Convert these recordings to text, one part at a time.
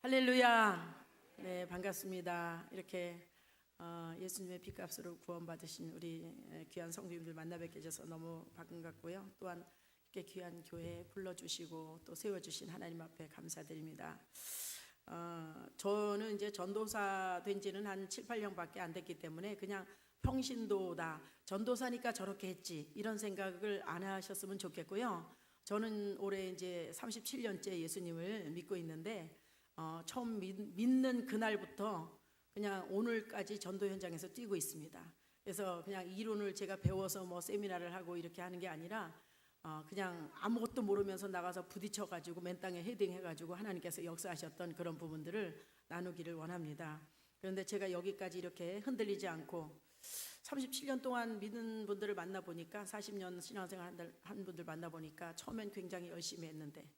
할렐루야. 네, 반갑습니다. 이렇게 예수님의 피값으로 구원받으신 우리 귀한 성도님들 만나 뵙게 해줘서 너무 반갑고요. 또한 이렇게 귀한 교회에 불러주시고 또 세워주신 하나님 앞에 감사드립니다. 저는 이제 전도사 된 지는 한 7, 8년밖에 안 됐기 때문에 그냥 평신도다, 전도사니까 저렇게 했지, 이런 생각을 안 하셨으면 좋겠고요. 저는 올해 이제 37년째 예수님을 믿고 있는데 처음 믿는 그날부터 그냥 오늘까지 전도 현장에서 뛰고 있습니다. 그래서 그냥 이론을 제가 배워서 뭐 세미나를 하고 이렇게 하는 게 아니라 그냥 아무것도 모르면서 나가서 부딪혀가지고 맨 땅에 헤딩해가지고 하나님께서 역사하셨던 그런 부분들을 나누기를 원합니다. 그런데 제가 여기까지 이렇게 흔들리지 않고 37년 동안 믿는 분들을 만나보니까, 40년 신앙생활 한 분들 만나보니까 처음엔 굉장히 열심히 했는데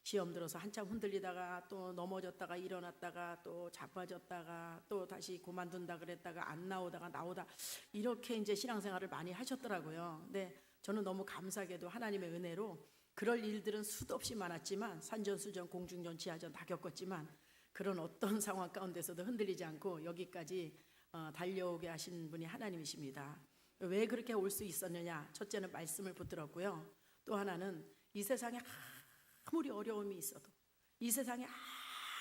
시험 들어서 한참 흔들리다가 또 넘어졌다가 일어났다가 또 자빠졌다가 또 다시 그만둔다 그랬다가 안 나오다가 나오다, 이렇게 이제 신앙생활을 많이 하셨더라고요. 근데 저는 너무 감사하게도 하나님의 은혜로 그럴 일들은 수도 없이 많았지만, 산전수전 공중전 지하전 다 겪었지만 그런 어떤 상황 가운데서도 흔들리지 않고 여기까지 달려오게 하신 분이 하나님이십니다. 왜 그렇게 올 수 있었느냐? 첫째는 말씀을 붙들었고요. 또 하나는 이 세상에 아무리 어려움이 있어도, 이 세상에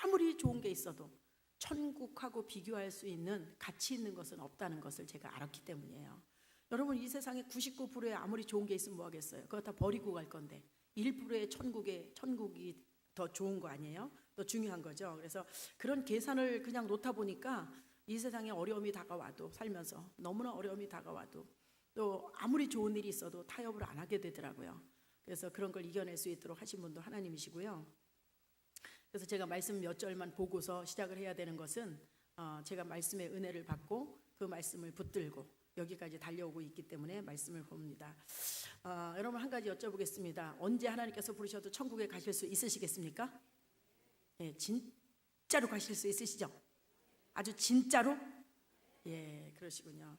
아무리 좋은 게 있어도 천국하고 비교할 수 있는 가치 있는 것은 없다는 것을 제가 알았기 때문이에요. 여러분, 이 세상에 99%에 아무리 좋은 게 있으면 뭐 하겠어요? 그거 다 버리고 갈 건데 1%의 천국이 더 좋은 거 아니에요? 더 중요한 거죠. 그래서 그런 계산을 그냥 놓다 보니까 이 세상에 어려움이 다가와도, 살면서 너무나 어려움이 다가와도 또 아무리 좋은 일이 있어도 타협을 안 하게 되더라고요. 그래서 그런 걸 이겨낼 수 있도록 하신 분도 하나님이시고요. 그래서 제가 말씀 몇 절만 보고서 시작을 해야 되는 것은 제가 말씀의 은혜를 받고 그 말씀을 붙들고 여기까지 달려오고 있기 때문에 말씀을 봅니다. 여러분, 한 가지 여쭤보겠습니다. 언제 하나님께서 부르셔도 천국에 가실 수 있으시겠습니까? 예, 진짜로 가실 수 있으시죠? 아주 진짜로? 예, 그러시군요.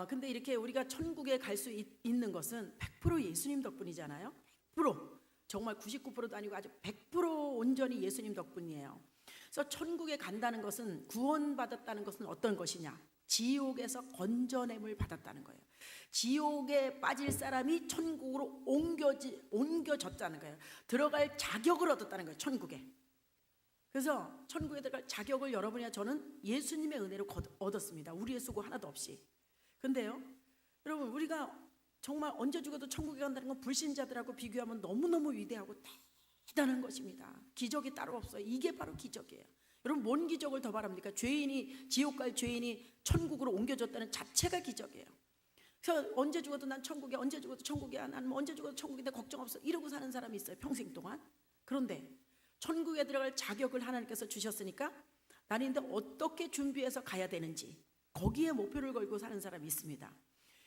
근데 이렇게 우리가 천국에 갈 수 있는 것은 100% 예수님 덕분이잖아요. 100%, 정말 99%도 아니고 아주 100% 온전히 예수님 덕분이에요. 그래서 천국에 간다는 것은, 구원받았다는 것은 어떤 것이냐? 지옥에서 건져냄을 받았다는 거예요. 지옥에 빠질 사람이 천국으로 옮겨졌다는 거예요. 들어갈 자격을 얻었다는 거예요, 천국에. 그래서 천국에 들어갈 자격을 여러분이나 저는 예수님의 은혜로 얻었습니다. 우리의 수고 하나도 없이. 근데요, 여러분, 우리가 정말 언제 죽어도 천국에 간다는 건 불신자들하고 비교하면 너무너무 위대하고 대단한 것입니다. 기적이 따로 없어요. 이게 바로 기적이에요. 여러분, 뭔 기적을 더 바랍니까? 죄인이, 지옥 갈 죄인이 천국으로 옮겨졌다는 자체가 기적이에요. 그래서 언제 죽어도 난 천국이야, 언제 죽어도 천국이야, 난 뭐 언제 죽어도 천국인데 걱정 없어, 이러고 사는 사람이 있어요, 평생 동안. 그런데 천국에 들어갈 자격을 하나님께서 주셨으니까 나는 근데 어떻게 준비해서 가야 되는지, 거기에 목표를 걸고 사는 사람이 있습니다.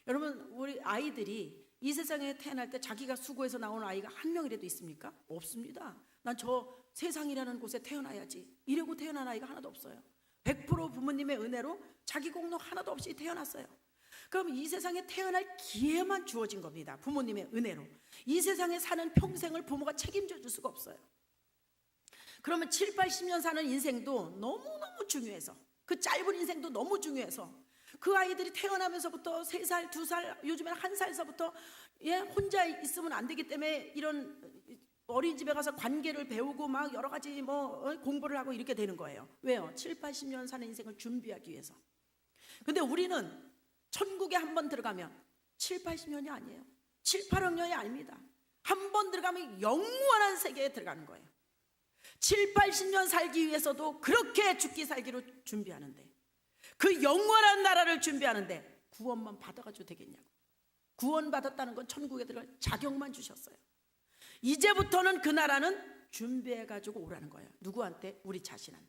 여러분, 우리 아이들이 이 세상에 태어날 때 자기가 수고해서 나온 아이가 한 명이라도 있습니까? 없습니다. 난 저 세상이라는 곳에 태어나야지, 이러고 태어난 아이가 하나도 없어요. 100% 부모님의 은혜로 자기 공로 하나도 없이 태어났어요. 그럼 이 세상에 태어날 기회만 주어진 겁니다. 부모님의 은혜로. 이 세상에 사는 평생을 부모가 책임져 줄 수가 없어요. 그러면 7, 80년 사는 인생도 너무너무 중요해서, 그 짧은 인생도 너무 중요해서 그 아이들이 태어나면서부터 3살, 2살, 요즘에는 1살서부터 혼자 있으면 안 되기 때문에 이런 어린이집에 가서 관계를 배우고 막 여러 가지 공부를 하고 이렇게 되는 거예요. 왜요? 7, 80년 사는 인생을 준비하기 위해서. 근데 우리는 천국에 한 번 들어가면 7, 80년이 아니에요. 7, 8억 년이 아닙니다. 한 번 들어가면 영원한 세계에 들어가는 거예요. 7, 80년 살기 위해서도 그렇게 죽기 살기로 준비하는데, 그 영원한 나라를 준비하는데 구원만 받아가지고 되겠냐고. 구원받았다는 건 천국에 들어갈 자격만 주셨어요. 이제부터는 그 나라는 준비해가지고 오라는 거예요. 누구한테? 우리 자신한테.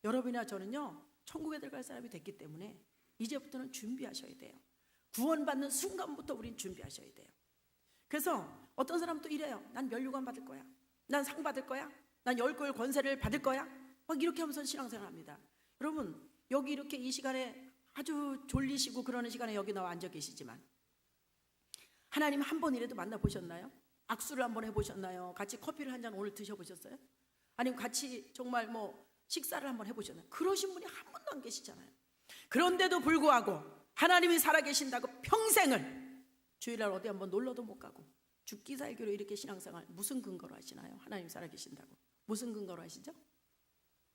여러분이나 저는요, 천국에 들어갈 사람이 됐기 때문에 이제부터는 준비하셔야 돼요. 구원받는 순간부터 우린 준비하셔야 돼요. 그래서 어떤 사람은 또 이래요. 난 면류관 받을 거야, 난 상 받을 거야, 난 열골 권세를 받을 거야, 막 이렇게 하면서 신앙생활합니다. 여러분, 여기 이렇게 이 시간에 아주 졸리시고 그러는 시간에 여기 나와 앉아 계시지만 하나님 한 번이라도 만나보셨나요? 악수를 한번 해보셨나요? 같이 커피를 한 잔 오늘 드셔보셨어요? 아니면 같이 정말 뭐 식사를 한번 해보셨나요? 그러신 분이 한 분도 안 계시잖아요. 그런데도 불구하고 하나님이 살아계신다고 평생을 주일날 어디 한번 놀러도 못 가고 죽기 살기로 이렇게 신앙생활 무슨 근거로 하시나요? 하나님 살아계신다고 무슨 근거로 하시죠?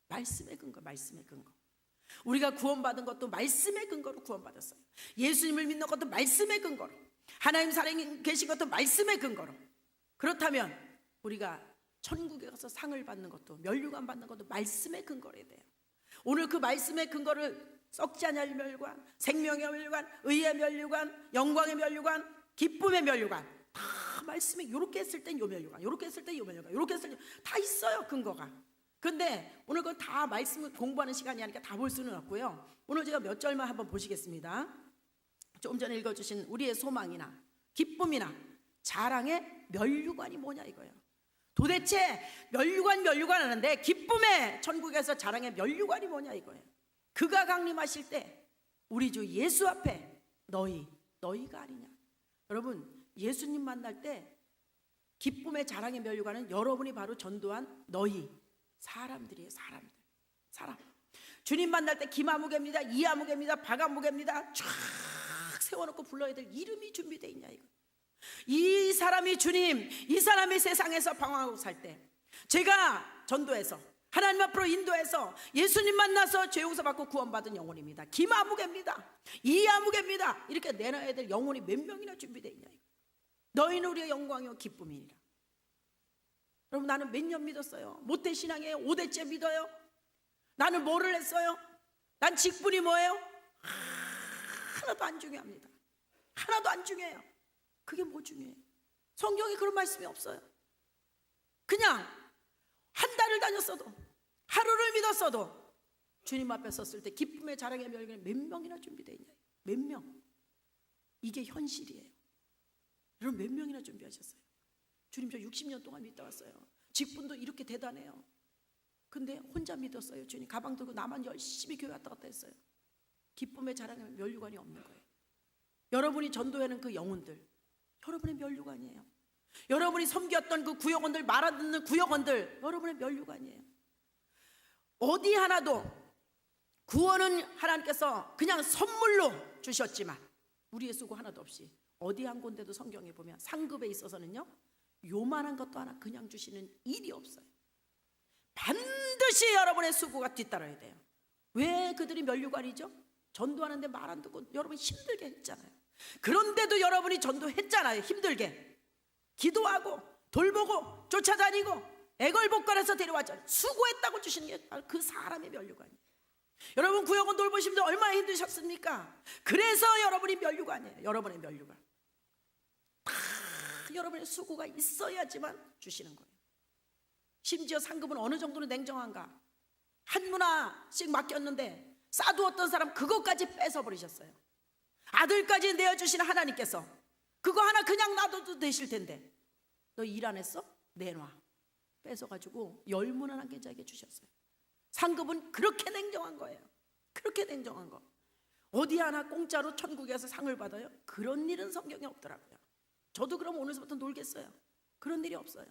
말씀의 근거, 말씀의 근거. 우리가 구원받은 것도 말씀의 근거로 구원받았어요. 예수님을 믿는 것도 말씀의 근거로, 하나님 살아계신 것도 말씀의 근거로. 그렇다면 우리가 천국에 가서 상을 받는 것도, 면류관 받는 것도 말씀의 근거로 해야 돼요. 오늘 그 말씀의 근거를 썩지 않을 면류관, 생명의 면류관, 의의 면류관, 영광의 면류관, 기쁨의 면류관, 다 말씀에 요렇게 했을 땐 요 면류관, 요렇게 했을 땐 요 면류관, 요렇게 했을 때 다 있어요, 근거가. 근데 오늘 그걸 다 말씀을 공부하는 시간이 아니니까 다 볼 수는 없고요. 오늘 제가 몇 절만 한번 보시겠습니다. 조금 전에 읽어주신 우리의 소망이나 기쁨이나 자랑의 면류관이 뭐냐 이거예요. 도대체 면류관 하는데 기쁨의 천국에서 자랑의 면류관이 뭐냐 이거예요. 그가 강림하실 때 우리 주 예수 앞에 너희가 아니냐. 여러분, 예수님 만날 때 기쁨의 자랑의 면류관은 여러분이 바로 전도한 너희 사람들이에요. 사람. 주님 만날 때 김아무개입니다, 이아무개입니다, 박아무개입니다. 쫙 세워놓고 불러야 될 이름이 준비되어 있냐 이거. 이 사람이 주님, 이 사람이 세상에서 방황하고 살 때 제가 전도해서 하나님 앞으로 인도해서 예수님 만나서 죄 용서 받고 구원받은 영혼입니다. 김아무개입니다, 이아무개입니다. 이렇게 내놔야 될 영혼이 몇 명이나 준비되어 있냐 이거. 너희는 우리의 영광이요 기쁨이니라. 여러분, 나는 몇 년 믿었어요? 모태신앙이에요? 5대째 믿어요? 나는 뭐를 했어요? 난 직분이 뭐예요? 하나도 안 중요합니다. 하나도 안 중요해요. 그게 뭐 중요해요? 성경에 그런 말씀이 없어요. 그냥 한 달을 다녔어도, 하루를 믿었어도 주님 앞에 섰을 때 기쁨의 자랑의 면류관이 몇 명이나 준비되어 있냐. 몇 명. 이게 현실이에요. 여러분, 몇 명이나 준비하셨어요? 주님, 저 60년 동안 믿다 왔어요. 직분도 이렇게 대단해요. 근데 혼자 믿었어요. 주님 가방 들고 나만 열심히 교회 왔다 갔다 했어요. 기쁨의 자랑의 면류관이 없는 거예요. 여러분이 전도하는 그 영혼들, 여러분의 면류관이에요. 여러분이 섬겼던 그 구역원들, 말 안 듣는 구역원들, 여러분의 면류관이에요. 어디 하나도 구원은 하나님께서 그냥 선물로 주셨지만 우리의 수고 하나도 없이 어디 한 군데도 성경에 보면 상급에 있어서는요, 요만한 것도 하나 그냥 주시는 일이 없어요. 반드시 여러분의 수고가 뒤따라야 돼요. 왜 그들이 면류관이죠? 전도하는데 말 안 듣고 여러분 힘들게 했잖아요. 그런데도 여러분이 전도했잖아요. 힘들게 기도하고 돌보고 쫓아다니고 애걸복걸해서 데려왔잖아요. 수고했다고 주시는 게 바로 그 사람의 면류관이에요. 여러분, 구역원 돌보시면서 얼마나 힘드셨습니까? 그래서 여러분이 면류관이에요. 여러분의 면류관. 다 여러분의 수고가 있어야지만 주시는 거예요. 심지어 상급은 어느 정도는 냉정한가? 한 문화씩 맡겼는데 싸두었던 사람 그것까지 뺏어버리셨어요. 아들까지 내어주시는 하나님께서 그거 하나 그냥 놔둬도 되실 텐데 너 일 안 했어? 내놔. 뺏어가지고 10문을 한 계좌에게 주셨어요. 상급은 그렇게 냉정한 거예요. 그렇게 냉정한 거. 어디 하나 공짜로 천국에서 상을 받아요? 그런 일은 성경에 없더라고요. 저도 그럼 오늘부터 놀겠어요. 그런 일이 없어요.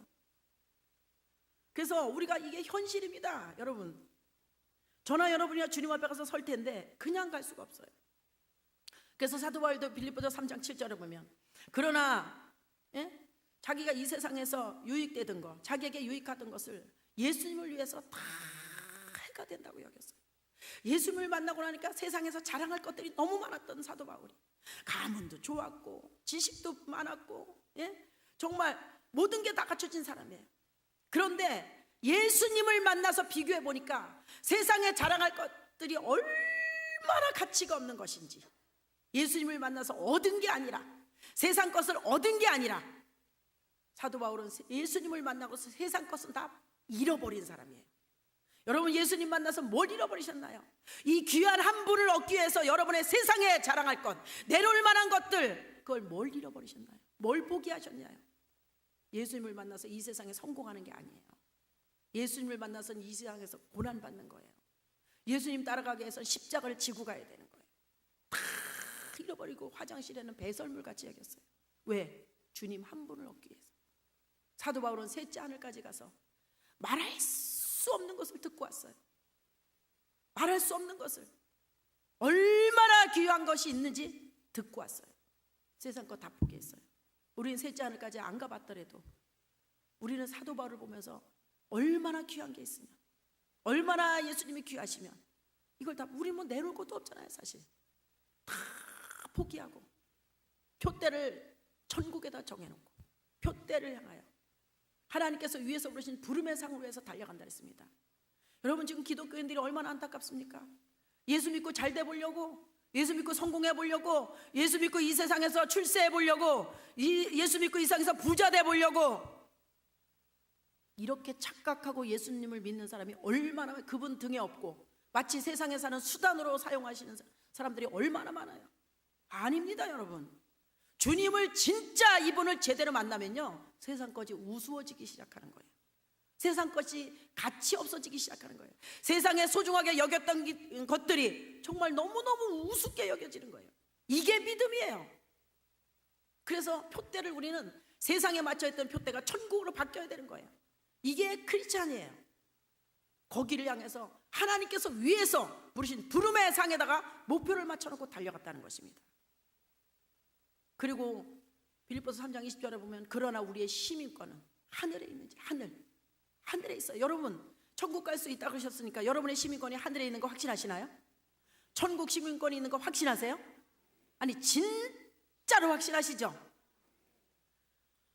그래서 우리가 이게 현실입니다. 여러분, 저나 여러분이야 주님 앞에 가서 설 텐데 그냥 갈 수가 없어요. 그래서 사도 바울도 빌립보서 3장 7절에 보면 그러나 자기가 이 세상에서 유익되던 거, 자기에게 유익하던 것을 예수님을 위해서 다 해가 된다고 여겼어요. 예수님을 만나고 나니까 세상에서 자랑할 것들이 너무 많았던 사도 바울이 가문도 좋았고 지식도 많았고 정말 모든 게 다 갖춰진 사람이에요. 그런데 예수님을 만나서 비교해 보니까 세상에 자랑할 것들이 얼마나 가치가 없는 것인지, 예수님을 만나서 얻은 게 아니라, 세상 것을 얻은 게 아니라, 사도 바울은 예수님을 만나고서 세상 것은 다 잃어버린 사람이에요. 여러분, 예수님 만나서 뭘 잃어버리셨나요? 이 귀한 한 분을 얻기 위해서 여러분의 세상에 자랑할 것, 내놓을 만한 것들, 그걸 뭘 잃어버리셨나요? 뭘 포기하셨나요? 예수님을 만나서 이 세상에 성공하는 게 아니에요. 예수님을 만나서는 이 세상에서 고난받는 거예요. 예수님 따라가기 위해서는 십자가를 지고 가야 되는 거예요. 다 잃어버리고 화장실에는 배설물 같이 여겼어요. 왜? 주님 한 분을 얻기 위해서. 사도 바울은 셋째 하늘까지 가서 말할 수 것을 듣고 왔어요. 말할 수 없는 것을, 얼마나 귀한 것이 있는지 듣고 왔어요. 세상 거 다 포기했어요. 우리는 셋째 하늘까지 안 가봤더라도 우리는 사도 바울을 보면서 얼마나 귀한 게 있으면, 얼마나 예수님이 귀하시면 이걸 다, 우리 뭐 내놓을 것도 없잖아요. 사실 다 포기하고 표대를 천국에다 정해놓고 표대를 향하여 하나님께서 위에서 부르신 부름의 상으로 해서 달려간다 했습니다. 여러분, 지금 기독교인들이 얼마나 안타깝습니까? 예수 믿고 잘 돼 보려고, 예수 믿고 성공해 보려고, 예수 믿고 이 세상에서 출세해 보려고, 예수 믿고 이 세상에서 부자 돼 보려고, 이렇게 착각하고 예수님을 믿는 사람이 얼마나, 그분 등에 업고 마치 세상에 사는 수단으로 사용하시는 사람들이 얼마나 많아요. 아닙니다, 여러분. 주님을 진짜, 이분을 제대로 만나면요, 세상 것이 우스워지기 시작하는 거예요. 세상 것이 가치 없어지기 시작하는 거예요. 세상에 소중하게 여겼던 것들이 정말 너무너무 우습게 여겨지는 거예요. 이게 믿음이에요. 그래서 표대를, 우리는 세상에 맞춰 있던 표대가 천국으로 바뀌어야 되는 거예요. 이게 크리스찬이에요. 거기를 향해서 하나님께서 위에서 부르신 부름의 상에다가 목표를 맞춰놓고 달려갔다는 것입니다. 그리고 빌립보서 3장 20절에 보면, 그러나 우리의 시민권은 하늘에 있는지, 하늘에 있어요. 여러분, 천국 갈 수 있다 그러셨으니까 여러분의 시민권이 하늘에 있는 거 확신하시나요? 천국 시민권이 있는 거 확신하세요? 아니, 진짜로 확신하시죠?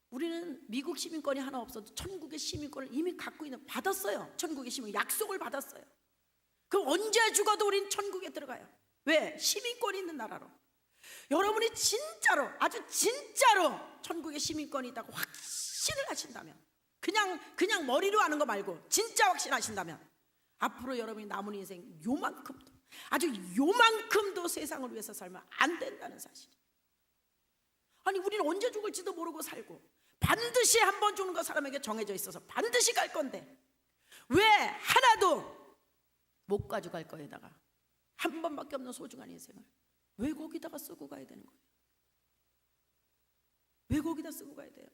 우리는 미국 시민권이 하나 없어도 천국의 시민권을 이미 갖고 있는, 받았어요. 천국의 시민 약속을 받았어요. 그럼 언제 죽어도 우린 천국에 들어가요. 왜? 시민권이 있는 나라로. 여러분이 진짜로, 아주 진짜로 천국의 시민권이 있다고 확신을 하신다면, 그냥 머리로 하는 거 말고 진짜 확신하신다면, 앞으로 여러분이 남은 인생 요만큼도, 아주 요만큼도 세상을 위해서 살면 안 된다는 사실. 아니, 우리는 언제 죽을지도 모르고 살고, 반드시 한 번 죽는 거 사람에게 정해져 있어서 반드시 갈 건데, 왜 하나도 못 가져갈 거에다가 한 번밖에 없는 소중한 인생을 왜 거기다가 쓰고 가야 되는 거예요? 왜 거기다 쓰고 가야 돼요?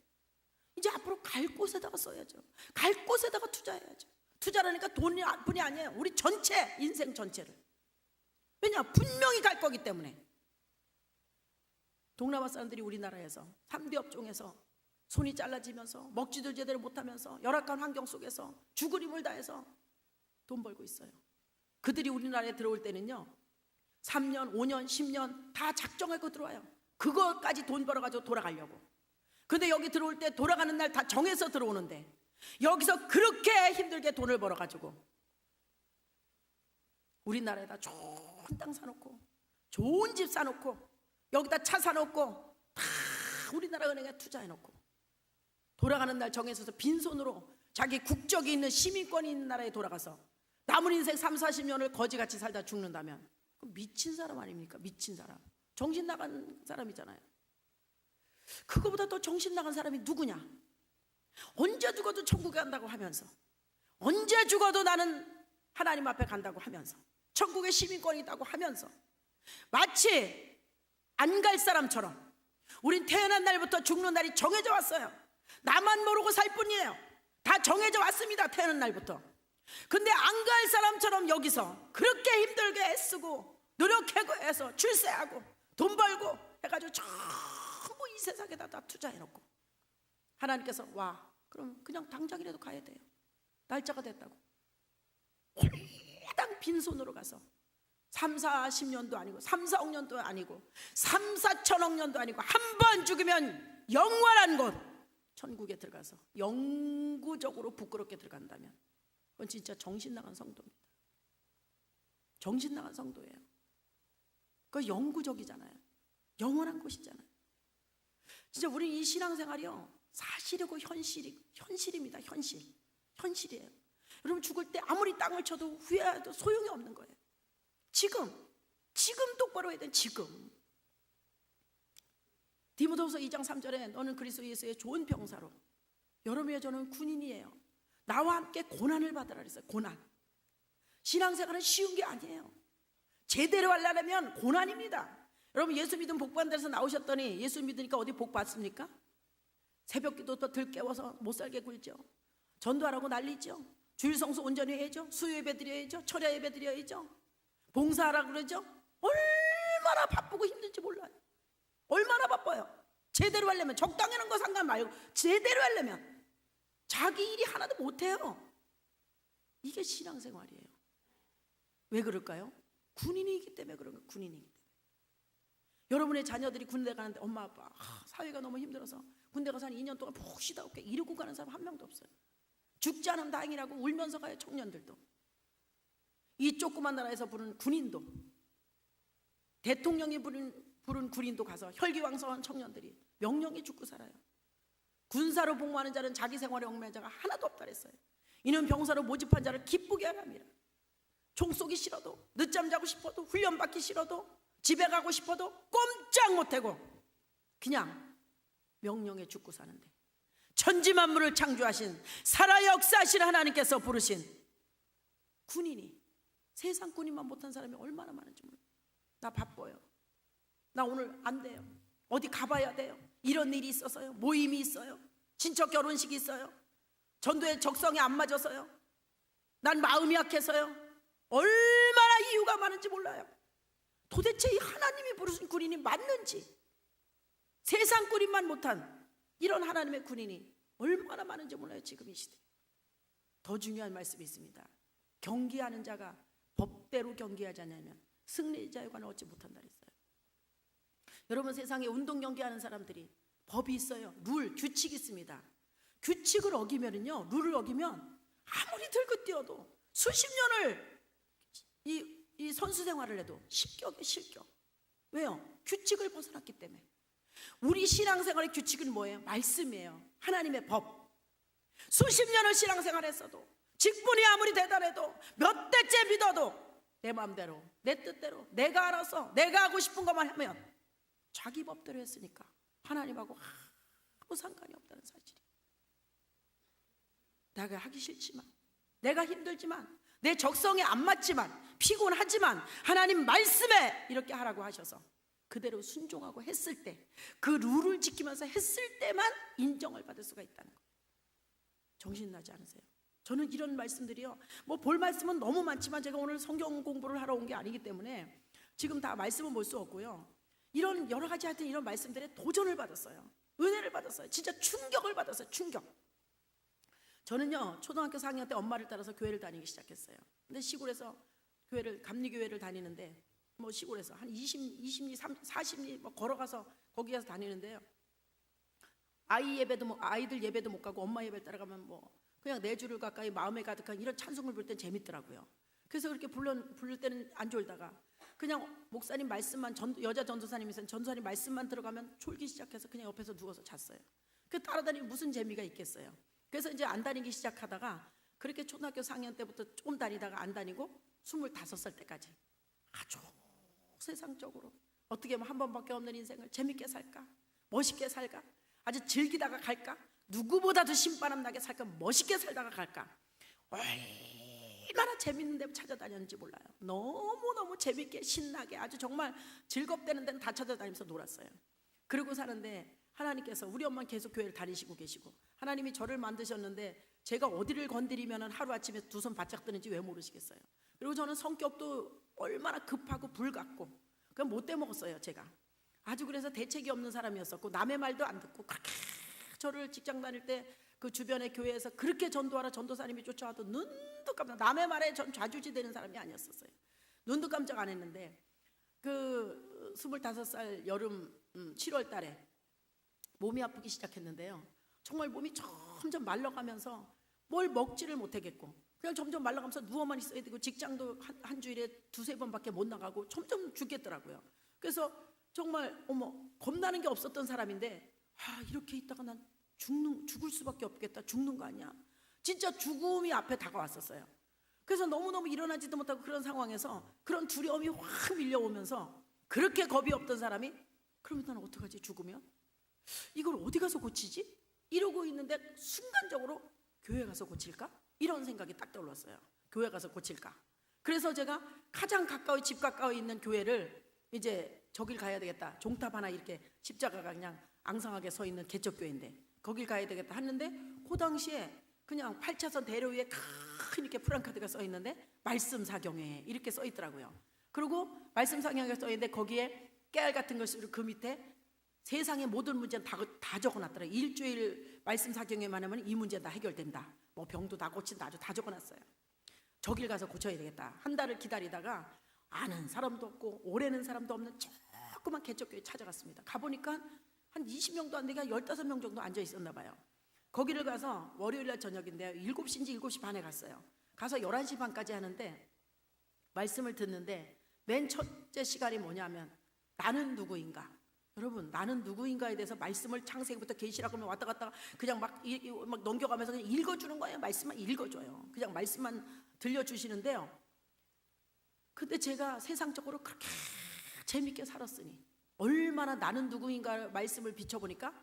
이제 앞으로 갈 곳에다가 써야죠. 갈 곳에다가 투자해야죠. 투자라니까 돈뿐이 아니에요. 우리 전체, 인생 전체를. 왜냐? 분명히 갈 거기 때문에. 동남아 사람들이 우리나라에서 3대 업종에서 손이 잘라지면서 먹지도 제대로 못하면서 열악한 환경 속에서 죽을 힘을 다해서 돈 벌고 있어요. 그들이 우리나라에 들어올 때는요, 3년, 5년, 10년 다 작정하고 들어와요. 그거까지 돈 벌어가지고 돌아가려고. 근데 여기 들어올 때 돌아가는 날 다 정해서 들어오는데, 여기서 그렇게 힘들게 돈을 벌어가지고 우리나라에다 좋은 땅 사놓고 좋은 집 사놓고 여기다 차 사놓고 다 우리나라 은행에 투자해놓고 돌아가는 날 정해서 빈손으로 자기 국적이 있는 시민권이 있는 나라에 돌아가서 남은 인생 3, 40년을 거지같이 살다 죽는다면 미친 사람 아닙니까? 미친 사람, 정신 나간 사람이잖아요. 그거보다 더 정신 나간 사람이 누구냐? 언제 죽어도 천국에 간다고 하면서, 언제 죽어도 나는 하나님 앞에 간다고 하면서, 천국에 시민권이 있다고 하면서, 마치 안 갈 사람처럼 우린 태어난 날부터 죽는 날이 정해져 왔어요. 나만 모르고 살 뿐이에요. 다 정해져 왔습니다. 태어난 날부터. 근데 안 갈 사람처럼 여기서 그렇게 힘들게 애쓰고 노력해서 출세하고 돈 벌고 해가지고 전부 이 세상에다 다 투자해놓고, 하나님께서 와, 그럼 그냥 당장이라도 가야 돼요. 날짜가 됐다고 홀딱 빈손으로 가서 3, 40년도 아니고 3, 4억 년도 아니고 3, 4천억 년도 아니고 한 번 죽으면 영원한 곳 천국에 들어가서 영구적으로 부끄럽게 들어간다면 그건 진짜 정신 나간 성도입니다. 정신 나간 성도예요. 그거 영구적이잖아요. 영원한 곳이잖아요. 진짜 우리 이 신앙생활이요, 사실이고 현실입니다. 현실이에요. 여러분, 죽을 때 아무리 땅을 쳐도 후회해도 소용이 없는 거예요. 지금 똑바로 해야 돼. 지금. 디모데후서 2장 3절에 너는 그리스도 예수의 좋은 병사로, 여러분의 저는 군인이에요. 나와 함께 고난을 받으라 그랬어요. 고난. 신앙생활은 쉬운 게 아니에요. 제대로 하려면 고난입니다. 여러분, 예수 믿음 복 받는 데서 나오셨더니 예수 믿으니까 어디 복 받습니까? 새벽 기도 또 들깨워서 못 살게 굴죠. 전도하라고 난리죠. 주일 성수 온전히 해야죠. 수요 예배 드려야죠. 철야 예배 드려야죠. 봉사하라 그러죠. 얼마나 바쁘고 힘든지 몰라요. 얼마나 바빠요. 제대로 하려면, 적당히 하는 거 상관 말고 제대로 하려면 자기 일이 하나도 못해요. 이게 신앙생활이에요. 왜 그럴까요? 군인이기 때문에 그런 거예요. 군인이기 때문에. 여러분의 자녀들이 군대 가는데 엄마 아빠 사회가 너무 힘들어서 군대 가서 한 2년 동안 푹 쉬다 올게 이러고 가는 사람 한 명도 없어요. 죽지 않으면 다행이라고 울면서 가요. 청년들도. 이 조그만 나라에서 부른 군인도, 대통령이 부른 군인도 가서 혈기왕성한 청년들이 명령에 죽고 살아요. 군사로 복무하는 자는 자기 생활에 얽매인 자가 하나도 없다 그랬어요. 이는 병사로 모집한 자를 기쁘게 하랍니다. 총 쏘기 싫어도, 늦잠 자고 싶어도, 훈련 받기 싫어도, 집에 가고 싶어도 꼼짝 못하고 그냥 명령에 죽고 사는데, 천지만물을 창조하신 살아 역사하신 하나님께서 부르신 군인이, 세상 군인만 못한 사람이 얼마나 많은지 몰라요. 나 바빠요. 나 오늘 안 돼요. 어디 가봐야 돼요. 이런 일이 있어서요. 모임이 있어요. 친척 결혼식이 있어요. 전도의 적성에 안 맞아서요. 난 마음이 약해서요. 얼마나 이유가 많은지 몰라요. 도대체 이 하나님이 부르신 군인이 맞는지, 세상 군인만 못한 이런 하나님의 군인이 얼마나 많은지 몰라요. 지금 이 시대. 더 중요한 말씀이 있습니다. 경기하는 자가 법대로 경기하지 않으면 승리자의 관을 얻지 못한다 그랬어요. 여러분, 세상에 운동 경기하는 사람들이 법이 있어요. 룰, 규칙이 있습니다. 규칙을 어기면은요, 룰을 어기면 아무리 들고 뛰어도 수십 년을 이 선수 생활을 해도 실격. 왜요? 규칙을 벗어났기 때문에. 우리 신앙생활의 규칙은 뭐예요? 말씀이에요. 하나님의 법. 수십 년을 신앙생활했어도, 직분이 아무리 대단해도, 몇 대째 믿어도 내 마음대로, 내 뜻대로, 내가 알아서 내가 하고 싶은 것만 하면 자기 법대로 했으니까 하나님하고 아무 상관이 없다는 사실이에요. 내가 하기 싫지만, 내가 힘들지만, 내 적성에 안 맞지만, 피곤하지만 하나님 말씀에 이렇게 하라고 하셔서 그대로 순종하고 했을 때, 그 룰을 지키면서 했을 때만 인정을 받을 수가 있다는 거예요. 정신나지 않으세요? 저는 이런 말씀들이요, 뭐 볼 말씀은 너무 많지만 제가 오늘 성경 공부를 하러 온 게 아니기 때문에 지금 다 말씀은 볼 수 없고요, 이런 여러 가지 하여튼 이런 말씀들에 도전을 받았어요. 은혜를 받았어요. 진짜 충격을 받았어요. 충격. 저는요, 초등학교 4학년 때 엄마를 따라서 교회를 다니기 시작했어요. 근데 시골에서 교회를, 감리교회를 다니는데, 뭐 시골에서 한 20리, 40리 뭐 걸어가서 거기 가서 다니는데요, 아이들 예배도 못 가고 엄마 예배를 따라가면 뭐 그냥 네 줄을 가까이 마음에 가득한 이런 찬송을 부를 땐 재밌더라고요. 그래서 그렇게 부를 때는 안 졸다가 그냥 목사님 말씀만, 여자 전도사님이 있으면 전도사님 말씀만 들어가면 졸기 시작해서 그냥 옆에서 누워서 잤어요. 그 따라다니면 무슨 재미가 있겠어요. 그래서 이제 안 다니기 시작하다가 그렇게 초등학교 4학년 때부터 조금 다니다가 안 다니고 25살 때까지 아주 세상적으로 어떻게 하면 한 번밖에 없는 인생을 재밌게 살까, 멋있게 살까, 아주 즐기다가 갈까, 누구보다도 신바람 나게 살까, 멋있게 살다가 갈까, 얼마나 재밌는 데 찾아다녔는지 몰라요. 너무너무 재밌게 신나게 아주 정말 즐겁다는 데는 다 찾아다니면서 놀았어요. 그러고 사는데 하나님께서, 우리 엄마는 계속 교회를 다니시고 계시고, 하나님이 저를 만드셨는데 제가 어디를 건드리면 하루아침에 두 손 바짝 뜨는지 왜 모르시겠어요. 그리고 저는 성격도 얼마나 급하고 불같고 그냥 못 대먹었어요. 제가 아주, 그래서 대책이 없는 사람이었었고, 남의 말도 안 듣고 그렇게 저를 직장 다닐 때 그 주변의 교회에서 그렇게 전도하라 전도사님이 쫓아와도 눈도 깜짝, 남의 말에 전 좌지우지 되는 사람이 아니었었어요. 눈도 깜짝 안 했는데 그 25살 여름 7월 달에 몸이 아프기 시작했는데요, 정말 몸이 점점 말라가면서 뭘 먹지를 못하겠고 그냥 점점 말라가면서 누워만 있어야 되고, 직장도 한 주일에 두세 번밖에 못 나가고 점점 죽겠더라고요. 그래서 정말 겁나는 게 없었던 사람인데, 이렇게 있다가 난 죽을 수밖에 없겠다, 죽는 거 아니야, 진짜 죽음이 앞에 다가왔었어요. 그래서 너무너무 일어나지도 못하고 그런 상황에서 그런 두려움이 확 밀려오면서, 그렇게 겁이 없던 사람이 그러면 나는 어떡하지, 죽으면 이걸 어디 가서 고치지? 이러고 있는데 순간적으로 교회 가서 고칠까? 이런 생각이 딱 떠올랐어요. 교회 가서 고칠까? 그래서 제가 가장 가까이, 집 가까이 있는 교회를 이제 저길 가야 되겠다, 종탑 하나 이렇게 십자가가 그냥 앙상하게 서 있는 개척교회인데 거길 가야 되겠다 했는데, 그 당시에 그냥 8차선 대로 위에 큰 이렇게 프랑카드가 써 있는데 말씀 사경회 이렇게 써 있더라고요. 그리고 말씀 사경회가 써 있는데 거기에 깨알 같은 것으로 그 밑에 세상의 모든 문제는 다 적어놨더라고요. 일주일 말씀 사경회만 하면 이 문제는 다 해결된다. 뭐 병도 다 고친다. 아주 다 적어놨어요. 저길 가서 고쳐야 되겠다. 한 달을 기다리다가 아는 사람도 없고 오래는 사람도 없는 조그만 개척교회 찾아갔습니다. 가보니까 한 20명도 안 되게 한 15명 정도 앉아 있었나 봐요. 거기를 가서 월요일날 저녁인데요. 7시인지 7시 반에 갔어요. 가서 11시 반까지 하는데 말씀을 듣는데 맨 첫째 시간이 뭐냐면 나는 누구인가. 여러분, 나는 누구인가에 대해서 말씀을 창세기부터 계시라고 왔다 갔다 그냥 막 넘겨가면서 그냥 읽어주는 거예요. 말씀만 읽어줘요. 그냥 말씀만 들려주시는데요. 근데 제가 세상적으로 그렇게 재밌게 살았으니 얼마나 나는 누구인가 말씀을 비춰보니까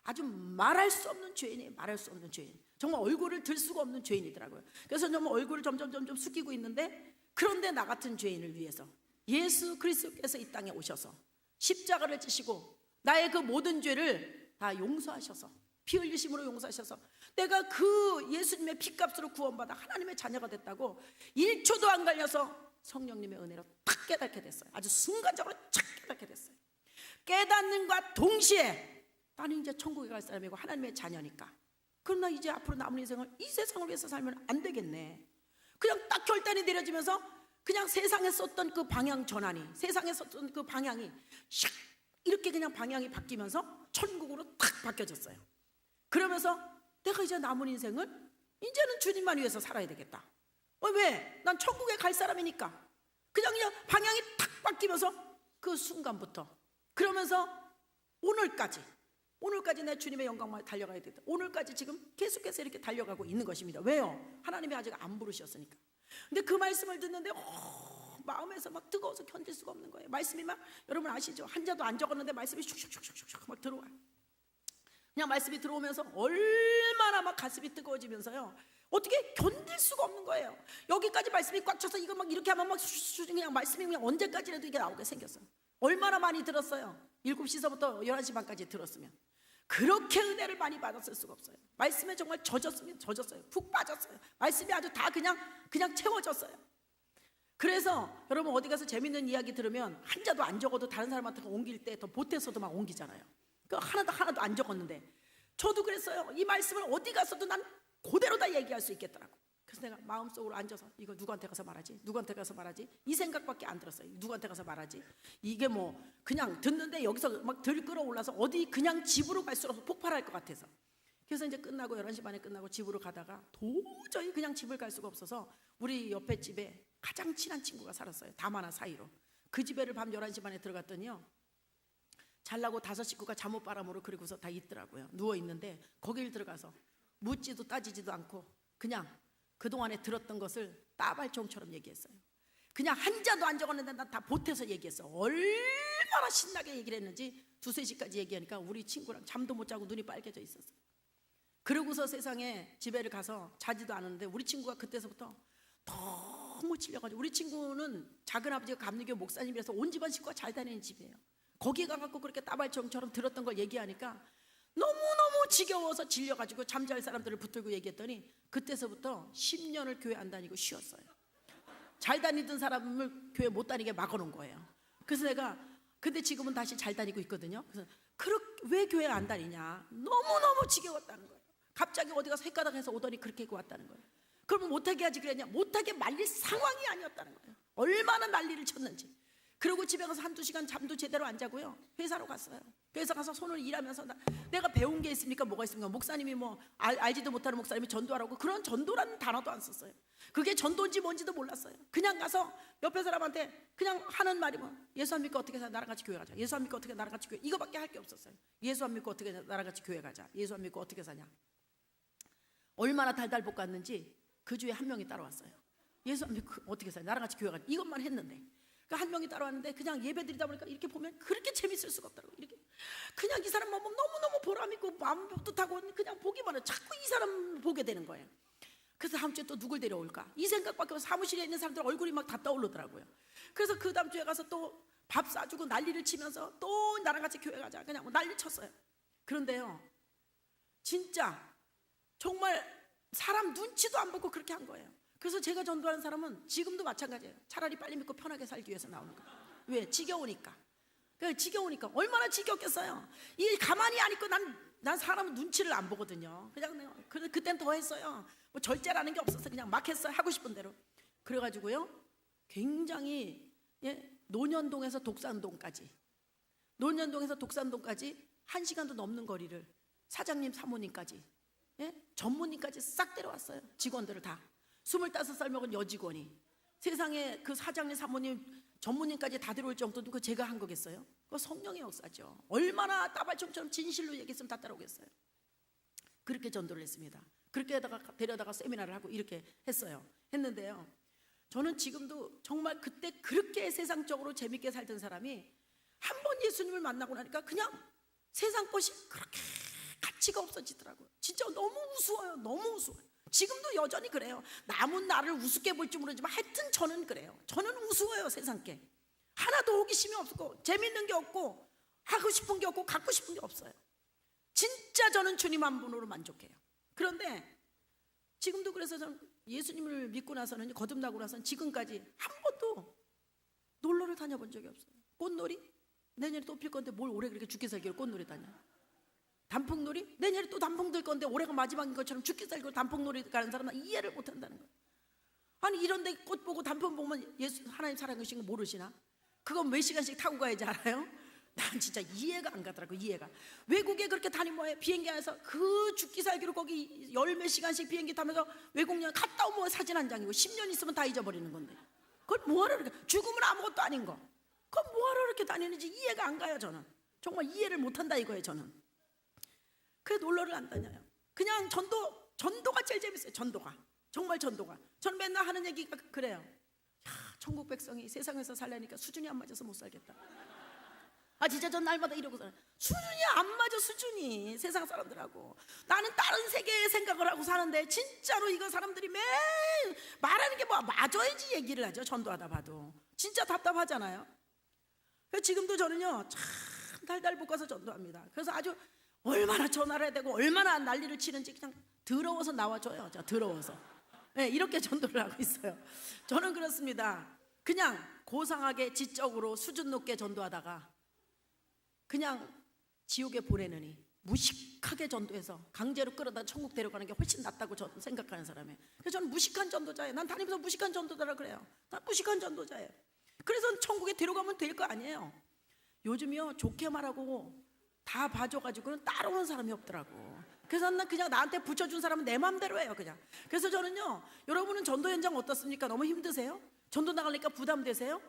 아주 말할 수 없는 죄인이에요. 말할 수 없는 죄인. 정말 얼굴을 들 수가 없는 죄인이더라고요. 그래서 정말 얼굴을 점점 숙이고 있는데, 그런데 나 같은 죄인을 위해서 예수 그리스도께서 이 땅에 오셔서 십자가를 지시고 나의 그 모든 죄를 다 용서하셔서 피 흘리심으로 용서하셔서 내가 그 예수님의 피값으로 구원받아 하나님의 자녀가 됐다고 1초도 안 걸려서 성령님의 은혜로 탁 깨닫게 됐어요. 아주 순간적으로 착 깨닫게 됐어요. 깨닫는과 동시에 나는 이제 천국에 갈 사람이고 하나님의 자녀니까, 그러나 이제 앞으로 남은 인생을 이 세상을 위해서 살면 안 되겠네. 그냥 딱 결단이 내려지면서 그냥 세상에 썼던 그 방향 전환이, 세상에 썼던 그 방향이 샥 이렇게 그냥 방향이 바뀌면서 천국으로 탁 바뀌어졌어요. 그러면서 내가 이제 남은 인생을 이제는 주님만 위해서 살아야 되겠다. 왜? 난 천국에 갈 사람이니까. 그냥 방향이 탁 바뀌면서 그 순간부터, 그러면서 오늘까지 내 주님의 영광만 달려가야 되겠다. 오늘까지 지금 계속해서 이렇게 달려가고 있는 것입니다. 왜요? 하나님이 아직 안 부르셨으니까. 근데 그 말씀을 듣는데 마음에서 막 뜨거워서 견딜 수가 없는 거예요. 말씀이 막, 여러분 아시죠? 한자도 안 적었는데 말씀이 슉슉슉슉슉 막 들어와요. 그냥 말씀이 들어오면서 얼마나 막 가슴이 뜨거워지면서요, 어떻게 견딜 수가 없는 거예요. 여기까지 말씀이 꽉 차서 이거 막 이렇게 하면 막 그냥 말씀이 그냥 언제까지라도 이게 나오게 생겼어요. 얼마나 많이 들었어요. 7시서부터 11시 반까지 들었으면 그렇게 은혜를 많이 받았을 수가 없어요. 말씀에 정말 젖었어요. 푹 빠졌어요. 말씀이 아주 다 그냥 채워졌어요. 그래서 여러분 어디 가서 재밌는 이야기 들으면 한자도 안 적어도 다른 사람한테 옮길 때 더 보태서도 막 옮기잖아요. 그 하나도 안 적었는데 저도 그랬어요. 이 말씀을 어디 가서도 난 그대로 다 얘기할 수 있겠더라고. 그래서 내가 마음속으로 앉아서 이거 누구한테 가서 말하지? 누구한테 가서 말하지? 이 생각밖에 안 들었어요. 누구한테 가서 말하지? 이게 뭐 그냥 듣는데 여기서 막 들 끌어올라서 어디 그냥 집으로 갈수록 폭발할 것 같아서. 그래서 이제 끝나고 11시 반에 끝나고 집으로 가다가 도저히 그냥 집을 갈 수가 없어서 우리 옆에 집에 가장 친한 친구가 살았어요. 다마나 사이로. 그 집에를 밤 11시 반에 들어갔더니요, 잘나고 5 식구가 잠옷바람으로 그리고서 다 있더라고요. 누워있는데 거길 들어가서 묻지도 따지지도 않고 그냥 그동안에 들었던 것을 따발총처럼 얘기했어요. 그냥 한자도 안 적었는데 난 다 보태서 얘기했어. 얼마나 신나게 얘기를 했는지 2, 3시까지 얘기하니까 우리 친구랑 잠도 못 자고 눈이 빨개져 있었어요. 그러고서 세상에 집에를 가서 자지도 않았는데 우리 친구가 그때서부터 너무 질려가지고, 우리 친구는 작은아버지가 감리교 목사님이라서 온 집안 식구가 잘 다니는 집이에요. 거기 가갖고 그렇게 따발총처럼 들었던 걸 얘기하니까 너무너무 지겨워서 질려가지고 잠잘 사람들을 붙들고 얘기했더니 그때서부터 10년을 교회 안 다니고 쉬었어요. 잘 다니던 사람을 교회 못 다니게 막아놓은 거예요. 그래서 내가 근데 지금은 다시 잘 다니고 있거든요. 그래서 왜 교회 안 다니냐, 너무너무 지겨웠다는 거예요. 갑자기 어디 가서 헷가닥해서 오더니 그렇게 입고 왔다는 거예요. 그러면 못하게 하지 그랬냐, 못하게 말릴 상황이 아니었다는 거예요. 얼마나 난리를 쳤는지. 그리고 집에 가서 1, 2시간 잠도 제대로 안 자고요, 회사로 갔어요. 회사 가서 손을 일하면서 내가 배운 게 있습니까? 뭐가 있습니까? 목사님이 뭐 알지도 못하는 목사님이 전도하라고, 그런 전도라는 단어도 안 썼어요. 그게 전도인지 뭔지도 몰랐어요. 그냥 가서 옆에 사람한테 그냥 하는 말이 뭐, 예수 안 믿고 어떻게 사? 나랑 같이 교회 가자. 예수 안 믿고 어떻게 나랑 같이 교회, 이거밖에 할 게 없었어요. 예수 안 믿고 어떻게 나랑 같이 교회 가자. 예수 안 믿고 어떻게 사냐. 얼마나 달달 볶았는지 그 주에 한 명이 따라왔어요. 예수 안 믿고 어떻게 사냐, 나랑 같이 교회 가자. 이것만 했는데 한 명이 따라왔는데 그냥 예배 드리다 보니까 이렇게 보면 그렇게 재밌을 수가 없더라고요. 이렇게 그냥 이 사람 보면 너무너무 보람있고 마음 뿌듯하고 그냥 보기만 해도 자꾸 이 사람 보게 되는 거예요. 그래서 다음 주에 또 누굴 데려올까, 이 생각밖에 없어서 사무실에 있는 사람들 얼굴이 막 다 떠오르더라고요. 그래서 그 다음 주에 가서 또 밥 싸주고 난리를 치면서 또 나랑 같이 교회 가자, 그냥 뭐 난리 쳤어요. 그런데요, 진짜 정말 사람 눈치도 안 보고 그렇게 한 거예요. 그래서 제가 전도하는 사람은 지금도 마찬가지예요. 차라리 빨리 믿고 편하게 살기 위해서 나오는 거예요. 왜? 지겨우니까. 지겨우니까. 얼마나 지겹겠어요. 이 가만히 안 있고 난 사람 눈치를 안 보거든요. 그냥 그땐 더 했어요. 뭐 절제라는 게 없어서 그냥 막 했어요. 하고 싶은 대로. 그래가지고요, 굉장히 논현동에서 독산동까지 1시간도 넘는 거리를 사장님, 사모님까지, 전무님까지 싹 데려왔어요. 직원들을 다 25살 먹은 여직원이 세상에 그 사장님, 사모님, 전무님까지 다 데려올 정도는 그거 제가 한 거겠어요? 그거 성령의 역사죠. 얼마나 따발총처럼 진실로 얘기했으면 다 따라오겠어요. 그렇게 전도를 했습니다. 그렇게 데려다가 세미나를 하고 이렇게 했는데요, 저는 지금도 정말 그때 그렇게 세상적으로 재밌게 살던 사람이 한 번 예수님을 만나고 나니까 그냥 세상 것이 그렇게 가치가 없어지더라고요. 진짜 너무 우스워요. 너무 우스워요. 지금도 여전히 그래요. 남은 나를 우습게 볼지 모르지만 하여튼 저는 그래요. 저는 우스워요. 세상 게 하나도 호기심이 없고 재밌는 게 없고 하고 싶은 게 없고 갖고 싶은 게 없어요. 진짜 저는 주님 한 분으로 만족해요. 그런데 지금도 그래서 저는 예수님을 믿고 나서는, 거듭나고 나서는 지금까지 한 번도 놀러를 다녀본 적이 없어요. 꽃놀이? 내년에 또 필 건데 뭘 올해 그렇게 죽게 살기로 꽃놀이 다녀. 단풍놀이? 내년에 또 단풍 들 건데 올해가 마지막인 것처럼 죽게 살기로 단풍놀이 가는 사람은 이해를 못 한다는 거예요. 아니 이런데 꽃 보고 단풍 보면 예수 하나님 사랑하신 거 모르시나? 그건 몇 시간씩 타고 가야지 알아요? 난 진짜 이해가 안 가더라고. 이해가. 외국에 그렇게 다니면 비행기 안에서 그 죽기 살기로 거기 10몇 시간씩 비행기 타면서 외국 여행 갔다 오면 사진 한 장이고 10년 있으면 다 잊어버리는 건데 그걸 뭐하러 그렇게, 죽으면 아무것도 아닌 거 그걸 뭐하러 그렇게 다니는지 이해가 안 가요. 저는 정말 이해를 못 한다 이거예요. 저는 그래 놀러를 안 다녀요. 그냥 전도가 제일 재밌어요. 전도가 정말 전도가. 저는 맨날 하는 얘기가 그래요. 야, 천국 백성이 세상에서 살려니까 수준이 안 맞아서 못 살겠다. 진짜 전 날마다 이러고 살아요. 수준이 안 맞아. 수준이 세상 사람들하고 나는 다른 세계의 생각을 하고 사는데 진짜로 이거 사람들이 매일 말하는 게 뭐 맞아야지 얘기를 하죠. 전도하다 봐도 진짜 답답하잖아요. 그래서 지금도 저는요 참 달달 볶아서 전도합니다. 그래서 아주 얼마나 전화를 해야 되고 얼마나 난리를 치는지 그냥 더러워서 나와줘요. 저 더러워서. 이렇게 전도를 하고 있어요. 저는 그렇습니다. 그냥 고상하게 지적으로 수준 높게 전도하다가 그냥 지옥에 보내느니 무식하게 전도해서 강제로 끌어다 천국 데려가는 게 훨씬 낫다고 저는 생각하는 사람이에요. 그래서 저는 무식한 전도자예요. 난 다니면서 무식한 전도자라 그래요. 난 무식한 전도자예요. 그래서 천국에 데려가면 될 거 아니에요. 요즘이요 좋게 말하고 다 봐줘가지고는 따라오는 사람이 없더라고. 그래서 난 그냥 나한테 붙여준 사람은 내 마음대로 해요 그냥. 그래서 저는요, 여러분은 전도 현장 어떻습니까? 너무 힘드세요? 전도 나가니까 부담되세요?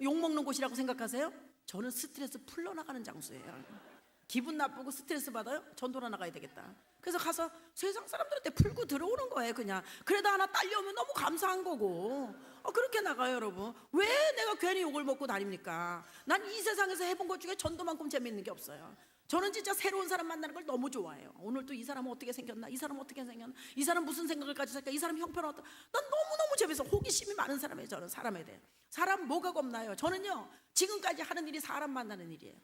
욕먹는 곳이라고 생각하세요? 저는 스트레스 풀러나가는 장소예요. 기분 나쁘고 스트레스 받아요? 전도나 나가야 되겠다. 그래서 가서 세상 사람들한테 풀고 들어오는 거예요 그냥. 그래도 하나 딸려오면 너무 감사한 거고. 그렇게 나가요 여러분. 왜 내가 괜히 욕을 먹고 다닙니까? 난 이 세상에서 해본 것 중에 전도만큼 재밌는 게 없어요. 저는 진짜 새로운 사람 만나는 걸 너무 좋아해요. 오늘 또 이 사람은 어떻게 생겼나? 이 사람은 어떻게 생겼나? 이 사람 무슨 생각을 가지고 살까? 이 사람 형편은 어떠? 난 너무너무 재밌어. 호기심이 많은 사람이에요. 저는 사람에 대해. 사람 뭐가 겁나요? 저는요 지금까지 하는 일이 사람 만나는 일이에요.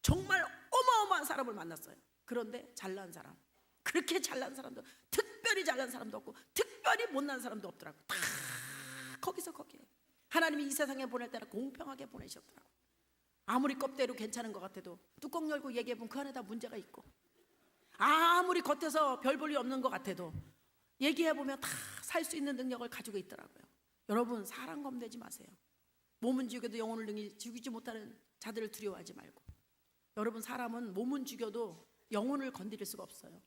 정말 어마어마한 사람을 만났어요. 그런데 잘난 사람, 그렇게 잘난 사람도, 특별히 잘난 사람도 없고 특별히 못난 사람도 없더라고. 다 거기서 거기에 하나님이 이 세상에 보낼 때는 공평하게 보내셨더라고. 아무리 껍데기로 괜찮은 것 같아도 뚜껑 열고 얘기해보면 그 안에 다 문제가 있고, 아무리 겉에서 별 볼 일 없는 것 같아도 얘기해보면 다 살 수 있는 능력을 가지고 있더라고요. 여러분 사람 겁내지 마세요. 몸은 죽여도 영혼을 능히 죽이지 못하는 자들을 두려워하지 말고. 여러분 사람은 몸은 죽여도 영혼을 건드릴 수가 없어요.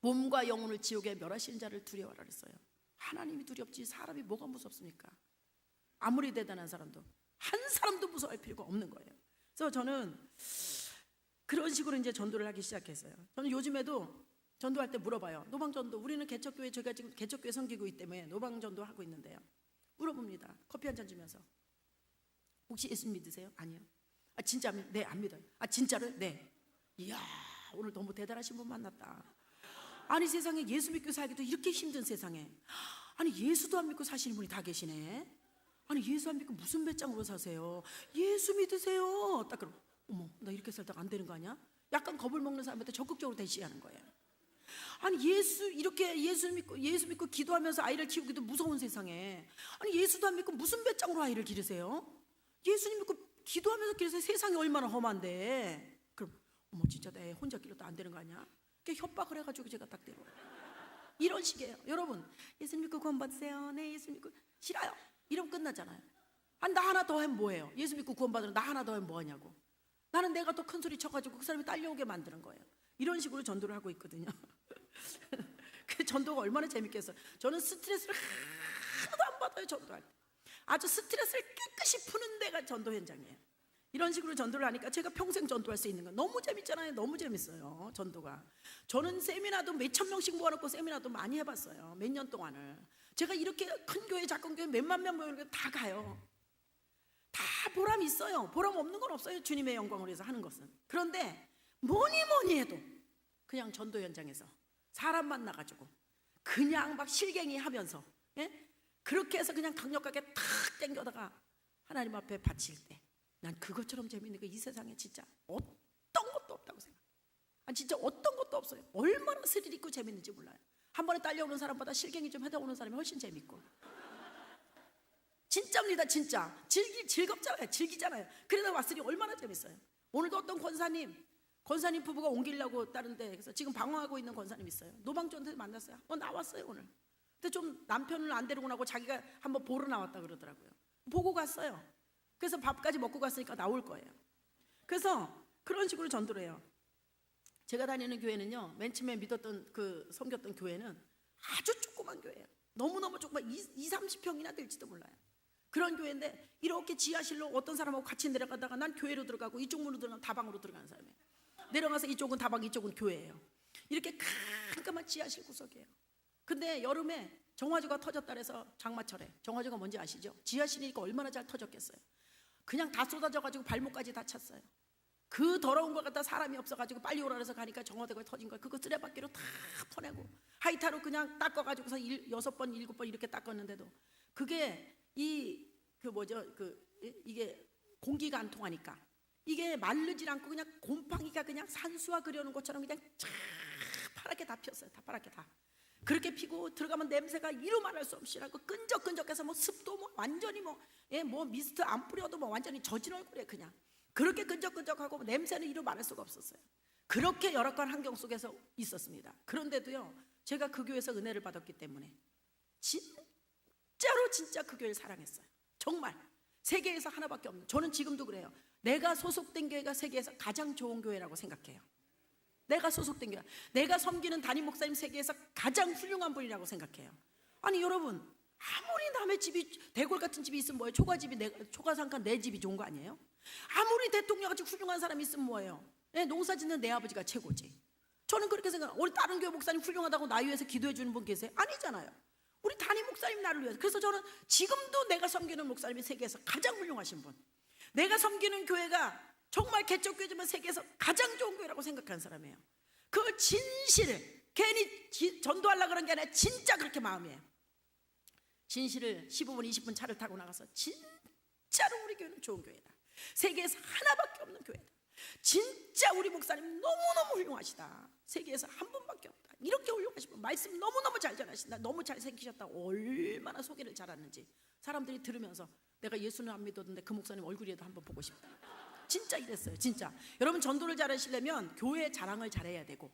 몸과 영혼을 지옥에 멸하시는 자를 두려워하라 그랬어요. 하나님이 두렵지 사람이 뭐가 무섭습니까? 아무리 대단한 사람도 한 사람도 무서워할 필요가 없는 거예요. 그래서 저는 그런 식으로 이제 전도를 하기 시작했어요. 저는 요즘에도 전도할 때 물어봐요. 노방전도, 우리는 개척교회, 제가 지금 개척교회 섬기고 있기 때문에 노방전도 하고 있는데요, 물어봅니다. 커피 한 잔 주면서 혹시 예수 믿으세요? 아니요. 진짜? 네, 안 믿어요. 진짜로요? 네. 이야, 오늘 너무 대단하신 분 만났다. 아니 세상에 예수 믿고 살기도 이렇게 힘든 세상에 아니 예수도 안 믿고 사시는 분이 다 계시네. 아니 예수 안 믿고 무슨 배짱으로 사세요? 예수 믿으세요. 딱 그럼 어머 나 이렇게 살다가 안 되는 거 아니야? 약간 겁을 먹는 사람한테 적극적으로 대시하는 거예요. 아니 이렇게 예수 믿고 기도하면서 아이를 키우기도 무서운 세상에, 아니 예수도 안 믿고 무슨 배짱으로 아이를 기르세요? 예수님 믿고 기도하면서 기르세요. 세상이 얼마나 험한데. 그럼 어머 진짜 내 혼자 길러도 안 되는 거 아니야? 이렇게 협박을 해가지고 제가 딱 데려. 이런 식이에요. 여러분, 예수 믿고 구원받으세요. 네, 예수 믿고. 싫어요. 이러면 끝나잖아요. 아니 나 하나 더 하면 뭐예요? 예수 믿고 구원받으면 나 하나 더 하면 뭐하냐고. 나는 내가 더 큰 소리 쳐가지고 그 사람이 딸려오게 만드는 거예요. 이런 식으로 전도를 하고 있거든요. 그 전도가 얼마나 재밌겠어요. 저는 스트레스를 하나도 안 받아요. 전도할 때 아주 스트레스를 깨끗이 푸는 데가 전도 현장이에요. 이런 식으로 전도를 하니까 제가 평생 전도할 수 있는 건 너무 재밌잖아요. 너무 재밌어요, 전도가. 저는 세미나도 몇천 명씩 모아놓고 세미나도 많이 해봤어요. 몇 년 동안을. 제가 이렇게 큰 교회, 작은 교회 몇만 명 모이는 게 다 가요. 다 보람 있어요. 보람 없는 건 없어요. 주님의 영광을 위해서 하는 것은. 그런데 뭐니 해도 그냥 전도 현장에서 사람 만나가지고 그냥 막 실갱이 하면서, 예? 그렇게 해서 그냥 강력하게 탁 당겨다가 하나님 앞에 바칠 때, 난 그것처럼 재밌는 거 이 세상에 진짜 어떤 것도 없다고 생각해요. 진짜 어떤 것도 없어요. 얼마나 스릴 있고 재밌는지 몰라요. 한 번에 딸려오는 사람보다 실갱이 좀 하다 오는 사람이 훨씬 재밌고. 진짜입니다. 진짜 즐겁잖아요. 즐기잖아요. 그러다 왔으니 얼마나 재밌어요. 오늘도 어떤 권사님 부부가 옮기려고 다른데, 그래서 지금 방황하고 있는 권사님 있어요. 노방전에서 만났어요. 나왔어요 오늘. 근데 좀 남편을 안 데리고 나고 자기가 한번 보러 나왔다 그러더라고요. 보고 갔어요. 그래서 밥까지 먹고 갔으니까 나올 거예요. 그래서 그런 식으로 전도를 해요. 제가 다니는 교회는요, 맨 처음에 믿었던 섬겼던 교회는 아주 조그만 교회예요. 너무너무 조그만, 20-30평이나 될지도 몰라요. 그런 교회인데 이렇게 지하실로 어떤 사람하고 같이 내려가다가 난 교회로 들어가고 이쪽 문으로 들어가면 다방으로 들어가는 사람이에요. 내려가서 이쪽은 다방, 이쪽은 교회예요. 이렇게 깜깜한 지하실 구석이에요. 근데 여름에 정화조가 터졌다 그래서 장마철에, 정화조가 뭔지 아시죠? 지하실이니까 얼마나 잘 터졌겠어요. 그냥 다 쏟아져가지고 발목까지 다 찼어요. 그 더러운 걸 갖다 사람이 없어가지고 빨리 오라 그래서 가니까 정화조가 터진 거예요. 그거 쓰레받기로 다 퍼내고 하이타로 그냥 닦아가지고서 6번 7번 이렇게 닦았는데도 그게 이게 공기가 안 통하니까 이게 마르질 않고 그냥 곰팡이가 그냥 산수화 그려놓은 것처럼 그냥 쫙 파랗게 다 피었어요. 다 파랗게 다. 그렇게 피고 들어가면 냄새가 이루 말할 수 없이 나고 끈적끈적해서 뭐 습도 뭐 완전히 뭐 미스트 안 뿌려도 뭐 완전히 젖은 얼굴에 그냥 그렇게 끈적끈적하고 냄새는 이루 말할 수가 없었어요. 그렇게 열악한 환경 속에서 있었습니다. 그런데도요, 제가 그 교회에서 은혜를 받았기 때문에 진짜로 진짜 그 교회를 사랑했어요. 정말 세계에서 하나밖에 없는, 저는 지금도 그래요. 내가 소속된 교회가 세계에서 가장 좋은 교회라고 생각해요. 내가 소속된 교회, 내가 섬기는 담임 목사님 세계에서 가장 훌륭한 분이라고 생각해요. 아니 여러분, 아무리 남의 집이 대골 같은 집이 있으면 뭐예요? 초가상가 내 집이 좋은 거 아니에요? 아무리 대통령같이 훌륭한 사람이 있으면 뭐예요? 농사 짓는 내 아버지가 최고지. 저는 그렇게 생각해요. 우리 다른 교회 목사님 훌륭하다고 나 위해서 기도해 주는 분 계세요? 아니잖아요. 우리 담임 목사님 나를 위해서. 그래서 저는 지금도 내가 섬기는 목사님이 세계에서 가장 훌륭하신 분, 내가 섬기는 교회가 정말 개척교회지만 세계에서 가장 좋은 교회라고 생각하는 사람이에요. 그 진실을 괜히 전도하려고 그런 게 아니라 진짜 그렇게 마음이에요. 진실을 15분 20분 차를 타고 나가서 진짜로 우리 교회는 좋은 교회다, 세계에서 하나밖에 없는 교회다, 진짜 우리 목사님 너무너무 훌륭하시다, 세계에서 한 분밖에 없다, 이렇게 훌륭하신 분, 말씀 너무너무 잘 전하신다, 너무 잘생기셨다, 얼마나 소개를 잘하는지 사람들이 들으면서 내가 예수는 안 믿었는데 그 목사님 얼굴이라도 한번 보고 싶다. 진짜 이랬어요. 진짜. 여러분, 전도를 잘하시려면 교회 자랑을 잘해야 되고,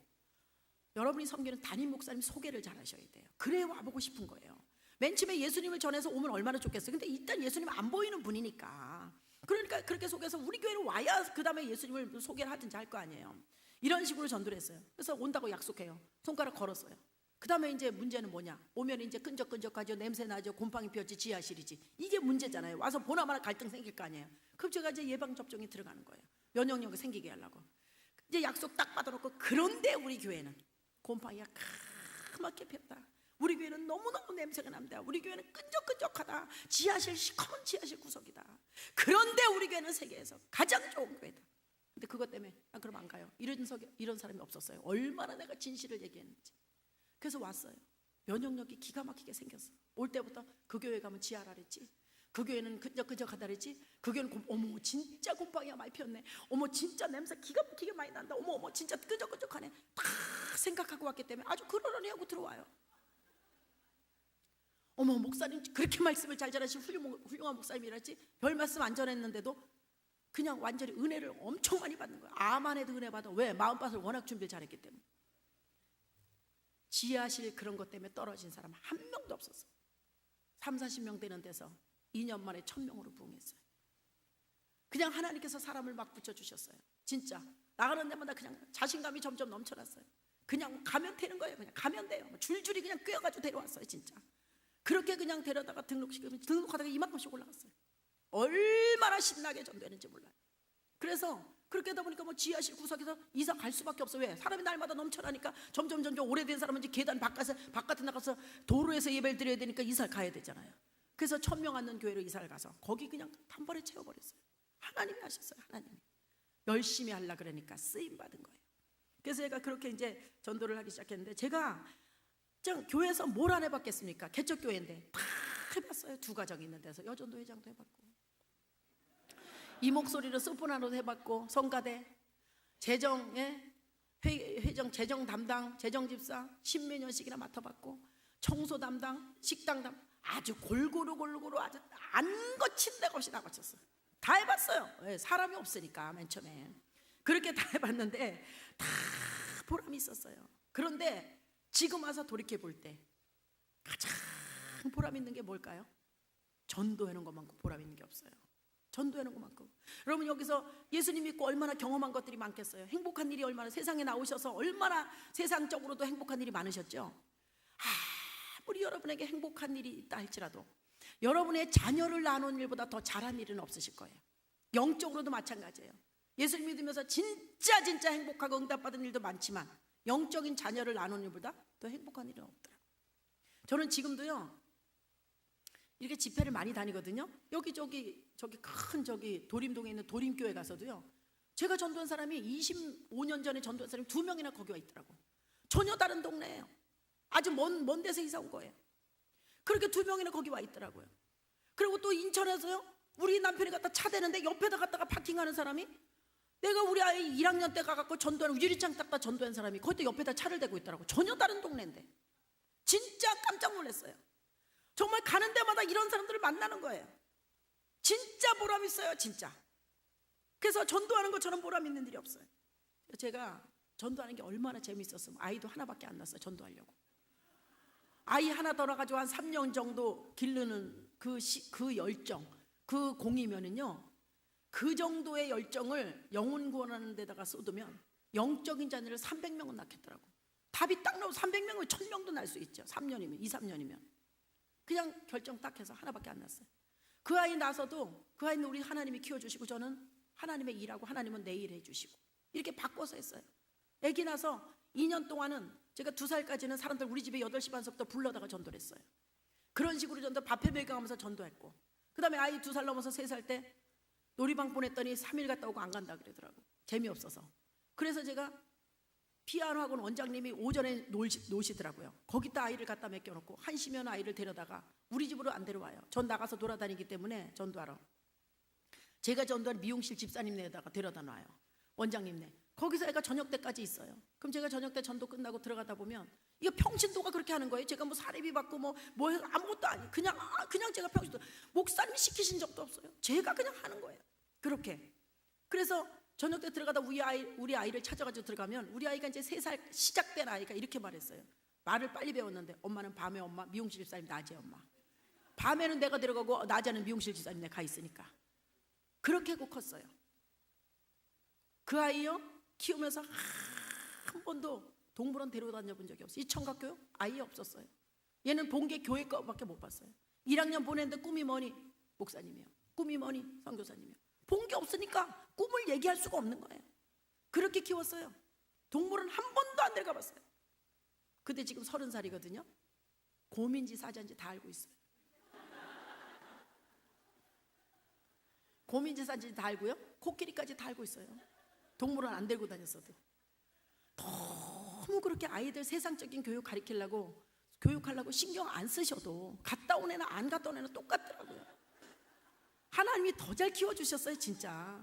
여러분이 섬기는 담임 목사님 소개를 잘하셔야 돼요. 그래야 와보고 싶은 거예요. 맨 처음에 예수님을 전해서 오면 얼마나 좋겠어요. 근데 일단 예수님 안 보이는 분이니까, 그러니까 그렇게 속에서 우리 교회로 와야 그 다음에 예수님을 소개를 하든지 할 거 아니에요. 이런 식으로 전도를 했어요. 그래서 온다고 약속해요. 손가락 걸었어요. 그 다음에 이제 문제는 뭐냐? 오면 이제 끈적끈적하죠, 냄새 나죠, 곰팡이 피었지, 지하실이지. 이게 문제잖아요. 와서 보나마나 갈등 생길 거 아니에요. 그럼 제가 이제 예방접종이 들어가는 거예요. 면역력을 생기게 하려고. 이제 약속 딱 받아놓고, 그런데 우리 교회는 곰팡이가 까맣게 폈다. 우리 교회는 너무너무 냄새가 납니다. 우리 교회는 끈적끈적하다. 지하실 시커먼 지하실 구석이다. 그런데 우리 교회는 세계에서 가장 좋은 교회다. 근데 그것 때문에 그럼 안 가요. 이런 사람이 없었어요. 얼마나 내가 진실을 얘기했는지. 그래서 왔어요. 면역력이 기가 막히게 생겼어. 올 때부터 그 교회 가면 지하라 그랬지, 그 교회는 끈적끈적하다 그랬지, 그 교회는 어머 진짜 곰팡이가 많이 피었네, 어머 진짜 냄새 기가 막히게 많이 난다, 어머 진짜 끈적끈적하네, 다 생각하고 왔기 때문에 아주 그러려니 하고 들어와요. 어머, 목사님 그렇게 말씀을 잘 전하신 훌륭한 목사님이랄지 별 말씀 안 전했는데도 그냥 완전히 은혜를 엄청 많이 받는 거예요. 아만 해도 은혜 받아. 왜? 마음밭을 워낙 준비를 잘했기 때문에. 지하실 그런 것 때문에 떨어진 사람 한 명도 없었어요. 30-40명 되는 데서 2년 만에 1000명으로 부흥했어요. 그냥 하나님께서 사람을 막 붙여주셨어요. 진짜 나가는 데마다 그냥 자신감이 점점 넘쳐났어요. 그냥 가면 되는 거예요. 그냥 가면 돼요. 줄줄이 그냥 꿰어가지고 데려왔어요. 진짜 그렇게 그냥 데려다가 등록하다가 이만큼씩 올라갔어요. 얼마나 신나게 전도했는지 몰라요. 그래서 그렇게 하다 보니까 뭐 지하실 구석에서 이사 갈 수밖에 없어. 왜? 사람이 날마다 넘쳐나니까 점점 오래된 사람은 이제 계단 바깥에 나가서 도로에서 예배를 드려야 되니까 이사를 가야 되잖아요. 그래서 1000명 앉는 교회로 이사를 가서 거기 그냥 단번에 채워버렸어요. 하나님이 하셨어요. 하나님이 열심히 하려 그러니까 쓰임 받은 거예요. 그래서 제가 그렇게 이제 전도를 하기 시작했는데, 제가 교회에서 뭘 안 해봤겠습니까? 개척교회인데 다 해봤어요. 2가정 있는 데서 여전도 회장도 해봤고, 이 목소리로 소프라노도 해봤고, 성가대 재정에 회장 재정 담당 재정집사 10몇 년씩이나 맡아봤고, 청소 담당 식당 담당 아주 골고루 아주 안 거친 데가 없이 다 거쳤어요. 다 해봤어요. 사람이 없으니까 맨 처음에 그렇게 다 해봤는데 다 보람이 있었어요. 그런데 지금 와서 돌이켜 볼 때 가장 보람 있는 게 뭘까요? 전도하는 것만큼 보람 있는 게 없어요. 전도하는 것만큼. 여러분, 여기서 예수님 믿고 얼마나 경험한 것들이 많겠어요. 행복한 일이 얼마나, 세상에 나오셔서 얼마나 세상적으로도 행복한 일이 많으셨죠. 아무리 여러분에게 행복한 일이 있다 할지라도 여러분의 자녀를 낳는 일보다 더 잘한 일은 없으실 거예요. 영적으로도 마찬가지예요. 예수님 믿으면서 진짜 행복하고 응답받은 일도 많지만 영적인 자녀를 낳는 일보다 더 행복한 일은 없더라고요. 저는 지금도요 이렇게 집회를 많이 다니거든요. 저기 큰 도림동에 있는 도림교회 가서도요, 제가 전도한 사람이 25년 전에 전도한 사람이 2명이나 거기 와 있더라고. 전혀 다른 동네예요. 아주 먼 데서 이사 온 거예요. 그렇게 2명이나 거기 와 있더라고요. 그리고 또 인천에서요, 우리 남편이 갖다 차 대는데 옆에다 갖다가 파킹하는 사람이, 내가 우리 아이 1학년 때 가갖고 전도하는 유리창 닦다 전도한 사람이 거기 또 옆에다 차를 대고 있더라고. 전혀 다른 동네인데 진짜 깜짝 놀랐어요. 정말 가는 데마다 이런 사람들을 만나는 거예요. 진짜 보람 있어요, 진짜. 그래서 전도하는 것처럼 보람 있는 일이 없어요. 제가 전도하는 게 얼마나 재밌었으면 아이도 하나밖에 안 낳았어요. 전도하려고 아이 하나 더 낳아가지고 한 3년 정도 기르는 그 열정, 그 공이면은요, 그 정도의 열정을 영혼 구원하는 데다가 쏟으면 영적인 자녀를 300명은 낳겠더라고. 답이 딱 나오면 300명을 1000명도 낳을 수 있죠. 3년이면 2-3년이면. 그냥 결정 딱 해서 하나밖에 안 낳았어요. 그 아이 낳아서도 그 아이는 우리 하나님이 키워주시고, 저는 하나님의 일하고 하나님은 내 일 해주시고, 이렇게 바꿔서 했어요. 아기 나서 2년 동안은 제가 2살까지는 사람들 우리 집에 8시 반서부터 불러다가 전도를 했어요. 그런 식으로 밥해 먹여가면서 전도했고, 그 다음에 아이 2살 넘어서 3살 때 놀이방 보냈더니 3일 갔다 오고 안 간다 그러더라고. 재미없어서. 그래서 제가 피아노 학원 원장님이 오전에 노시더라고요. 거기다 아이를 갖다 맡겨놓고 1시면 아이를 데려다가 우리 집으로 안 데려와요. 전 나가서 돌아다니기 때문에 전도하러. 제가 전도한 미용실 집사님네에다가 데려다 놔요. 원장님네. 거기서 애가 저녁 때까지 있어요. 그럼 제가 저녁 때 전도 끝나고 들어가다 보면, 이거 평신도가 그렇게 하는 거예요. 제가 뭐 사례비 받고 뭐 아무것도 아니, 그냥 제가 평신도, 목사님이 시키신 적도 없어요. 제가 그냥 하는 거예요. 그렇게. 그래서 저녁 때 들어가다 우리 아이를 찾아가지고 들어가면, 우리 아이가 이제 3살 시작된 아이가 이렇게 말했어요. 말을 빨리 배웠는데, 엄마는 밤에 엄마, 미용실 집사님 낮에 엄마. 밤에는 내가 들어가고 낮에는 미용실 집사님 내가 가 있으니까. 그렇게 컸어요. 그 아이요 키우면서 한 번도 동물원 데려다녀 본 적이 없어요. 이 청각교육 아예 없었어요. 얘는 본 게 교회 거밖에 못 봤어요. 1학년 보냈는데 꿈이 뭐니? 목사님이요. 꿈이 뭐니? 선교사님이요. 본 게 없으니까 꿈을 얘기할 수가 없는 거예요. 그렇게 키웠어요. 동물원 한 번도 안 데려가 봤어요. 근데 지금 30살이거든요. 고민지 사자인지 다 알고 있어요. 고민지 사자인지 다 알고요. 코끼리까지 다 알고 있어요. 동물원 안 데리고 다녔어도. 너무 그렇게 아이들 세상적인 교육하려고 신경 안 쓰셔도 갔다 온 애나 안 갔다 온 애는 똑같더라고요. 하나님이 더 잘 키워주셨어요, 진짜.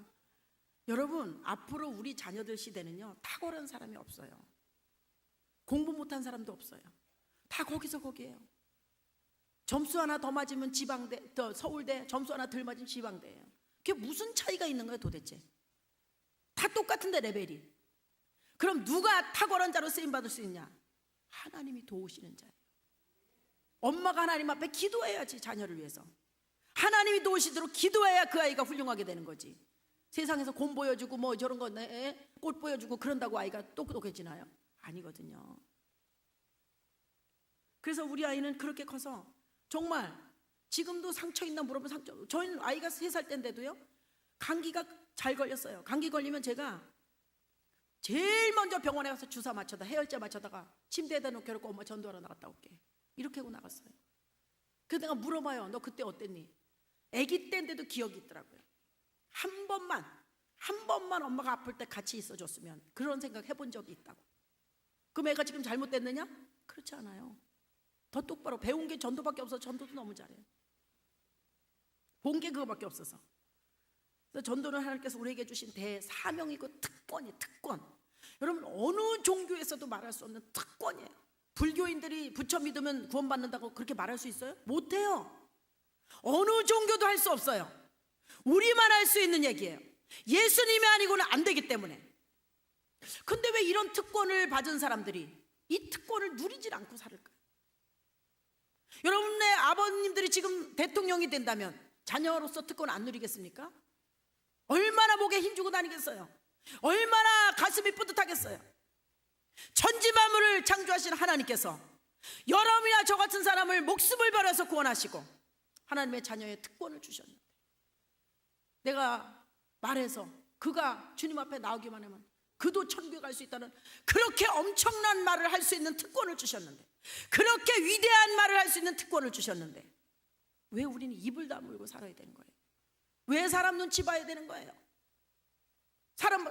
여러분, 앞으로 우리 자녀들 시대는요, 탁월한 사람이 없어요. 공부 못한 사람도 없어요. 다 거기서 거기에요. 점수 하나 더 맞으면 지방대, 더 서울대, 점수 하나 덜 맞으면 지방대예요. 그게 무슨 차이가 있는 거예요 도대체? 다 똑같은데 레벨이. 그럼 누가 탁월한 자로 쓰임받을 수 있냐? 하나님이 도우시는 자예요. 엄마가 하나님 앞에 기도해야지, 자녀를 위해서. 하나님이 도우시도록 기도해야 그 아이가 훌륭하게 되는 거지. 세상에서 곰 보여주고 뭐 저런 거 꽃 보여주고 그런다고 아이가 똑똑해지나요? 아니거든요. 그래서 우리 아이는 그렇게 커서 정말 지금도 상처 있나 물어보면 상처. 저희는 아이가 3살 때인데도요, 감기가 잘 걸렸어요. 감기 걸리면 제가 제일 먼저 병원에 가서 주사 맞춰다, 해열제 맞춰다가 침대에다 놓고 엄마 전도하러 나갔다 올게, 이렇게 하고 나갔어요. 그래서 내가 물어봐요. 너 그때 어땠니? 아기 때인데도 기억이 있더라고요. 한 번만 엄마가 아플 때 같이 있어줬으면, 그런 생각 해본 적이 있다고. 그럼 애가 지금 잘못됐느냐? 그렇지 않아요. 더 똑바로 배운 게 전도밖에 없어서 전도도 너무 잘해요. 본 게 그거밖에 없어서. 그래서 전도는 하나님께서 우리에게 주신 대사명이고 특권이에요. 특권. 여러분, 어느 종교에서도 말할 수 없는 특권이에요. 불교인들이 부처 믿으면 구원받는다고 그렇게 말할 수 있어요? 못해요. 어느 종교도 할 수 없어요. 우리만 할 수 있는 얘기예요. 예수님이 아니고는 안 되기 때문에. 근데 왜 이런 특권을 받은 사람들이 이 특권을 누리질 않고 살을까요? 여러분의 아버님들이 지금 대통령이 된다면 자녀로서 특권 안 누리겠습니까? 얼마나 목에 힘주고 다니겠어요? 얼마나 가슴이 뿌듯하겠어요? 천지만물을 창조하신 하나님께서 여러분이나 저 같은 사람을 목숨을 버려서 구원하시고 하나님의 자녀의 특권을 주셨는데, 내가 말해서 그가 주님 앞에 나오기만 하면 그도 천국에 갈 수 있다는 그렇게 엄청난 말을 할 수 있는 특권을 주셨는데, 그렇게 위대한 말을 할 수 있는 특권을 주셨는데, 왜 우리는 입을 다물고 살아야 되는 거예요? 왜 사람 눈치 봐야 되는 거예요? 사람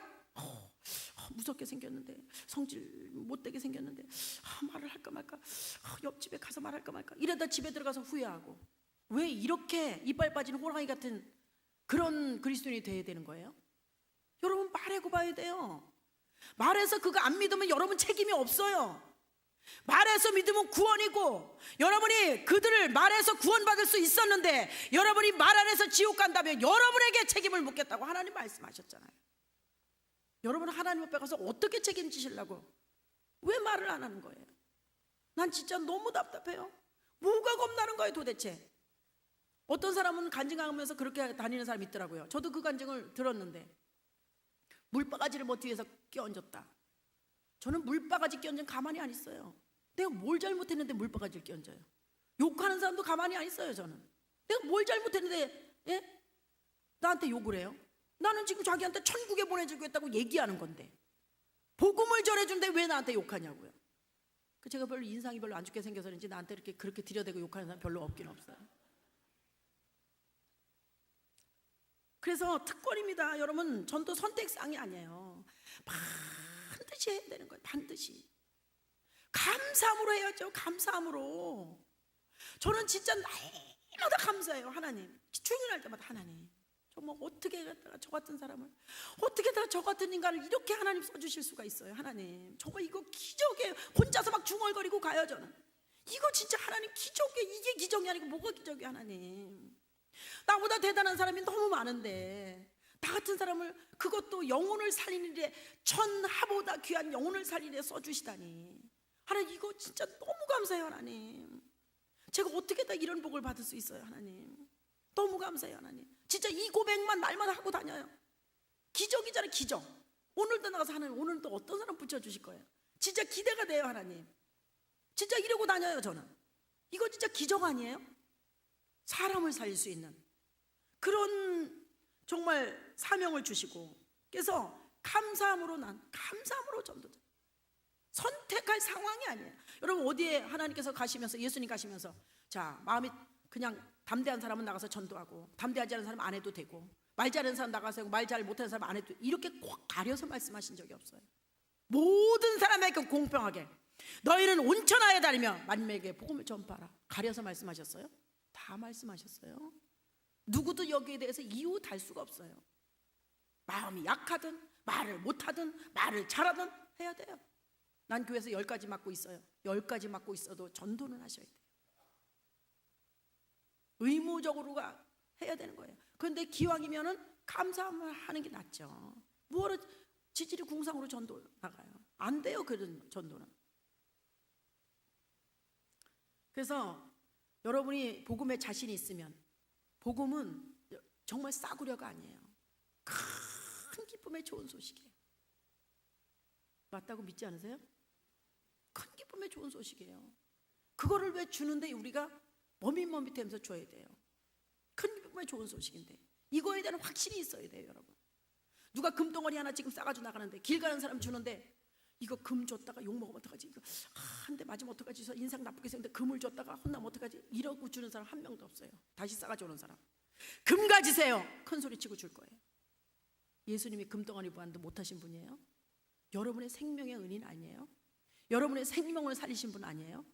무섭게 생겼는데, 성질 못되게 생겼는데, 말을 할까 말까, 옆집에 가서 말할까 말까, 이러다 집에 들어가서 후회하고, 왜 이렇게 이빨 빠지는 호랑이 같은 그런 그리스도인이 돼야 되는 거예요? 여러분, 말하고 봐야 돼요. 말해서 그거 안 믿으면 여러분 책임이 없어요. 말해서 믿으면 구원이고, 여러분이 그들을 말해서 구원받을 수 있었는데 여러분이 말 안 해서 지옥 간다면 여러분에게 책임을 묻겠다고 하나님 말씀하셨잖아요. 여러분, 하나님 앞에 가서 어떻게 책임지시려고 왜 말을 안 하는 거예요? 난 진짜 너무 답답해요. 뭐가 겁나는 거예요 도대체? 어떤 사람은 간증하면서 그렇게 다니는 사람이 있더라고요. 저도 그 간증을 들었는데, 물바가지를 뭐 뒤에서 끼얹었다. 저는 물바가지 끼얹은 가만히 안 있어요. 내가 뭘 잘못했는데 물바가지를 끼얹어요? 욕하는 사람도 가만히 안 있어요. 저는 내가 뭘 잘못했는데 나한테 욕을 해요? 나는 지금 자기한테 천국에 보내주겠다고 얘기하는 건데, 복음을 전해준데 왜 나한테 욕하냐고요. 제가 별로 인상이 별로 안 좋게 생겨서 그런지 나한테 그렇게 들여대고 욕하는 사람 별로 없긴 없어요. 그래서 특권입니다. 여러분, 전도 선택사항이 아니에요. 반드시 해야 되는 거예요. 반드시. 감사함으로 해야죠. 감사함으로. 저는 진짜 날마다 감사해요. 하나님, 주일날 때마다 하나님, 정말 어떻게 했다가 저 같은 사람을, 어떻게 했다가 저 같은 인간을 이렇게 하나님 써주실 수가 있어요. 하나님, 정말 이거 기적이에요. 혼자서 막 중얼거리고 가요. 저는 이거 진짜 하나님 기적이에요. 이게 기적이 아니고 뭐가 기적이에요. 하나님, 나보다 대단한 사람이 너무 많은데 나 같은 사람을, 그것도 영혼을 살리는 일에, 천하보다 귀한 영혼을 살리는 일에 써주시다니, 하나님 이거 진짜 너무 감사해요. 하나님, 제가 어떻게 다 이런 복을 받을 수 있어요? 하나님, 너무 감사해요. 하나님, 진짜 이 고백만 날마다 하고 다녀요. 기적이잖아요. 기적. 오늘도 나가서 하나님, 오늘은 또 어떤 사람 붙여주실 거예요? 진짜 기대가 돼요. 하나님, 진짜 이러고 다녀요. 저는 이거 진짜 기적 아니에요? 사람을 살릴 수 있는 그런 정말 사명을 주시고, 그래서 감사함으로, 난 감사함으로 전도자. 선택할 상황이 아니에요. 여러분, 어디에 하나님께서 가시면서, 예수님 가시면서, 자, 마음이 그냥 담대한 사람은 나가서 전도하고, 담대하지 않은 사람은 안 해도 되고, 말 잘하는 사람 나가서 말 잘 못하는 사람 안 해도 되고, 이렇게 꽉 가려서 말씀하신 적이 없어요. 모든 사람에게 공평하게 너희는 온천하에 다니며 만민에게 복음을 전파하라. 가려서 말씀하셨어요? 다 말씀하셨어요. 누구도 여기에 대해서 이유 달 수가 없어요. 마음이 약하든 말을 못하든 말을 잘하든 해야 돼요. 난 교회에서 10가지 맡고 있어요. 10가지 맡고 있어도 전도는 하셔야 돼요. 의무적으로가 해야 되는 거예요. 그런데 기왕이면은 감사하는 게 낫죠. 뭐하러 지질이 궁상으로 전도 나가요? 안 돼요, 그런 전도는. 그래서 여러분이 복음에 자신이 있으면, 복음은 정말 싸구려가 아니에요. 큰 기쁨의 좋은 소식이에요. 맞다고 믿지 않으세요? 큰 기쁨의 좋은 소식이에요. 그거를 왜 주는데 우리가 머밋머밋하면서 줘야 돼요? 큰 기쁨의 좋은 소식인데 이거에 대한 확신이 있어야 돼요, 여러분. 누가 금덩어리 하나 지금 싸가지고 나가는데, 길 가는 사람 주는데, 이거 금 줬다가 욕 먹으면 어떡하지? 이거 한 대 맞으면 어떡하지? 저 인상 나쁘게 생겼는데 금을 줬다가 혼나면 어떡하지? 이러고 주는 사람 한 명도 없어요. 다시 싸가지고 오는 사람. 금 가지세요. 큰 소리 치고 줄 거예요. 예수님이 금덩어리 부활도 못하신 분이에요? 여러분의 생명의 은인 아니에요? 여러분의 생명을 살리신 분 아니에요?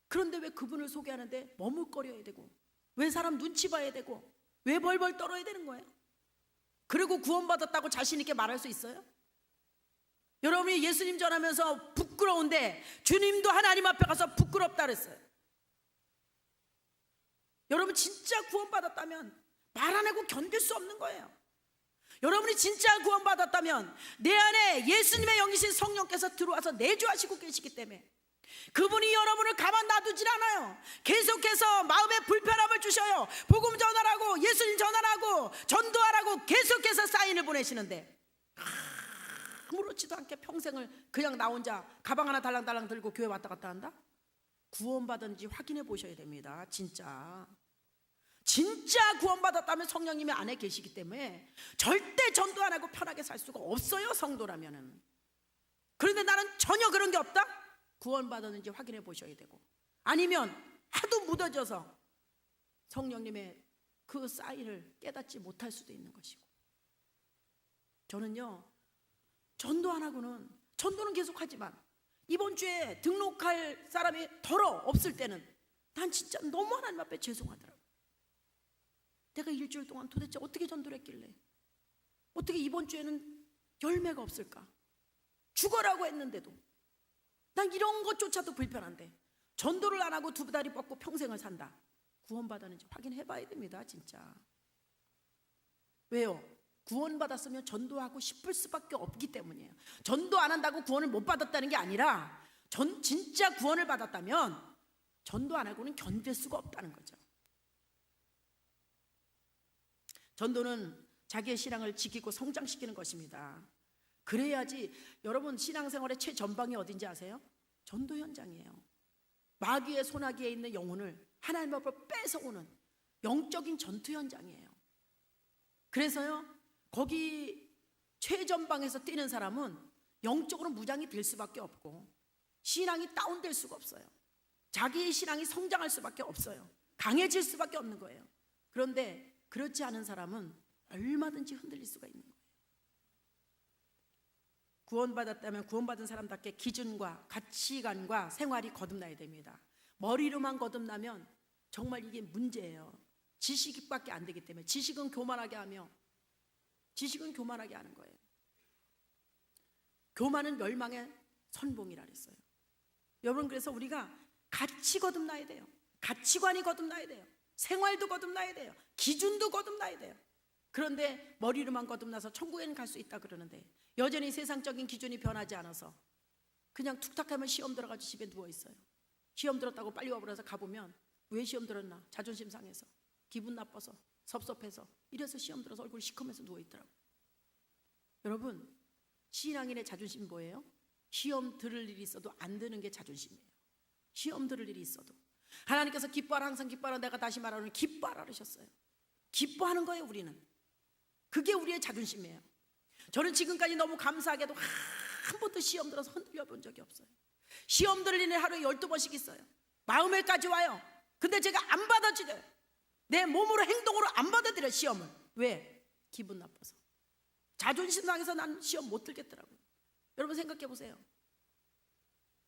그런데 왜 그분을 소개하는데 머뭇거려야 되고, 왜 사람 눈치 봐야 되고, 왜 벌벌 떨어야 되는 거예요? 그리고 구원받았다고 자신 있게 말할 수 있어요? 여러분이 예수님 전하면서 부끄러운데 주님도 하나님 앞에 가서 부끄럽다 그랬어요. 여러분 진짜 구원받았다면 말 안 하고 견딜 수 없는 거예요. 여러분이 진짜 구원받았다면 내 안에 예수님의 영이신 성령께서 들어와서 내주하시고 계시기 때문에 그분이 여러분을 가만 놔두질 않아요. 계속해서 마음의 불편함을 주셔요. 복음 전하라고, 예수님 전하라고, 전도하라고 계속해서 사인을 보내시는데 아무렇지도 않게 평생을 그냥 나 혼자 가방 하나 달랑달랑 들고 교회 왔다 갔다 한다? 구원받은지 확인해 보셔야 됩니다. 진짜 구원받았다면 성령님이 안에 계시기 때문에 절대 전도 안 하고 편하게 살 수가 없어요, 성도라면은. 그런데 나는 전혀 그런 게 없다? 구원받았는지 확인해 보셔야 되고, 아니면 하도 묻어져서 성령님의 그 사인을 깨닫지 못할 수도 있는 것이고. 저는요, 전도 안 하고는, 전도는 계속하지만 이번 주에 등록할 사람이 덜어 없을 때는 난 진짜 너무 하나님 앞에 죄송하더라고요. 내가 일주일 동안 도대체 어떻게 전도를 했길래, 어떻게 이번 주에는 열매가 없을까? 죽어라고 했는데도 난 이런 것조차도 불편한데 전도를 안 하고 두 다리 뻗고 평생을 산다. 구원받았는지 확인해 봐야 됩니다, 진짜. 왜요? 구원받았으면 전도하고 싶을 수밖에 없기 때문이에요. 전도 안 한다고 구원을 못 받았다는 게 아니라 진짜 구원을 받았다면 전도 안 하고는 견딜 수가 없다는 거죠. 전도는 자기의 신앙을 지키고 성장시키는 것입니다. 그래야지. 여러분 신앙생활의 최전방이 어딘지 아세요? 전도 현장이에요. 마귀의 소나기에 있는 영혼을 하나님 앞으로 뺏어오는 영적인 전투 현장이에요. 그래서요, 거기 최전방에서 뛰는 사람은 영적으로 무장이 될 수밖에 없고 신앙이 다운될 수가 없어요. 자기의 신앙이 성장할 수밖에 없어요. 강해질 수밖에 없는 거예요. 그런데 그렇지 않은 사람은 얼마든지 흔들릴 수가 있는 거예요. 구원받았다면 구원받은 사람답게 기준과 가치관과 생활이 거듭나야 됩니다. 머리로만 거듭나면 정말 이게 문제예요. 지식밖에 안 되기 때문에. 지식은 교만하게 하며, 지식은 교만하게 하는 거예요. 교만은 멸망의 선봉이라 그랬어요. 여러분, 그래서 우리가 같이 거듭나야 돼요. 가치관이 거듭나야 돼요. 생활도 거듭나야 돼요. 기준도 거듭나야 돼요. 그런데 머리로만 거듭나서 천국에는 갈 수 있다 그러는데 여전히 세상적인 기준이 변하지 않아서 그냥 툭탁하면 시험 들어가지고 집에 누워있어요. 시험 들었다고 빨리 와버려서 가보면 왜 시험 들었나? 자존심 상해서, 기분 나빠서, 섭섭해서, 이래서 시험 들어서 얼굴이 시커면서 누워있더라고요. 여러분, 신앙인의 자존심 뭐예요? 시험 들을 일이 있어도 안 드는 게 자존심이에요. 시험 들을 일이 있어도 하나님께서 기뻐하라, 항상 기뻐하라, 내가 다시 말하는 기뻐하라 그러셨어요. 기뻐하는 거예요. 우리는 그게 우리의 자존심이에요. 저는 지금까지 너무 감사하게도 한 번도 시험 들어서 흔들려 본 적이 없어요. 시험 들을 일은 하루에 12번씩 있어요. 마음에까지 와요. 근데 제가 안 받아들여요. 내 몸으로 행동으로 안 받아들여요, 시험을. 왜? 기분 나빠서. 자존심 상해서 난 시험 못 들겠더라고요. 여러분 생각해 보세요.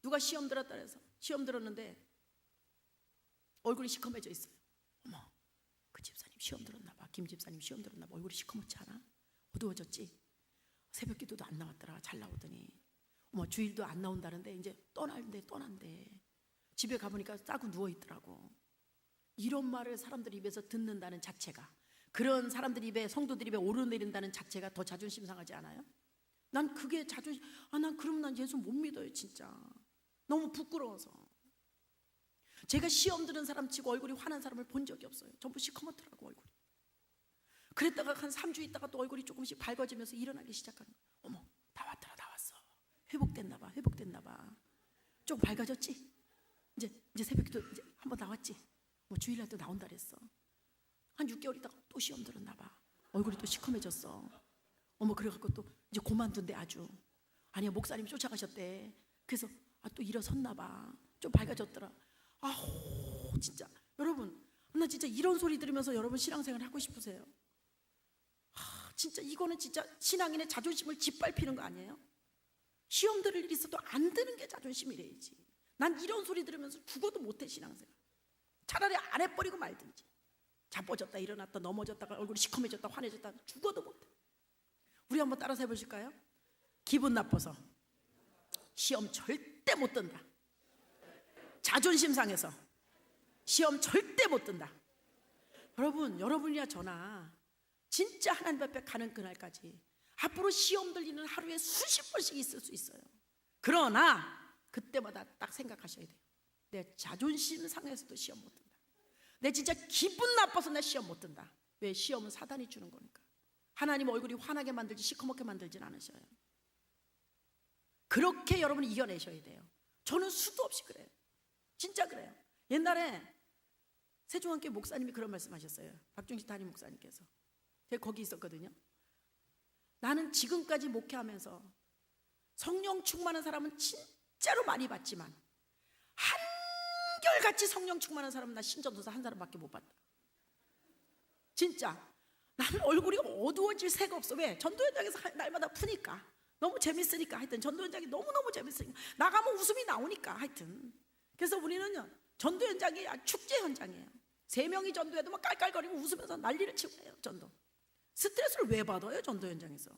누가 시험 들었다 해서 시험 들었는데 얼굴이 시커매져 있어요. 어머, 그 집사님 시험 들었나 봐. 김 집사님 시험 들었나 봐. 얼굴이 시커멓지 않아? 어두워졌지? 새벽 기도도 안 나왔더라. 잘 나오더니. 뭐 주일도 안 나온다는데 이제 떠난대. 집에 가보니까 싸고 누워있더라고. 이런 말을 사람들 입에서 듣는다는 자체가, 그런 사람들 입에, 성도들 입에 오르내린다는 자체가 더 자존심 상하지 않아요? 난 그게 자존심, 난 그러면 난 예수 못 믿어요 진짜. 너무 부끄러워서. 제가 시험 들은 사람 치고 얼굴이 환한 사람을 본 적이 없어요. 전부 시커멓더라고 얼굴이. 그랬다가 한 3주 있다가 또 얼굴이 조금씩 밝아지면서 일어나기 시작하는 거야. 어머, 다 왔어. 회복됐나 봐. 좀 밝아졌지? 이제 새벽에도 이제 한번 나왔지? 뭐 주일날 또 나온다 그랬어. 한 6개월 있다가 또 시험 들었나 봐. 얼굴이 또 시커매졌어. 어머, 그래갖고 또 이제 고만둔대 아주. 아니야, 목사님 쫓아가셨대. 그래서 또 일어섰나 봐. 좀 밝아졌더라. 진짜 여러분, 나 진짜 이런 소리 들으면서 여러분 신앙생활 하고 싶으세요? 진짜 이거는 진짜 신앙인의 자존심을 짓밟히는 거 아니에요? 시험 들을 일이 있어도 안 드는 게 자존심이래야지. 난 이런 소리 들으면서 죽어도 못해 신앙생활. 차라리 안 해버리고 말든지. 자빠졌다 일어났다 넘어졌다가 얼굴이 시커매졌다 환해졌다 죽어도 못해. 우리 한번 따라서 해보실까요? 기분 나빠서 시험 절대 못 든다. 자존심 상해서 시험 절대 못 든다. 여러분이야 저나 진짜 하나님 앞에 가는 그날까지 앞으로 시험 들리는 하루에 수십 번씩 있을 수 있어요. 그러나 그때마다 딱 생각하셔야 돼요. 내 자존심 상해서도 시험 못 든다. 내 진짜 기분 나빠서 내 시험 못 든다. 왜? 시험은 사단이 주는 거니까. 하나님 얼굴이 환하게 만들지 시커멓게 만들진 않으셔요. 그렇게 여러분이 이겨내셔야 돼요. 저는 수도 없이 그래요. 진짜 그래요. 옛날에 세종한교 목사님이 그런 말씀하셨어요. 박중식 담임 목사님께서. 제가 거기 있었거든요. 나는 지금까지 목회하면서 성령 충만한 사람은 진짜로 많이 봤지만 한결같이 성령 충만한 사람은 나 신전도사 한 사람밖에 못 봤다. 진짜 나는 얼굴이 어두워질 새가 없어. 왜? 전도 현장에서 날마다 푸니까, 너무 재밌으니까, 하여튼 전도 현장이 너무너무 재밌으니까, 나가면 웃음이 나오니까, 하여튼. 그래서 우리는요 전도 현장이 축제 현장이에요. 3명이 전도해도 막 깔깔거리고 웃으면서 난리를 치고 해요. 전도 스트레스를 왜 받아요 전도 현장에서?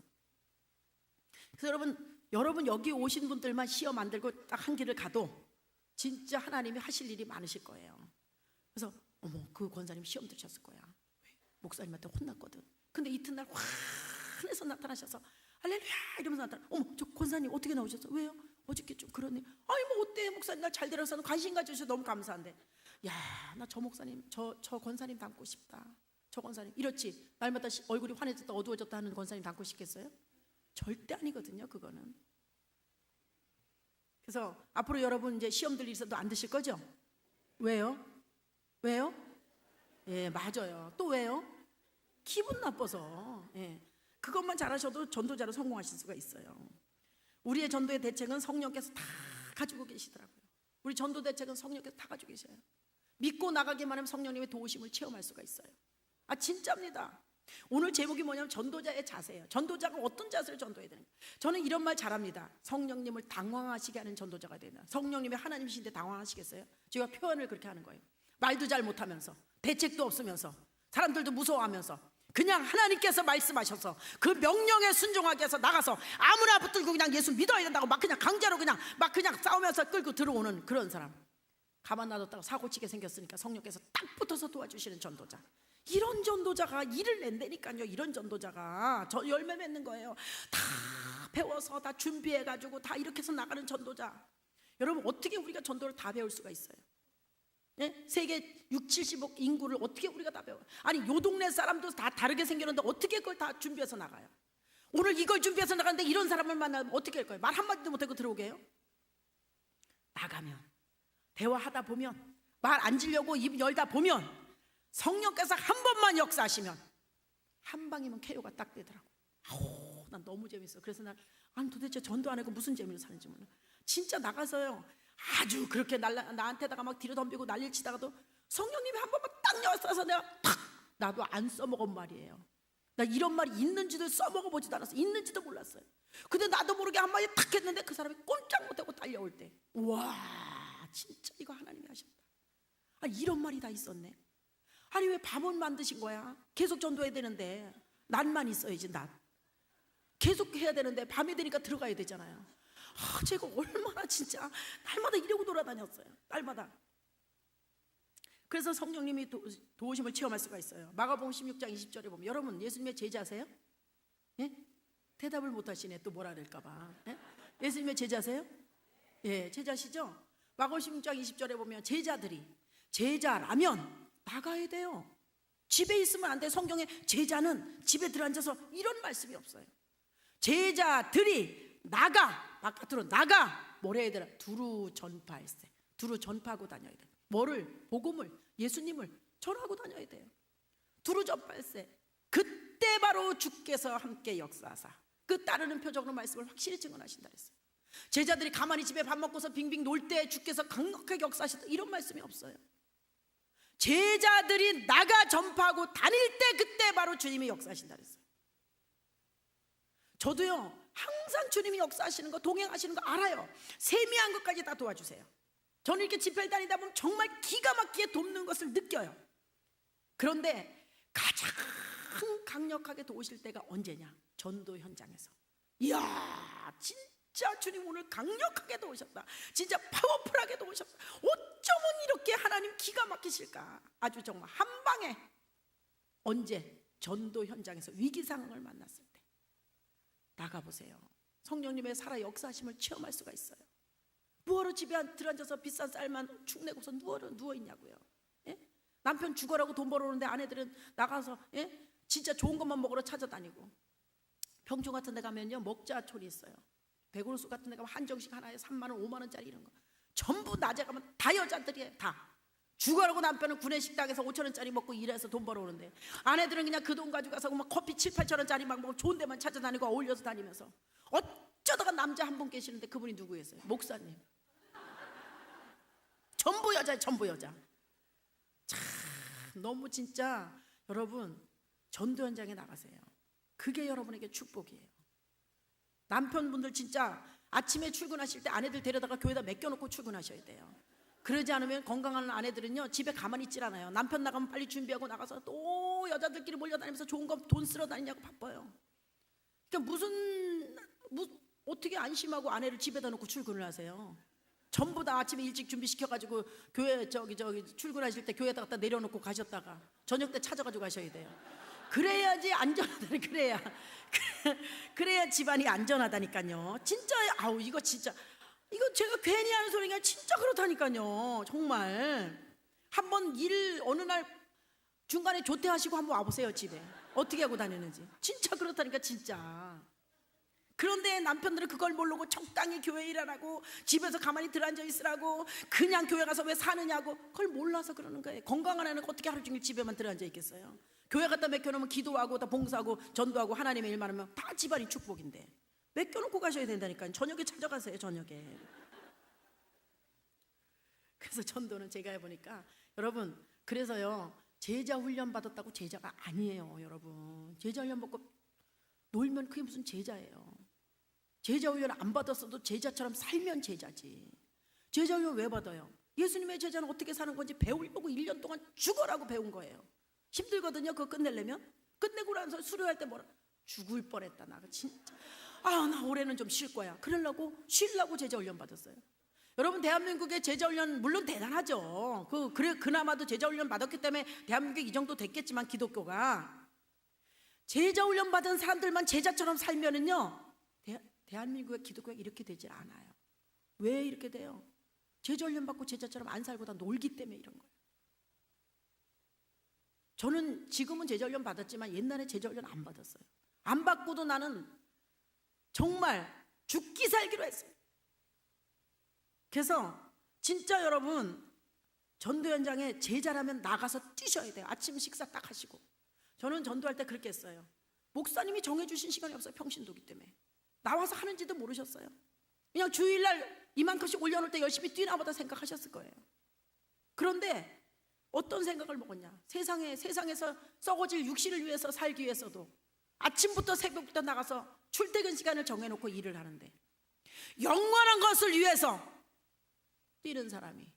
그래서 여러분 여기 오신 분들만 시험 안 들고 딱 한 길을 가도 진짜 하나님이 하실 일이 많으실 거예요. 그래서 어머, 그 권사님 시험 들으셨을 거야. 목사님한테 혼났거든. 근데 이튿날 환해서 나타나셔서 할렐루야 이러면서 나타나. 어머, 저 권사님 어떻게 나오셨어? 왜요? 어저께 좀 그러네. 아니 뭐 어때 목사님, 나 잘 들어서 관심 가져주셔서 너무 감사한데. 야, 나 저 목사님 저 권사님 닮고 싶다. 저 권사님 이렇지. 날마다 얼굴이 환해졌다 어두워졌다 하는 권사님 닮고 싶겠어요? 절대 아니거든요 그거는. 그래서 앞으로 여러분 이제 시험 들 일 있어도 안 드실 거죠? 왜요? 예, 맞아요. 또 왜요? 기분 나빠서. 예, 그것만 잘하셔도 전도자로 성공하실 수가 있어요. 우리의 전도의 대책은 성령께서 다 가지고 계시더라고요. 우리 전도 대책은 성령께서 다 가지고 계셔요. 믿고 나가기만 하면 성령님의 도우심을 체험할 수가 있어요. 진짜입니다. 오늘 제목이 뭐냐면 전도자의 자세예요. 전도자가 어떤 자세를 전도해야 되는가. 저는 이런 말 잘합니다. 성령님을 당황하시게 하는 전도자가 된다. 성령님이 하나님이신데 당황하시겠어요? 제가 표현을 그렇게 하는 거예요. 말도 잘 못하면서, 대책도 없으면서, 사람들도 무서워하면서, 그냥 하나님께서 말씀하셔서 그 명령에 순종하게 해서 나가서 아무나 붙들고 그냥 예수 믿어야 된다고 막 그냥 강제로 그냥 싸우면서 끌고 들어오는 그런 사람. 가만 놔뒀다가 사고치게 생겼으니까 성령께서 딱 붙어서 도와주시는 전도자. 이런 전도자가 일을 낸다니까요. 이런 전도자가 저 열매 맺는 거예요. 다 배워서 다 준비해가지고 다 이렇게 해서 나가는 전도자. 여러분 어떻게 우리가 전도를 다 배울 수가 있어요? 예? 세계 6, 70억 인구를 어떻게 우리가 다 배워요? 아니 요 동네 사람도 다 다르게 생겼는데 어떻게 그걸 다 준비해서 나가요? 오늘 이걸 준비해서 나가는데 이런 사람을 만나면 어떻게 할 거예요? 말 한마디도 못하고 들어오게 해요? 나가면 대화하다 보면 말 안 지려고 입 열다 보면 성령께서 한 번만 역사하시면 한 방이면 KO가 딱 되더라고. 난 너무 재밌어. 그래서 아니 도대체 전도 안 하고 무슨 재미로 사는지 몰라. 진짜 나가서요 아주 그렇게 나한테다가 막 뒤로 덤비고 난리를 치다가도 성령님이 한 번만 딱 역사해서 내가 탁, 나도 안 써먹은 말이에요. 나 이런 말이 있는지도 써먹어보지도 않았어. 있는지도 몰랐어요. 근데 나도 모르게 한마디 탁 했는데 그 사람이 꼼짝 못하고 달려올 때 와 진짜 이거 하나님이 하셨다. 이런 말이 다 있었네. 아니 왜 밤을 만드신 거야? 계속 전도해야 되는데 낮만 있어야지. 낮 계속 해야 되는데 밤이 되니까 들어가야 되잖아요. 제가 얼마나 진짜 날마다 이러고 돌아다녔어요. 날마다. 그래서 성령님이 도우심을 체험할 수가 있어요. 마가복음 16장 20절에 보면, 여러분 예수님의 제자세요? 예? 대답을 못 하시네. 또 뭐라 그럴까 봐. 예? 예수님의 제자세요? 예, 제자시죠? 마가복음 16장 20절에 보면 제자라면 나가야 돼요. 집에 있으면 안 돼. 성경에 제자는 집에 들어앉아서 이런 말씀이 없어요. 제자들이 바깥으로 나가 뭘 해야 되나? 두루 전파할세. 두루 전파하고 다녀야 돼. 뭐를? 복음을, 예수님을 전하고 다녀야 돼요. 두루 전파할세. 그때 바로 주께서 함께 역사하사 그 따르는 표적으로 말씀을 확실히 증언하신다 했어요. 제자들이 가만히 집에 밥 먹고서 빙빙 놀 때 주께서 강력하게 역사하신다, 이런 말씀이 없어요. 제자들이 나가 전파하고 다닐 때 그때 바로 주님이 역사하신다 그랬어요. 저도요 항상 주님이 역사하시는 거, 동행하시는 거 알아요. 세미한 것까지 다 도와주세요. 저는 이렇게 집회를 다니다 보면 정말 기가 막히게 돕는 것을 느껴요. 그런데 가장 강력하게 도우실 때가 언제냐? 전도 현장에서. 이야, 진짜 주님 오늘 강력하게 도우셨다. 진짜 파워풀하게 도우셨다. 어쩌면 이렇게 하나님 기가 막히실까? 아주 정말 한 방에. 언제? 전도 현장에서 위기 상황을 만났을 때 나가보세요. 성령님의 살아 역사하심을 체험할 수가 있어요. 뭐하러 집에 들어앉아서 비싼 쌀만 축내고서 누워있냐고요. 예? 남편 죽어라고 돈 벌어오는데 아내들은 나가서 진짜 좋은 것만 먹으러 찾아다니고. 평촌 같은 데 가면요 먹자촌이 있어요. 백오르수 같은 데 가면 한정식 하나에 3만 원 5만 원짜리 이런 거 전부 낮에 가면 다 여자들이에요. 다 죽어라고 남편은 구내식당에서 5천 원짜리 먹고 일해서 돈 벌어오는데 아내들은 그냥 그 돈 가지고 가서 막 커피 7, 8천 원짜리 막 먹고 좋은 데만 찾아다니고 어울려서 다니면서. 어쩌다가 남자 한 분 계시는데 그분이 누구였어요? 목사님. 전부 여자예요. 전부 여자. 참 너무 진짜 여러분 전도 현장에 나가세요. 그게 여러분에게 축복이에요. 남편분들 진짜 아침에 출근하실 때 아내들 데려다가 교회에다 맡겨놓고 출근하셔야 돼요. 그러지 않으면 건강한 아내들은요 집에 가만히 있질 않아요. 남편 나가면 빨리 준비하고 나가서 또 여자들끼리 몰려다니면서 좋은 거 돈 쓸어 다니냐고 바빠요. 그러니까 어떻게 안심하고 아내를 집에다 놓고 출근을 하세요? 전부 다 아침에 일찍 준비시켜가지고 교회 저기 출근하실 때 교회에다 갖다 내려놓고 가셨다가 저녁 때 찾아가지고 가셔야 돼요. 그래야지 안전하다니. 그래야 집안이 안전하다니까요. 진짜 이거 진짜 이거 제가 괜히 하는 소리가 진짜 그렇다니까요. 정말 한번 어느 날 중간에 조퇴하시고 한번 와보세요. 집에 어떻게 하고 다니는지. 진짜 그렇다니까 진짜. 그런데 남편들은 그걸 모르고 적당히 교회 일 안 하고 집에서 가만히 들어앉아 있으라고 그냥 교회 가서 왜 사느냐고 그걸 몰라서 그러는 거예요. 건강한 애는 어떻게 하루 종일 집에만 들어앉아 있겠어요? 교회 갖다 맡겨놓으면 기도하고 다 봉사하고 전도하고 하나님의 일만 하면 다 집안이 축복인데 맡겨놓고 가셔야 된다니까요. 저녁에 찾아가세요. 저녁에. 그래서 전도는 제가 해보니까 여러분 그래서요 제자 훈련 받았다고 제자가 아니에요. 여러분 제자 훈련 받고 놀면 그게 무슨 제자예요. 제자 훈련 안 받았어도 제자처럼 살면 제자지. 제자 훈련 왜 받아요? 예수님의 제자는 어떻게 사는 건지 배우려고 1년 동안 죽어라고 배운 거예요. 힘들거든요. 그거 끝내려면. 끝내고 나서 수료할 때 뭐라 죽을 뻔했다. 나 진짜 나 올해는 좀 쉴 거야. 쉬려고 제자 훈련 받았어요. 여러분 대한민국의 제자 훈련 물론 대단하죠. 그나마도 제자 훈련 받았기 때문에 대한민국이 이 정도 됐겠지만 기독교가 제자 훈련 받은 사람들만 제자처럼 살면은요 대한민국의 기독교가 이렇게 되질 않아요. 왜 이렇게 돼요? 제자 훈련 받고 제자처럼 안 살고 다 놀기 때문에 이런 거예요. 저는 지금은 제자 훈련 받았지만 옛날에 제자 훈련 안 받았어요. 안 받고도 나는 정말 죽기 살기로 했어요. 그래서 진짜 여러분 전도 현장에 제자라면 나가서 뛰셔야 돼요. 아침 식사 딱 하시고. 저는 전도할 때 그렇게 했어요. 목사님이 정해주신 시간이 없어요. 평신도기 때문에. 나와서 하는지도 모르셨어요. 그냥 주일날 이만큼씩 올려놓을 때 열심히 뛰나 보다 생각하셨을 거예요. 그런데 어떤 생각을 먹었냐? 세상에서 썩어질 육신을 위해서 살기 위해서도 아침부터 새벽부터 나가서 출퇴근 시간을 정해놓고 일을 하는데 영원한 것을 위해서 뛰는 사람이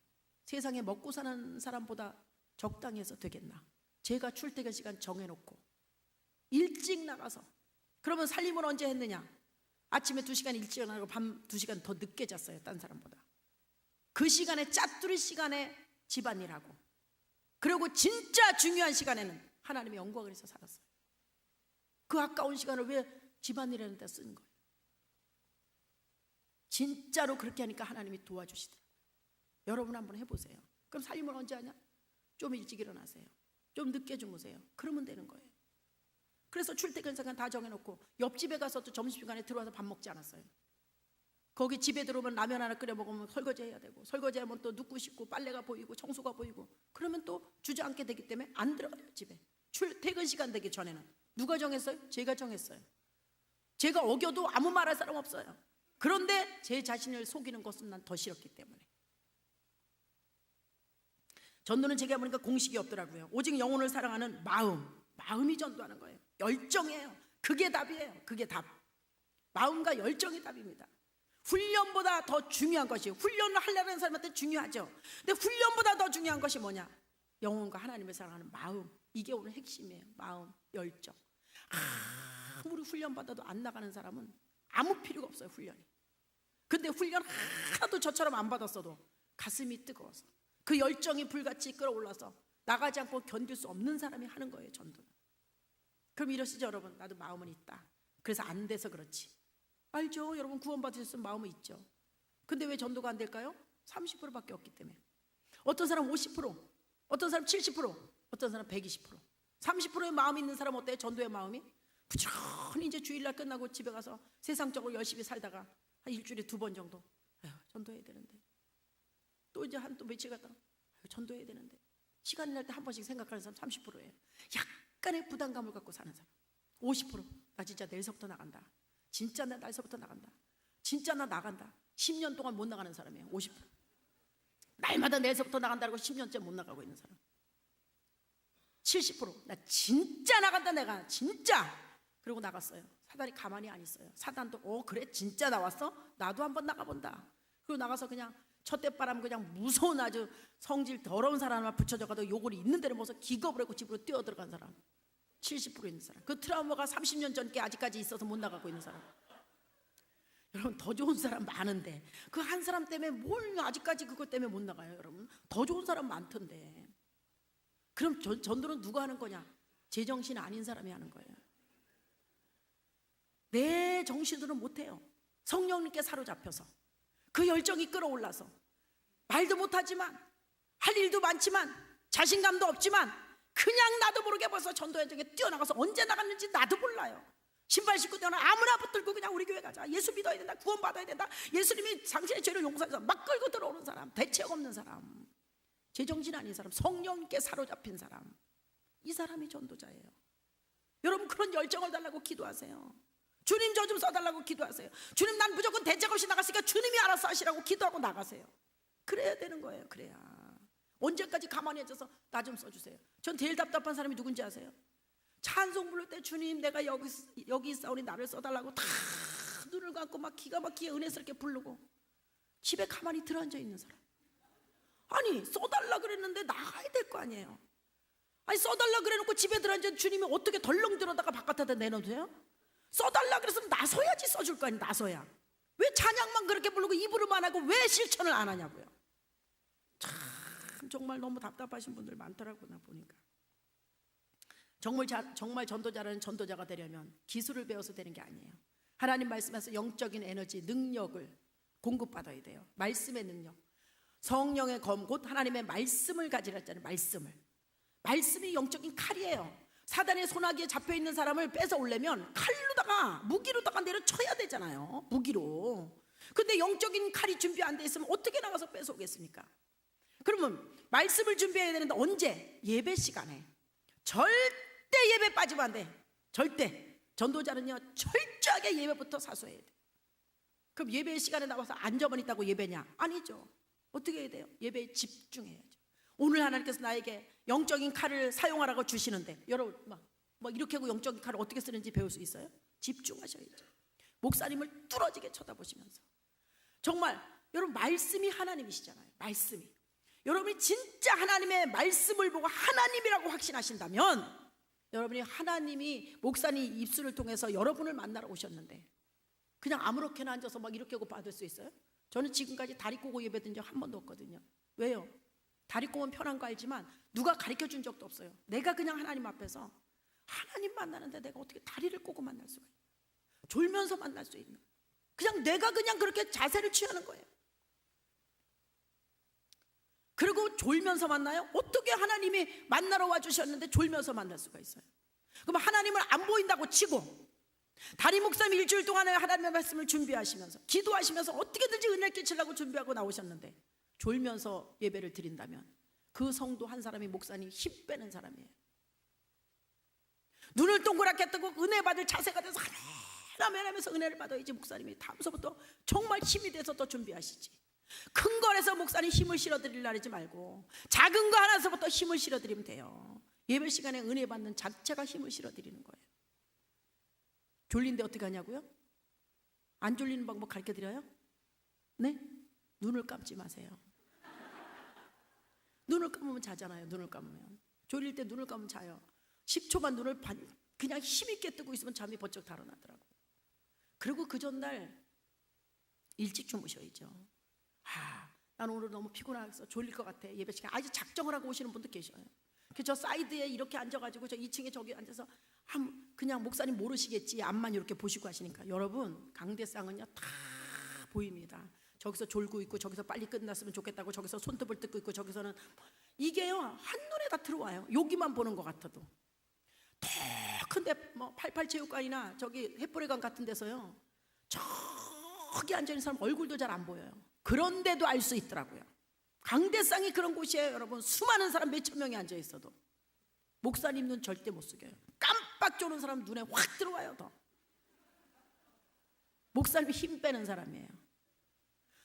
세상에 먹고 사는 사람보다 적당히 해서 되겠나? 제가 출퇴근 시간 정해놓고 일찍 나가서 그러면 살림을 언제 했느냐? 아침에 2시간 일찍 일어나고 밤 2시간 더 늦게 잤어요. 딴 사람보다. 그 시간에 짜투리 시간에 집안일하고, 그리고 진짜 중요한 시간에는 하나님의 영광을 위해서 살았어요. 그 아까운 시간을 왜 집안일하는 데 쓴 거예요? 진짜로 그렇게 하니까 하나님이 도와주시더라고요. 여러분 한번 해보세요. 그럼 살림을 언제 하냐? 좀 일찍 일어나세요. 좀 늦게 주무세요. 그러면 되는 거예요. 그래서 출퇴근 시간 다 정해놓고 옆집에 가서 또 점심시간에 들어와서 밥 먹지 않았어요. 거기 집에 들어오면 라면 하나 끓여 먹으면 설거지 해야 되고, 설거지하면 또 눕고 씻고 빨래가 보이고 청소가 보이고, 그러면 또 주저앉게 되기 때문에 안 들어가요. 집에 출퇴근 시간 되기 전에는. 누가 정했어요? 제가 정했어요. 제가 어겨도 아무 말할 사람 없어요. 그런데 제 자신을 속이는 것은 난 더 싫었기 때문에. 전도는 제가 보니까 공식이 없더라고요. 오직 영혼을 사랑하는 마음이 전도하는 거예요. 열정이에요. 그게 답이에요. 그게 답. 마음과 열정이 답입니다. 훈련보다 더 중요한 것이, 훈련을 하려는 사람한테 중요하죠. 근데 훈련보다 더 중요한 것이 뭐냐? 영혼과 하나님을 사랑하는 마음. 이게 오늘 핵심이에요. 마음, 열정. 아무리 훈련받아도 안 나가는 사람은 아무 필요가 없어요. 훈련이. 근데 훈련 하나도 저처럼 안 받았어도 가슴이 뜨거워서 그 열정이 불같이 끌어올라서 나가지 않고 견딜 수 없는 사람이 하는 거예요. 전도는. 그럼 이러시죠 여러분? 나도 마음은 있다. 그래서 안 돼서 그렇지. 알죠? 여러분 구원받으셨으면 마음은 있죠. 근데 왜 전도가 안 될까요? 30%밖에 없기 때문에. 어떤 사람 50%, 어떤 사람 70%, 어떤 사람 120%. 30%의 마음이 있는 사람 어때요? 전도의 마음이? 부지런히 이제 주일날 끝나고 집에 가서 세상적으로 열심히 살다가 한 일주일에 2번 정도, 아유, 전도해야 되는데. 또 이제 또 며칠 갔다가 아유, 전도해야 되는데. 시간이 날 때 한 번씩 생각하는 사람 30%예요. 약간의 부담감을 갖고 사는 사람 50%. 나 진짜 내일서부터 나간다. 진짜 나 날서부터 나간다. 진짜 나 나간다. 10년 동안 못 나가는 사람이에요. 50%. 날마다 내일서부터 나간다고 10년째 못 나가고 있는 사람. 70%. 나 진짜 나간다. 내가 진짜. 그리고 나갔어요. 사단이 가만히 안 있어요. 사단도 그래 진짜 나왔어? 나도 한번 나가본다. 그리고 나가서 그냥 첫대바람 그냥 무서운 아주 성질 더러운 사람만 붙여져 가도 욕을 있는 대로 먹어서 기겁을 하고 집으로 뛰어들어간 사람 70% 있는 사람. 그 트라우마가 30년 전께 아직까지 있어서 못 나가고 있는 사람. 여러분 더 좋은 사람 많은데 그 한 사람 때문에 뭘 아직까지 그것 때문에 못 나가요. 여러분 더 좋은 사람 많던데. 그럼 전도는 누가 하는 거냐? 제정신 아닌 사람이 하는 거예요. 내 정신으로는 못해요. 성령님께 사로잡혀서 그 열정이 끌어올라서 말도 못하지만 할 일도 많지만 자신감도 없지만 그냥 나도 모르게 벌써 전도 현장에 뛰어나가서 언제 나갔는지 나도 몰라요. 신발 신고 뛰어나 아무나 붙들고 그냥 우리 교회 가자. 예수 믿어야 된다. 구원받아야 된다. 예수님이 당신의 죄를 용서해서 막 끌고 들어오는 사람. 대책 없는 사람. 제정신 아닌 사람. 성령님께 사로잡힌 사람. 이 사람이 전도자예요. 여러분 그런 열정을 달라고 기도하세요. 주님 저 좀 써달라고 기도하세요. 주님 난 무조건 대책 없이 나갔으니까 주님이 알아서 하시라고 기도하고 나가세요. 그래야 되는 거예요. 그래야. 언제까지 가만히 앉아서 나 좀 써주세요. 전 제일 답답한 사람이 누군지 아세요? 찬송 부를 때 주님 내가 여기 있사오니 나를 써달라고 다 눈을 감고 막 기가 막히게 은혜스럽게 부르고 집에 가만히 들어앉아 있는 사람. 아니 써달라 그랬는데 나가야 될 거 아니에요. 아니 써달라 그래놓고 집에 들어앉은 주님이 어떻게 덜렁 들어다가 바깥에다 내놓으세요? 써달라 그랬으면 나서야지. 써줄 거 아니에요. 나서야. 왜 찬양만 그렇게 부르고 입으로만 하고 왜 실천을 안 하냐고요. 참 정말 너무 답답하신 분들 많더라고요. 나 보니까. 정말 전도자라는 전도자가 되려면 기술을 배워서 되는 게 아니에요. 하나님 말씀에서 영적인 에너지, 능력을 공급받아야 돼요. 말씀의 능력. 성령의 검, 곧 하나님의 말씀을 가지라 했잖아요. 말씀이 영적인 칼이에요. 사단의 손아귀에 잡혀있는 사람을 뺏어 오려면 칼로다가 무기로다가 내려쳐야 되잖아요. 무기로. 근데 영적인 칼이 준비 안 돼 있으면 어떻게 나가서 뺏어오겠습니까? 그러면 말씀을 준비해야 되는데 언제? 예배 시간에. 절대 예배 빠지면 안 돼. 절대. 전도자는요 철저하게 예배부터 사수해야 돼. 그럼 예배 시간에 나와서 앉아만 있다고 예배냐? 아니죠. 어떻게 해야 돼요? 예배에 집중해야죠. 오늘 하나님께서 나에게 영적인 칼을 사용하라고 주시는데 여러분 막 이렇게 하고 영적인 칼을 어떻게 쓰는지 배울 수 있어요? 집중하셔야죠. 목사님을 뚫어지게 쳐다보시면서. 정말 여러분 말씀이 하나님이시잖아요. 말씀이. 여러분이 진짜 하나님의 말씀을 보고 하나님이라고 확신하신다면 여러분이 하나님이 목사님 입술을 통해서 여러분을 만나러 오셨는데 그냥 아무렇게나 앉아서 막 이렇게 하고 받을 수 있어요? 저는 지금까지 다리 꼬고 예배드린 적 한 번도 없거든요. 왜요? 다리 꼬면 편한 거 알지만 누가 가르쳐 준 적도 없어요. 내가 그냥 하나님 앞에서 하나님 만나는데 내가 어떻게 다리를 꼬고 만날 수가 있어요? 졸면서 만날 수 있는, 그냥 내가 그냥 그렇게 자세를 취하는 거예요. 그리고 졸면서 만나요? 어떻게 하나님이 만나러 와주셨는데 졸면서 만날 수가 있어요? 그럼 하나님을 안 보인다고 치고 다리 목사님 일주일 동안에 하나님의 말씀을 준비하시면서 기도하시면서 어떻게든지 은혜를 끼치려고 준비하고 나오셨는데 졸면서 예배를 드린다면 그 성도 한 사람이 목사님 힘 빼는 사람이에요. 눈을 동그랗게 뜨고 은혜 받을 자세가 돼서 하나님 하면서 은혜를 받아야지 목사님이 다음서부터 정말 힘이 돼서 더 준비하시지. 큰 거에서 목사님 힘을 실어드리려 하지 말고 작은 거 하나서부터 힘을 실어드리면 돼요. 예배 시간에 은혜 받는 자체가 힘을 실어드리는 거예요. 졸린데 어떻게 하냐고요? 안 졸리는 방법 가르쳐드려요? 네? 눈을 감지 마세요. 눈을 감으면 자잖아요. 눈을 감으면 졸릴 때 눈을 감으면 자요. 10초만 눈을 그냥 힘있게 뜨고 있으면 잠이 번쩍 달아나더라고요. 그리고 그 전날 일찍 주무셔야죠. 난 오늘 너무 피곤해서 졸릴 것 같아. 예배 시간 아주 작정을 하고 오시는 분도 계셔요. 저 사이드에 이렇게 앉아가지고 저 2층에 저기 앉아서 그냥 목사님 모르시겠지 앞만 이렇게 보시고 하시니까 여러분 강대상은요 다 보입니다. 저기서 졸고 있고 저기서 빨리 끝났으면 좋겠다고 저기서 손톱을 뜯고 있고 저기서는 이게요 한눈에 다 들어와요. 여기만 보는 것 같아도. 더 큰데 뭐 88체육관이나 저기 햇보레관 같은 데서요 저기 앉아있는 사람 얼굴도 잘 안 보여요. 그런데도 알 수 있더라고요. 강대상이 그런 곳이에요. 여러분 수많은 사람 몇천 명이 앉아있어도 목사님 눈 절대 못 속여요. 깜빡 조는 사람 눈에 확 들어와요. 더 목사님이 힘 빼는 사람이에요.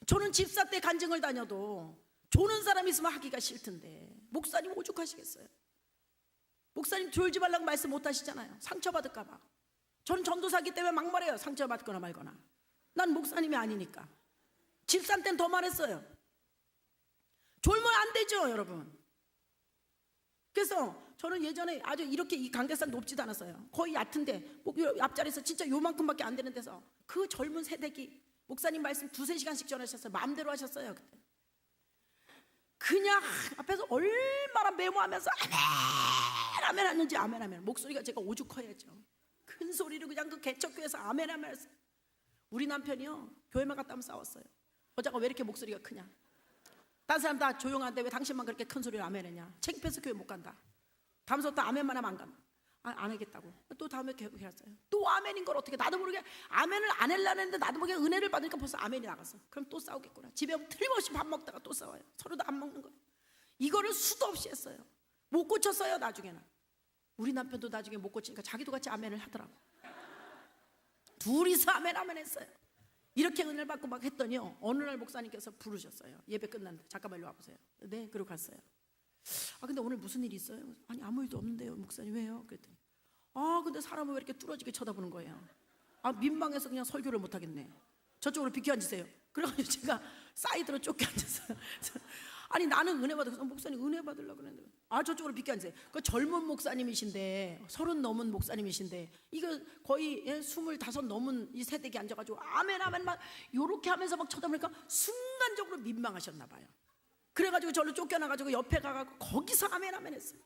저는 집사 때 간증을 다녀도 조는 사람 있으면 하기가 싫던데 목사님 오죽하시겠어요? 목사님 졸지 말라고 말씀 못 하시잖아요. 상처받을까 봐. 저는 전도사기 때문에 막말해요. 상처받거나 말거나. 난 목사님이 아니니까. 집사 때는 더 말했어요. 졸면 안 되죠 여러분. 그래서 저는 예전에 아주 이렇게 이 강대상 높지도 않았어요. 거의 얕은데 앞자리에서 진짜 요만큼밖에 안 되는 데서 그 젊은 세대기 목사님 말씀 2-3시간씩 전하셨어요. 마음대로 하셨어요 그때. 그냥 앞에서 얼마나 메모하면서 아멘 아멘 하는지 아멘 아멘. 목소리가 제가 오죽 커야죠. 큰 소리로 그냥 그 개척교회에서 아멘 아멘 했어요. 우리 남편이요 교회만 갔다 오면 싸웠어요. 여자가 왜 이렇게 목소리가 크냐. 다른 사람 다 조용한데 왜 당신만 그렇게 큰 소리로 아멘 했냐. 창피해서 교회 못 간다. 다음부터 아멘만 하면 안 간다. 안 하겠다고. 또 다음에 계속 했어요. 또 아멘인 걸 어떻게 나도 모르게 아멘을 안 하려고 했는데 나도 모르게 은혜를 받으니까 벌써 아멘이 나갔어. 그럼 또 싸우겠구나. 집에 오면 틀림없이 밥 먹다가 또 싸워요. 서로도 안 먹는 거예요. 이거를 수도 없이 했어요. 못 고쳤어요 나중에는. 우리 남편도 나중에 못 고치니까 자기도 같이 아멘을 하더라고. 둘이서 아멘 아멘 했어요. 이렇게 은혜를 받고 막 했더니요 어느 날 목사님께서 부르셨어요. 예배 끝났는데 잠깐만 일로 와보세요. 네 그러고 갔어요. 근데 오늘 무슨 일이 있어요? 아니 아무 일도 없는데요 목사님. 왜요? 그랬더니 근데 사람을 왜 이렇게 뚫어지게 쳐다보는 거예요? 민망해서 그냥 설교를 못 하겠네. 저쪽으로 비켜 앉으세요. 그래가지고 제가 사이드로 쫓겨 앉았어요. 아니 나는 은혜 받아서 목사님 은혜 받으려고 그랬는데 저쪽으로 비켜 앉으세요. 그 젊은 목사님이신데 30 넘은 목사님이신데 이거 거의 25 넘은 이 세대기 앉아가지고 아멘 아멘 막 요렇게 하면서 막 쳐다보니까 순간적으로 민망하셨나 봐요. 그래가지고 저를 쫓겨나가지고 옆에 가가지고 거기서 아멘 아멘 했어요.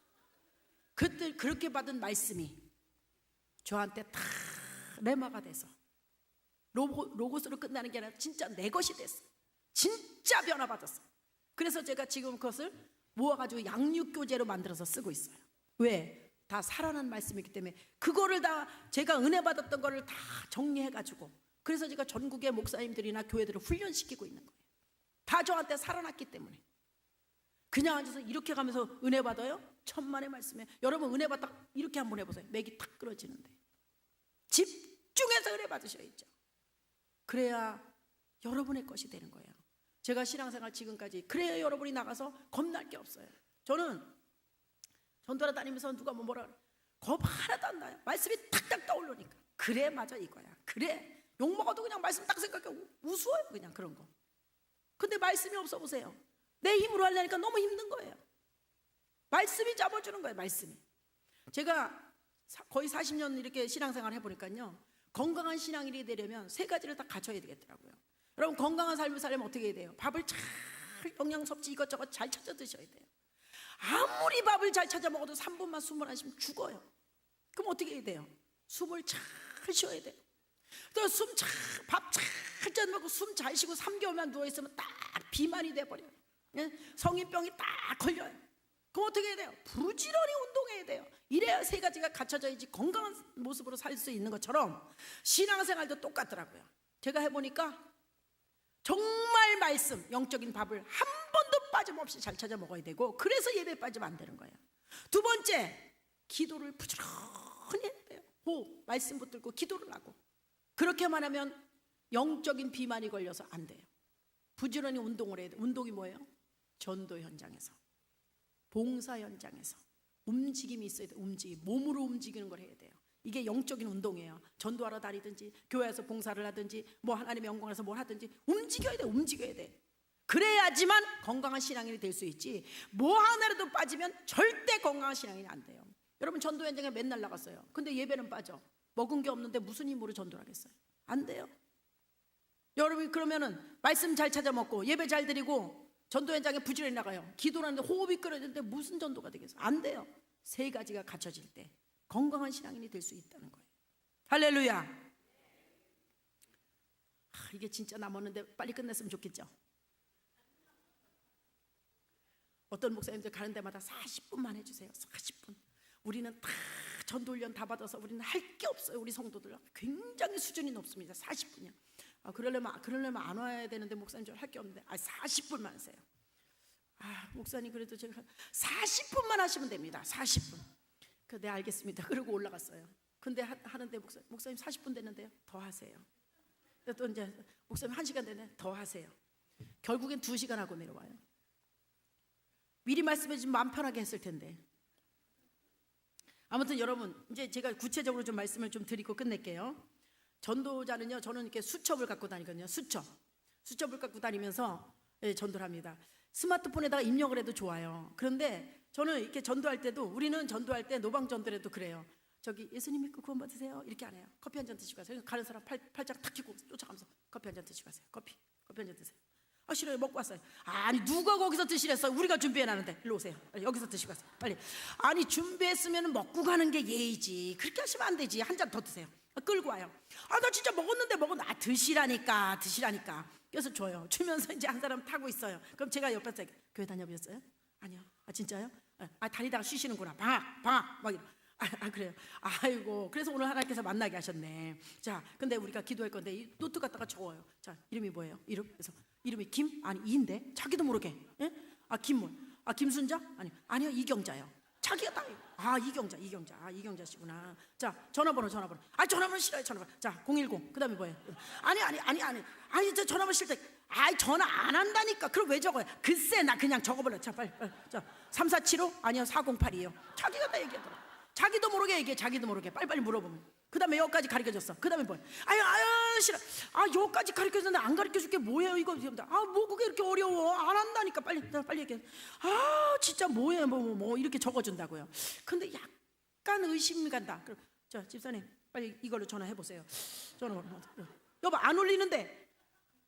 그때 그렇게 받은 말씀이 저한테 다 레마가 돼서 로고스로 끝나는 게 아니라 진짜 내 것이 됐어요. 진짜 변화받았어요. 그래서 제가 지금 그것을 모아가지고 양육교재로 만들어서 쓰고 있어요. 왜? 다 살아난 말씀이기 때문에 그거를 다 제가 은혜 받았던 거를 다 정리해가지고 그래서 제가 전국의 목사님들이나 교회들을 훈련시키고 있는 거예요. 다 저한테 살아났기 때문에. 그냥 앉아서 이렇게 가면서 은혜 받아요? 천만의 말씀에 여러분 은혜 받다 이렇게 한번 해보세요. 맥이 탁 끊어지는데 집중해서 은혜 받으셔야죠. 그래야 여러분의 것이 되는 거예요. 제가 신앙생활 지금까지 그래야 여러분이 나가서 겁날 게 없어요. 저는 전도하러 다니면서 누가 뭐라 그래 겁 하나도 안 나요. 말씀이 탁탁 떠오르니까 그래 맞아 이거야. 그래 욕먹어도 그냥 말씀 딱 생각해 우스워요 그냥 그런 거. 근데 말씀이 없어 보세요. 내 힘으로 하려니까 너무 힘든 거예요. 말씀이 잡아주는 거예요. 말씀이. 제가 거의 40년 이렇게 신앙생활 해보니까요 건강한 신앙인이 되려면 세 가지를 다 갖춰야 되겠더라고요. 여러분, 건강한 삶을 살려면 어떻게 해야 돼요? 밥을 잘 영양 섭취 이것저것 잘 찾아 드셔야 돼요. 아무리 밥을 잘 찾아 먹어도 3분만 숨을 안 쉬면 죽어요. 그럼 어떻게 해야 돼요? 숨을 잘 쉬어야 돼요. 또 밥 잘 짜서 먹고 숨 잘 쉬고 3개월만 누워있으면 딱 비만이 돼버려요. 성인병이 딱 걸려요. 그럼 어떻게 해야 돼요? 부지런히 운동해야 돼요. 이래야 세 가지가 갖춰져야지 건강한 모습으로 살 수 있는 것처럼 신앙생활도 똑같더라고요. 제가 해보니까 정말 말씀, 영적인 밥을 한 번도 빠짐없이 잘 찾아 먹어야 되고, 그래서 예배 빠지면 안 되는 거예요. 두 번째, 기도를 부지런히 해야 돼요. 호흡, 말씀 붙들고 기도를 하고. 그렇게만 하면 영적인 비만이 걸려서 안 돼요. 부지런히 운동을 해야 돼요. 운동이 뭐예요? 전도 현장에서, 봉사 현장에서 움직임이 있어야 돼요. 몸으로 움직이는 걸 해야 돼요. 이게 영적인 운동이에요. 전도하러 다니든지 교회에서 봉사를 하든지 뭐 하나님의 영광에서 뭘 하든지 움직여야 돼. 움직여야 돼. 그래야지만 건강한 신앙인이 될 수 있지, 뭐 하나라도 빠지면 절대 건강한 신앙인이 안 돼요. 여러분, 전도 현장에 맨날 나갔어요. 근데 예배는 빠져. 먹은 게 없는데 무슨 힘으로 전도를 하겠어요? 안 돼요. 여러분, 그러면은 말씀 잘 찾아 먹고 예배 잘 드리고 전도 현장에 부지런히 나가요. 기도를 하는데 호흡이 끊어지는데 무슨 전도가 되겠어요? 안 돼요. 세 가지가 갖춰질 때 건강한 신앙인이 될 수 있다는 거예요. 할렐루야. 이게 진짜 남았는데 빨리 끝냈으면 좋겠죠. 어떤 목사님들 가는 데마다 40분만 해주세요. 40분. 우리는 다 전도훈련 다 받아서 우리는 할 게 없어요. 우리 성도들 굉장히 수준이 높습니다. 40분이요. 그러려면 안 와야 되는데 목사님 저 할 게 없는데 40분만 하세요. 목사님 그래도 제가 40분만 하시면 됩니다. 40분. 네, 알겠습니다. 그러고 올라갔어요. 근데 하는데 목사님 40분 됐는데요. 더 하세요. 또 이제 목사님 1시간 됐는데 더 하세요. 결국엔 2시간 하고 내려와요. 미리 말씀해 주면 마음 편하게 했을 텐데. 아무튼 여러분, 이제 제가 구체적으로 좀 말씀을 좀 드리고 끝낼게요. 전도자는요, 저는 이렇게 수첩을 갖고 다니거든요. 수첩을 갖고 다니면서 전도를 합니다. 스마트폰에다가 입력을 해도 좋아요. 그런데 저는 이렇게 전도할 때도, 우리는 전도할 때 노방 전도를 해도 그래요. 저기 예수님 믿고 구원 받으세요 이렇게 안 해요. 커피 한 잔 드시고 가세요. 가는 사람 팔짱 탁 켜고 쫓아가면서 커피 한 잔 드시고 가세요. 커피 한 잔 드세요. 싫어요. 먹고 왔어요. 아니, 누가 거기서 드시랬어요? 우리가 준비해놨는데. 일로 오세요. 여기서 드시고 가세요. 빨리. 아니, 준비했으면 먹고 가는 게 예의지. 그렇게 하시면 안 되지. 한 잔 더 드세요. 끌고 와요. 나 진짜 먹었는데. 드시라니까. 그래서 줘요. 주면서 이제 한 사람 타고 있어요. 그럼 제가 옆에서 교회 다녀보셨어요? 아니요. 진짜요? 다니다가 쉬시는구나. 방학 막 이러. 그래요. 아이고, 그래서 오늘 하나님께서 만나게 하셨네. 자, 근데 우리가 기도할 건데 이 노트 갖다가 적어요. 자, 이름이 뭐예요? 그래서 이름이 김? 아니, 이인데 자기도 모르게. 예? 김뭘? 김순자? 아니요, 이경자요. 자기가 딱 이경자 씨구나. 자, 전화번호. 전화번호 싫어요. 전화번호. 자, 010. 그다음에 뭐예요? 아니, 저 전화번호 싫대. 전화 안 한다니까. 그럼 왜 적어요? 글쎄, 나 그냥 적어볼래. 자, 빨리. 자, 3475? 아니요, 408이요. 자기가 다 얘기하더라. 자기도 모르게 얘기해. 자기도 모르게 빨리빨리 물어보면. 그 다음에 여기까지 가르쳐줬어. 그 다음에 뭐야? 싫어. 여기까지 가르쳐줬는데 안 가르쳐줄 게 뭐예요 이거? 뭐 그게 이렇게 어려워. 안 한다니까. 빨리 얘기해. 진짜 뭐예요? 뭐 이렇게 적어준다고요. 근데 약간 의심이 간다. 그럼 자, 집사님 빨리 이걸로 전화해보세요. 전화번호. 여보, 안 울리는데.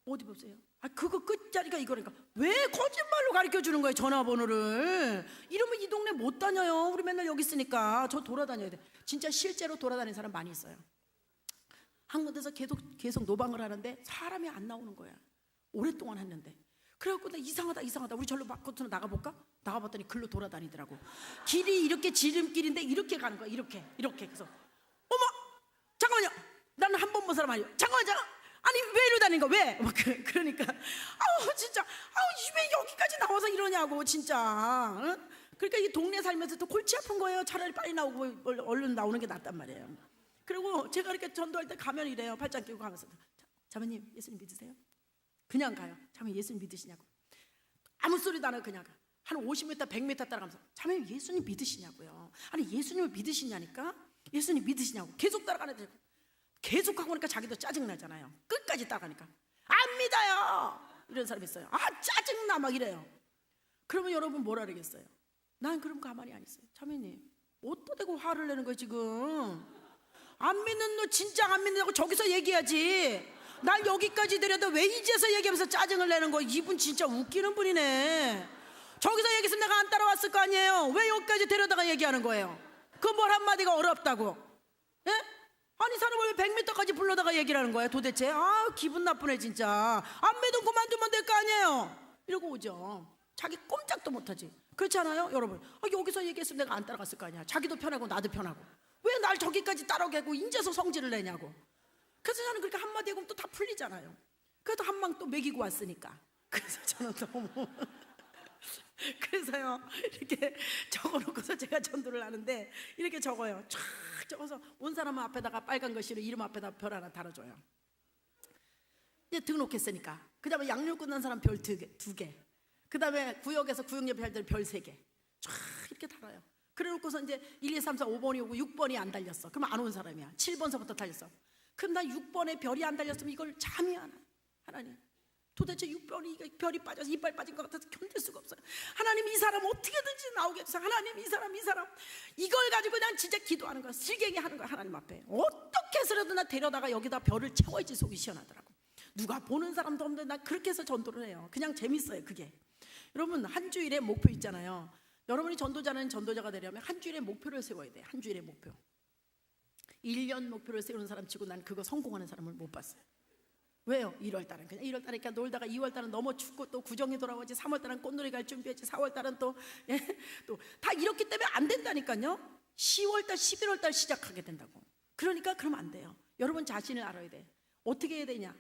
어디 보세요? 그거 끝자리가 이거니까. 왜 거짓말로 가르쳐주는 거예요, 전화번호를? 이러면 이 동네 못 다녀요. 우리 맨날 여기 있으니까. 저 돌아다녀야 돼. 진짜 실제로 돌아다니는 사람 많이 있어요. 한 군데서 계속 노방을 하는데 사람이 안 나오는 거야. 오랫동안 했는데. 그래갖고 나 이상하다. 우리 절로 바깥으로 나가볼까? 나가봤더니 글로 돌아다니더라고. 길이 이렇게 지름길인데 이렇게 가는 거야. 이렇게. 그래서 어머, 잠깐만요. 나는 한 번 본 사람 아니에요. 잠깐만. 아니, 왜 이러고 다니는 거야? 왜? 그러니까 진짜 왜 여기까지 나와서 이러냐고 진짜. 응? 그러니까 이 동네 살면서 또 골치 아픈 거예요. 차라리 빨리 나오고 얼른 나오는 게 낫단 말이에요. 그리고 제가 이렇게 전도할 때 가면 이래요. 팔짱 끼고 가면서. 자매님, 예수님 믿으세요? 그냥 가요. 자매님, 예수님 믿으시냐고. 아무 소리도 안 하고 그냥 가. 한 50m 100m 따라가면서 자매님, 예수님 믿으시냐고요. 아니, 예수님을 믿으시냐니까. 예수님 믿으시냐고. 계속 따라가는 데 계속 하고 보니까 자기도 짜증나잖아요. 끝까지 따라가니까 안 믿어요 이런 사람이 있어요. 짜증나 막 이래요. 그러면 여러분 뭐라 그러겠어요? 난 그럼 가만히 안 있어요. 자매님, 어디다 대고 화를 내는 거예요 지금? 안 믿는 너 진짜 안 믿는다고 저기서 얘기하지. 날 여기까지 데려다 왜 이제서 얘기하면서 짜증을 내는 거야. 이분 진짜 웃기는 분이네. 저기서 얘기했으면 내가 안 따라왔을 거 아니에요. 왜 여기까지 데려다가 얘기하는 거예요? 그 뭘 한마디가 어렵다고. 예? 아니 사람을 왜 100m까지 불러다가 얘기를 하는 거야 도대체. 아 기분 나쁘네 진짜. 안 믿으면 그만두면 될 거 아니에요. 이러고 오죠. 자기 꼼짝도 못하지. 그렇지 않아요 여러분? 여기서 얘기했으면 내가 안 따라갔을 거 아니야. 자기도 편하고 나도 편하고. 왜 날 저기까지 따라오게 하고 인제서 성질을 내냐고. 그래서 저는 그렇게 한마디 하고 또 다 풀리잖아요. 그래도 한 방 또 먹이고 왔으니까. 그래서 저는 너무 그래서요 이렇게 적어놓고서 제가 전도를 하는데 이렇게 적어요. 쫙 적어서 온 사람 앞에다가 빨간 글씨로 이름 앞에다 별 하나 달아줘요. 이제 등록했으니까. 그 다음에 양육 끝난 사람 별 2개. 그 다음에 구역에서 구역 옆에 할 때는 별 3개. 쫙 이렇게 달아요. 그래 놓고서 이제 1, 2, 3, 4, 5번이 오고 6번이 안 달렸어. 그럼 안 온 사람이야. 7번서부터 달렸어. 그럼 나 6번에 별이 안 달렸으면 이걸 잠이 안 와. 하나님 도대체 6번이 별이 빠져서 이빨 빠진 것 같아서 견딜 수가 없어요. 하나님 이 사람 어떻게든지 나오게 해주세요. 하나님 이 사람 이걸 가지고 그냥 진짜 기도하는 거야. 실갱이 하는 거야. 하나님 앞에 어떻게 해서라도 나 데려다가 여기다 별을 채워야지 속이 시원하더라고. 누가 보는 사람도 없는데 나 그렇게 해서 전도를 해요. 그냥 재밌어요 그게. 여러분 한 주일에 목표 있잖아요. 여러분이 전도자는 전도자가 되려면 한 주일에 목표를 세워야 돼. 한 주일에 목표. 1년 목표를 세우는 사람 치고 난 그거 성공하는 사람을 못 봤어요. 왜요? 1월달은 그냥 1월달이니까 놀다가 2월달은 너무 춥고 또 구정이 돌아오지. 3월달은 꽃놀이 갈 준비했지. 4월달은 또 다 이렇기 때문에 안 된다니까요. 10월달 11월달 시작하게 된다고. 그러니까 그러면 안 돼요. 여러분 자신을 알아야 돼. 어떻게 해야 되냐.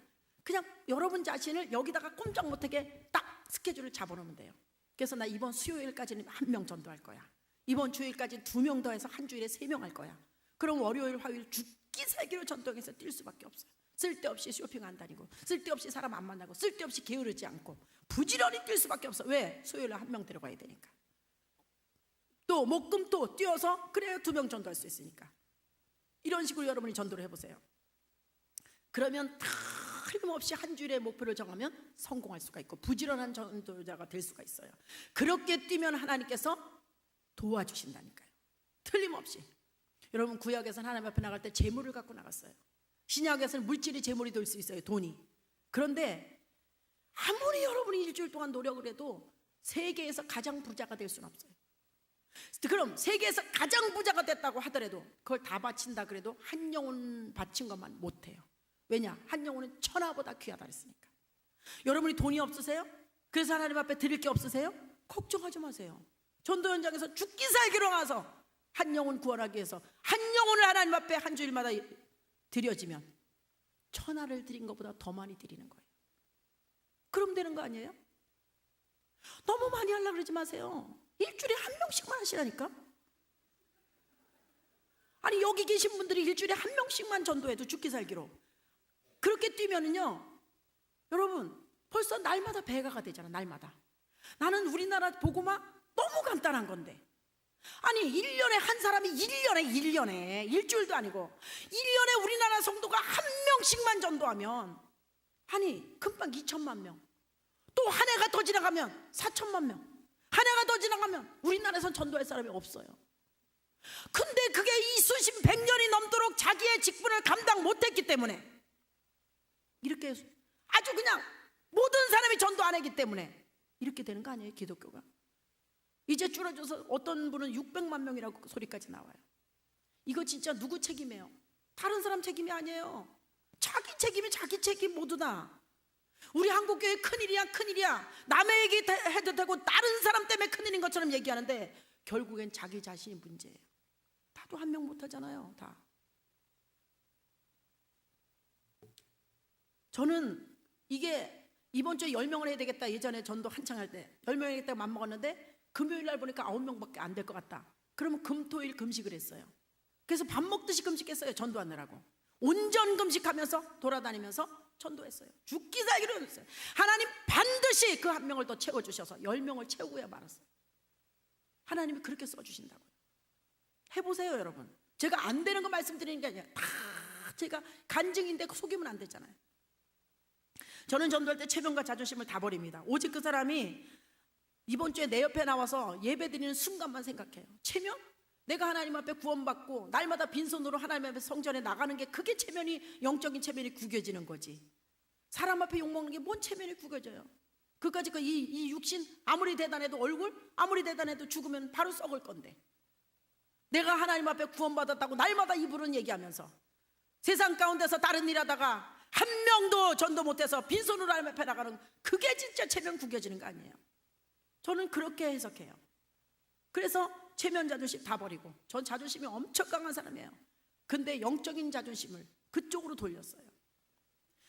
그냥 여러분 자신을 여기다가 꼼짝 못하게 딱 스케줄을 잡아놓으면 돼요. 그래서 나 이번 수요일까지는 1명 전도할 거야. 이번 주일까지는 2명 더해서 한 주일에 3명 할 거야. 그럼 월요일 화요일 죽기 살기로 전도해서 뛸 수밖에 없어요. 쓸데없이 쇼핑 안 다니고 쓸데없이 사람 안 만나고 쓸데없이 게으르지 않고 부지런히 뛸 수밖에 없어. 왜? 수요일에 1명 데려가야 되니까. 또 목금 또 뛰어서 그래야 2명 전도할 수 있으니까. 이런 식으로 여러분이 전도를 해보세요. 그러면 틀림없이 한 주일의 목표를 정하면 성공할 수가 있고 부지런한 전도자가 될 수가 있어요. 그렇게 뛰면 하나님께서 도와주신다니까요. 틀림없이. 여러분 구약에서는 하나님 앞에 나갈 때 재물을 갖고 나갔어요. 신약에서는 물질이 재물이 될 수 있어요. 돈이. 그런데 아무리 여러분이 일주일 동안 노력을 해도 세계에서 가장 부자가 될 수는 없어요. 그럼 세계에서 가장 부자가 됐다고 하더라도 그걸 다 바친다 그래도 한 영혼 바친 것만 못해요. 왜냐? 한 영혼은 천하보다 귀하다 그랬으니까. 여러분이 돈이 없으세요? 그래서 하나님 앞에 드릴 게 없으세요? 걱정하지 마세요. 전도 현장에서 죽기 살기로 가서 한 영혼 구원하기 위해서 한 영혼을 하나님 앞에 한 주일마다 드려지면 천하를 드린 것보다 더 많이 드리는 거예요. 그럼 되는 거 아니에요? 너무 많이 하려고 그러지 마세요. 일주일에 1명씩만 하시라니까. 아니 여기 계신 분들이 일주일에 1명씩만 전도해도 죽기 살기로 그렇게 뛰면은요 여러분 벌써 날마다 배가가 되잖아. 날마다. 나는 우리나라 복음화 너무 간단한 건데 아니 1년에 한 사람이 1년에 일주일도 아니고 1년에 우리나라 성도가 1명씩만 전도하면 아니 금방 2천만 명. 또 한 해가 더 지나가면 4천만 명. 한 해가 더 지나가면 우리나라에선 전도할 사람이 없어요. 근데 그게 이 수십 100년이 넘도록 자기의 직분을 감당 못했기 때문에 이렇게 아주 그냥 모든 사람이 전도 안 했기 때문에 이렇게 되는 거 아니에요? 기독교가 이제 줄어져서 어떤 분은 600만 명이라고 소리까지 나와요. 이거 진짜 누구 책임이에요? 다른 사람 책임이 아니에요. 자기 책임이 자기 책임 모두 다. 우리 한국교회 큰일이야. 남의 얘기 해도 되고 다른 사람 때문에 큰일인 것처럼 얘기하는데 결국엔 자기 자신이 문제예요. 다도 한 명 못하잖아요. 다. 저는 이게 이번 주에 10명을 해야 되겠다. 예전에 전도 한창 할 때 10명 해야겠다고 맘먹었는데 금요일 날 보니까 9명밖에 안 될 것 같다. 그러면 금토일 금식을 했어요. 그래서 밥 먹듯이 금식했어요. 전도하느라고. 온전 금식하면서 돌아다니면서 전도했어요. 죽기 살기로 했어요. 하나님 반드시 그 1명을 더 채워주셔서 10명을 채우고야 말았어요. 하나님이 그렇게 써주신다고요. 해보세요 여러분. 제가 안 되는 거 말씀드리는 게 아니라 다 제가 간증인데 속이면 안 되잖아요. 저는 전도할 때 체면과 자존심을 다 버립니다. 오직 그 사람이 이번 주에 내 옆에 나와서 예배 드리는 순간만 생각해요. 체면? 내가 하나님 앞에 구원받고 날마다 빈손으로 하나님 앞에 성전에 나가는 게 그게 체면이, 영적인 체면이 구겨지는 거지. 사람 앞에 욕먹는 게 뭔 체면이 구겨져요. 그까지 이 육신 아무리 대단해도, 얼굴 아무리 대단해도 죽으면 바로 썩을 건데, 내가 하나님 앞에 구원받았다고 날마다 입으로는 얘기하면서 세상 가운데서 다른 일 하다가 한 명도 전도 못해서 빈손으로 하나님 앞에 나가는, 그게 진짜 체면 구겨지는 거 아니에요. 저는 그렇게 해석해요. 그래서 체면 자존심 다 버리고, 전 자존심이 엄청 강한 사람이에요. 근데 영적인 자존심을 그쪽으로 돌렸어요.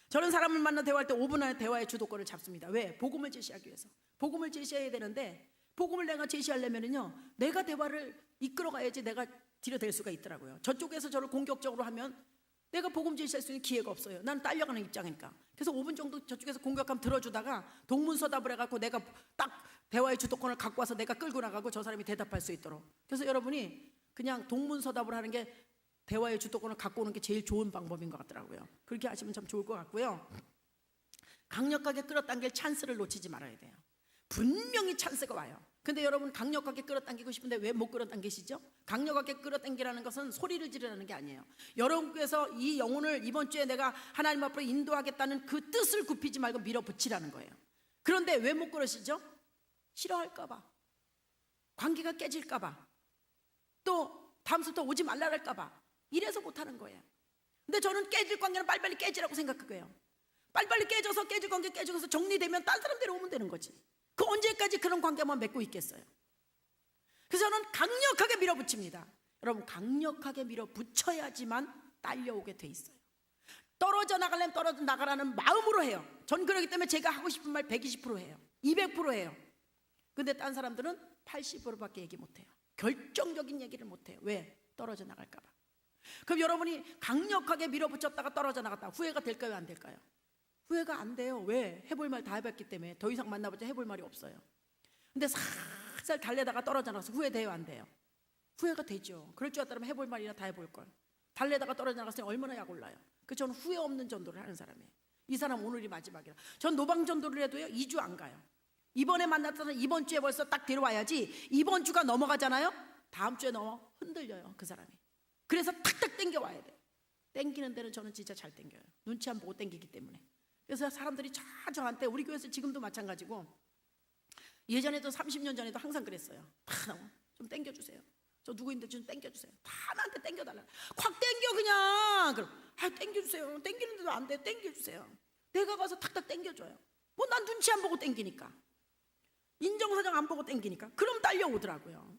저는 사람을 만나 대화할 때 5분 안에 대화의 주도권을 잡습니다. 왜? 복음을 제시하기 위해서. 복음을 제시해야 되는데, 복음을 내가 제시하려면은요, 내가 대화를 이끌어가야지 내가 들여댈 수가 있더라고요. 저쪽에서 저를 공격적으로 하면 내가 복음 제시할 수 있는 기회가 없어요. 나는 딸려가는 입장이니까. 그래서 5분 정도 저쪽에서 공격하면 들어주다가 동문서답을 해갖고 내가 딱 대화의 주도권을 갖고 와서 내가 끌고 나가고 저 사람이 대답할 수 있도록. 그래서 여러분이 그냥 동문서답을 하는 게 대화의 주도권을 갖고 오는 게 제일 좋은 방법인 것 같더라고요. 그렇게 하시면 참 좋을 것 같고요. 강력하게 끌어당길 찬스를 놓치지 말아야 돼요. 분명히 찬스가 와요. 근데 여러분, 강력하게 끌어당기고 싶은데 왜 못 끌어당기시죠? 강력하게 끌어당기라는 것은 소리를 지르라는 게 아니에요. 여러분께서 이 영혼을 이번 주에 내가 하나님 앞으로 인도하겠다는 그 뜻을 굽히지 말고 밀어붙이라는 거예요. 그런데 왜 못 그러시죠? 싫어할까봐, 관계가 깨질까봐, 또 다음부터 오지 말라 할까봐, 이래서 못하는 거예요. 근데 저는 깨질 관계는 빨리빨리 깨지라고 생각해요. 빨리빨리 깨져서 깨질 관계 깨져서 정리되면 딴 사람대로 오면 되는 거지. 그 언제까지 그런 관계만 맺고 있겠어요? 그래서 저는 강력하게 밀어붙입니다. 여러분, 강력하게 밀어붙여야지만 딸려오게 돼 있어요. 떨어져 나가려면 떨어져 나가라는 마음으로 해요. 전 그렇기 때문에 제가 하고 싶은 말 120% 해요. 200% 해요. 근데 딴 사람들은 80%밖에 얘기 못해요. 결정적인 얘기를 못해요. 왜? 떨어져 나갈까 봐. 그럼 여러분이 강력하게 밀어붙였다가 떨어져 나갔다 후회가 될까요, 안 될까요? 후회가 안 돼요. 왜? 해볼 말 다 해봤기 때문에. 더 이상 만나보자 해볼 말이 없어요. 근데 살살 달래다가 떨어져 나가서 후회돼요, 안 돼요? 후회가 되죠. 그럴 줄 알았다면 해볼 말이나 다 해볼 걸. 달래다가 떨어져 나갔을 때 얼마나 약 올라요. 그래서 저는 후회 없는 전도를 하는 사람이에요. 이 사람 오늘이 마지막이라. 전 노방 전도를 해도요, 2주 안 가요. 이번에 만났다는 이번 주에 벌써 딱 데려와야지. 이번 주가 넘어가잖아요, 다음 주에 넘어 흔들려요, 그 사람이. 그래서 탁탁 땡겨와야 돼요. 땡기는 데는 저는 진짜 잘 땡겨요. 눈치 안 보고 땡기기 때문에. 그래서 사람들이 저한테, 우리 교회에서 지금도 마찬가지고, 예전에도 30년 전에도 항상 그랬어요. 다 좀 땡겨주세요. 저 누구인데 좀 땡겨주세요. 다 나한테 땡겨달라. 확 땡겨 그냥. 그럼 땡겨주세요. 땡기는데도 안 돼. 땡겨주세요. 내가 가서 탁탁 땡겨줘요. 뭐 난 눈치 안 보고 땡기니까, 인정사정 안 보고 땡기니까. 그럼 딸려오더라고요.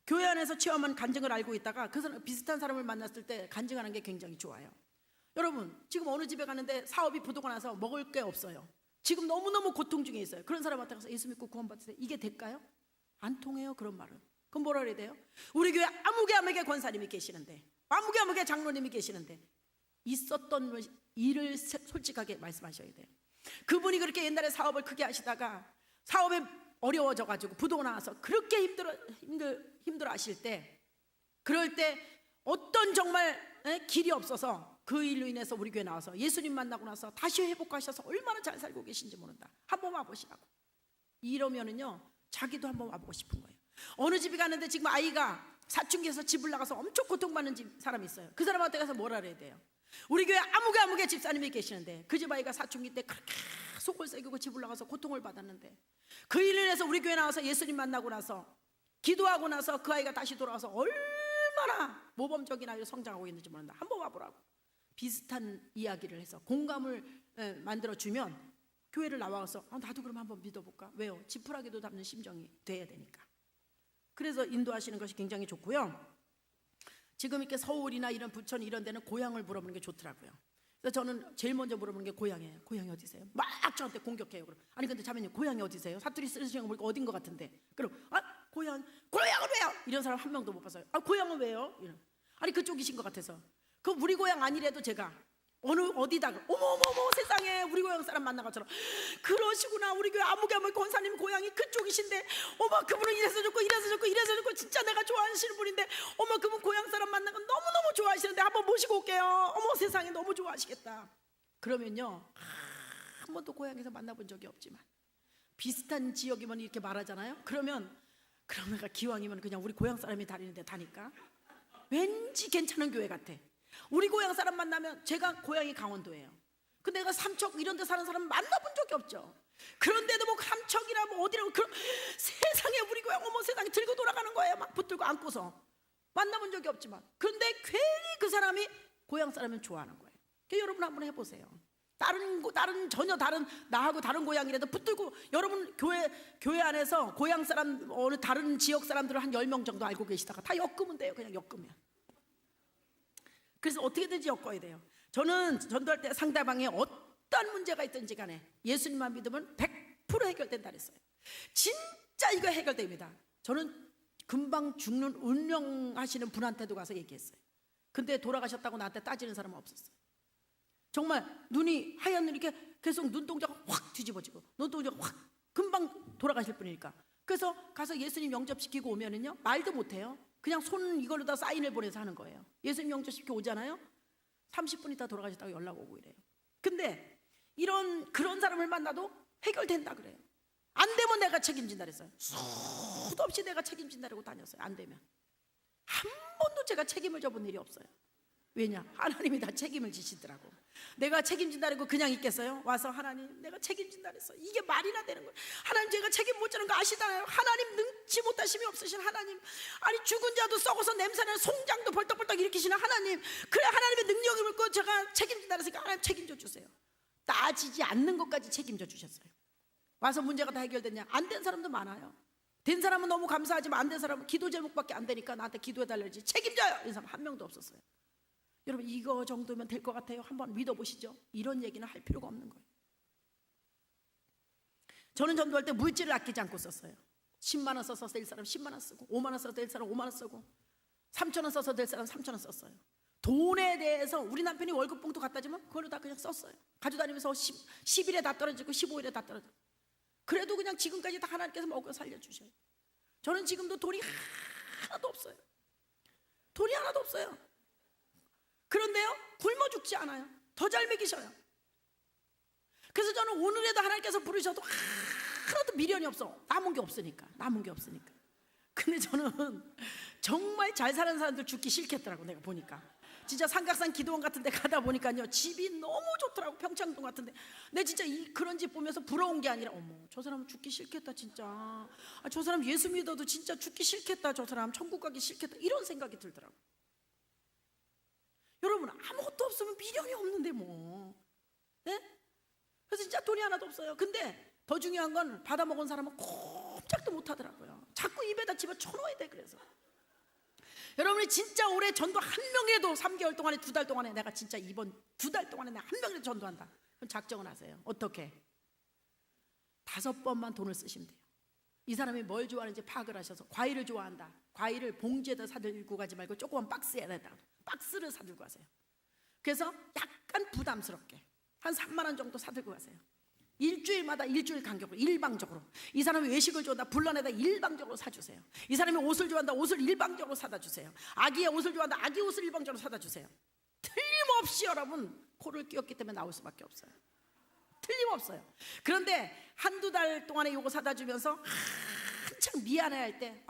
교회 안에서 체험한 간증을 알고 있다가 그 사람, 비슷한 사람을 만났을 때 간증하는 게 굉장히 좋아요. 여러분, 지금 어느 집에 가는데 사업이 부도가 나서 먹을 게 없어요. 지금 너무너무 고통 중에 있어요. 그런 사람한테 가서 예수 믿고 구원받으세요. 이게 될까요? 안 통해요, 그런 말은. 그럼 뭐라 그래야 돼요? 우리 교회 아무개 권사님이 계시는데, 아무개 장로님이 계시는데, 있었던 일을 솔직하게 말씀하셔야 돼요. 그분이 그렇게 옛날에 사업을 크게 하시다가 사업에 어려워져가지고 부도가 나와서 그렇게 힘들어 하실 때, 그럴 때 어떤 정말 길이 없어서 그 일로 인해서 우리 교회 나와서 예수님 만나고 나서 다시 회복하셔서 얼마나 잘 살고 계신지 모른다. 한번 와보시라고. 이러면은요, 자기도 한번 와보고 싶은 거예요. 어느 집에 갔는데 지금 아이가 사춘기에서 집을 나가서 엄청 고통받는 사람이 있어요. 그 사람한테 가서 뭐라 그래야 돼요? 우리 교회 아무개 집사님이 계시는데 그 집 아이가 사춘기 때 그렇게 속을 새기고 집을 나가서 고통을 받았는데, 그 일을 해서 우리 교회 나와서 예수님 만나고 나서 기도하고 나서 그 아이가 다시 돌아와서 얼마나 모범적인 아이로 성장하고 있는지 모른다. 한번 와보라고. 비슷한 이야기를 해서 공감을 만들어주면 교회를 나와서 나도 그럼 한번 믿어볼까? 왜요? 지푸라기도 잡는 심정이 돼야 되니까. 그래서 인도하시는 것이 굉장히 좋고요. 지금 이렇게 서울이나 이런 부천 이런 데는 고향을 물어보는 게 좋더라고요. 그래서 저는 제일 먼저 물어보는 게 고향이에요. 고향이 어디세요? 막 저한테 공격해요. 그럼 아니 근데 자매님 고향이 어디세요? 사투리 쓰시는 거 보니까 어딘 것 같은데. 그럼 고향은 왜요? 이런 사람 한 명도 못 봤어요. 고향은 왜요? 이런. 아니 그쪽이신 것 같아서. 그 우리 고향 아니래도 제가 어디다 어머 세상에 우리 고향 사람 만나가처럼 그러시구나. 우리 교회 아무개 권사님 고향이 그쪽이신데 어머 그분은 이래서 좋고 진짜 내가 좋아하시는 분인데 어머 그분 고향 사람 만나고 너무너무 좋아하시는데 한번 모시고 올게요. 어머 세상에 너무 좋아하시겠다. 그러면요, 한 번도 고향에서 만나본 적이 없지만 비슷한 지역이면 이렇게 말하잖아요. 그러면 그럼 내가 기왕이면 그냥 우리 고향 사람이 다니는 데 다니까. 왠지 괜찮은 교회 같아. 우리 고향 사람 만나면, 제가 고향이 강원도예요. 근데 내가 삼척 이런 데 사는 사람 만나본 적이 없죠. 그런데도 뭐 삼척이나 뭐 어디라고, 세상에 우리 고향, 어머 세상에, 들고 돌아가는 거예요. 막 붙들고 안고서. 만나본 적이 없지만, 그런데 괜히 그 사람이 고향 사람은 좋아하는 거예요. 그러니까 여러분 한번 해보세요. 다른 전혀 다른, 나하고 다른 고향이라도 붙들고, 여러분 교회 안에서 고향 사람, 어느 다른 지역 사람들을 한 10명 정도 알고 계시다가 다 엮으면 돼요. 그냥 엮으면. 그래서 어떻게든지 엮어야 돼요. 저는 전도할 때 상대방에 어떤 문제가 있든지 간에 예수님만 믿으면 100% 해결된다 그랬어요. 진짜 이거 해결됩니다. 저는 금방 죽는 운명하시는 분한테도 가서 얘기했어요. 근데 돌아가셨다고 나한테 따지는 사람은 없었어요. 정말 눈이 하얀 눈이 이렇게 계속 눈동자가 확 뒤집어지고, 눈동자가 확, 금방 돌아가실 분이니까. 그래서 가서 예수님 영접시키고 오면은요, 말도 못해요. 그냥 손 이걸로 다 사인을 보내서 하는 거예요. 예수님 영접시키고 오잖아요. 30분 있다 돌아가셨다고 연락 오고 이래요. 근데 그런 사람을 만나도 해결된다 그래요. 안 되면 내가 책임진다 그랬어요. 수도 없이 내가 책임진다고 다녔어요. 안 되면. 한 번도 제가 책임을 져본 일이 없어요. 왜냐? 하나님이 다 책임을 지시더라고. 내가 책임진다고 그냥 있겠어요? 와서 하나님 내가 책임진다 그랬어. 이게 말이나 되는 거예요. 하나님 제가 책임 못 지는 거 아시잖아요. 하나님 능치 못하심이 없으신 하나님. 아니 죽은 자도 썩어서 냄새나는 송장도 벌떡벌떡 일으키시는 하나님. 그래 하나님의 능력을 믿고 제가 책임진다 그랬으니까 하나님 책임져 주세요. 따지지 않는 것까지 책임져 주셨어요. 와서 문제가 다 해결됐냐? 안 된 사람도 많아요. 된 사람은 너무 감사하지만 안 된 사람은 기도 제목밖에 안 되니까 나한테 기도해달라지 책임져요 이 사람 한 명도 없었어요. 여러분 이거 정도면 될 것 같아요. 한번 믿어보시죠. 이런 얘기는 할 필요가 없는 거예요. 저는 전도할 때 물질을 아끼지 않고 썼어요. 10만 원 써서 될 사람 10만 원 쓰고, 5만 원 써서 될 사람 5만 원 쓰고, 3천 원 써서 될 사람 3천 원 썼어요. 돈에 대해서 우리 남편이 월급 봉투 갖다 주면 그걸로 다 그냥 썼어요. 가지고 다니면서 10일에 다 떨어지고 15일에 다 떨어지고. 그래도 그냥 지금까지 다 하나님께서 먹여 살려주셔요. 저는 지금도 돈이 하나도 없어요. 돈이 하나도 없어요. 그런데요 굶어 죽지 않아요. 더 잘 먹이셔요. 그래서 저는 오늘에도 하나님께서 부르셔도 하나도 미련이 없어. 남은 게 없으니까. 근데 저는 정말 잘 사는 사람들 죽기 싫겠더라고. 내가 보니까 진짜 삼각산 기도원 같은 데 가다 보니까요 집이 너무 좋더라고. 평창동 같은 데. 내 진짜 그런 집 보면서 부러운 게 아니라 어머 저 사람 죽기 싫겠다 진짜. 저 사람 예수 믿어도 진짜 죽기 싫겠다. 저 사람 천국 가기 싫겠다. 이런 생각이 들더라고. 여러분 아무것도 없으면 미련이 없는데 뭐. 네? 그래서 진짜 돈이 하나도 없어요. 근데 더 중요한 건 받아먹은 사람은 꼼짝도 못하더라고요. 자꾸 입에다 집어쳐넣어야 돼. 그래서 여러분이 진짜 올해 전도 한 명이라도 3개월 동안에 2달 동안에 내가 진짜 이번 2달 동안에 내가 한 명이라도 전도한다. 그럼 작정을 하세요. 어떻게? 5번만 돈을 쓰시면 돼요. 이 사람이 뭘 좋아하는지 파악을 하셔서 과일을 좋아한다. 과일을 봉지에다 사들고 가지 말고 조그만 박스에다 박스를 사들고 가세요. 그래서 약간 부담스럽게 한 3만 원 정도 사들고 가세요. 일주일마다 일주일 간격으로 일방적으로. 이 사람이 외식을 좋아한다. 불란에다 일방적으로 사주세요. 이 사람이 옷을 좋아한다. 옷을 일방적으로 사다 주세요. 아기의 옷을 좋아한다. 아기 옷을 일방적으로 사다 주세요. 틀림없이 여러분 코를 끼웠기 때문에 나올 수밖에 없어요. 틀림없어요. 그런데 한두 달 동안에 이거 사다 주면서 한참 미안해할 때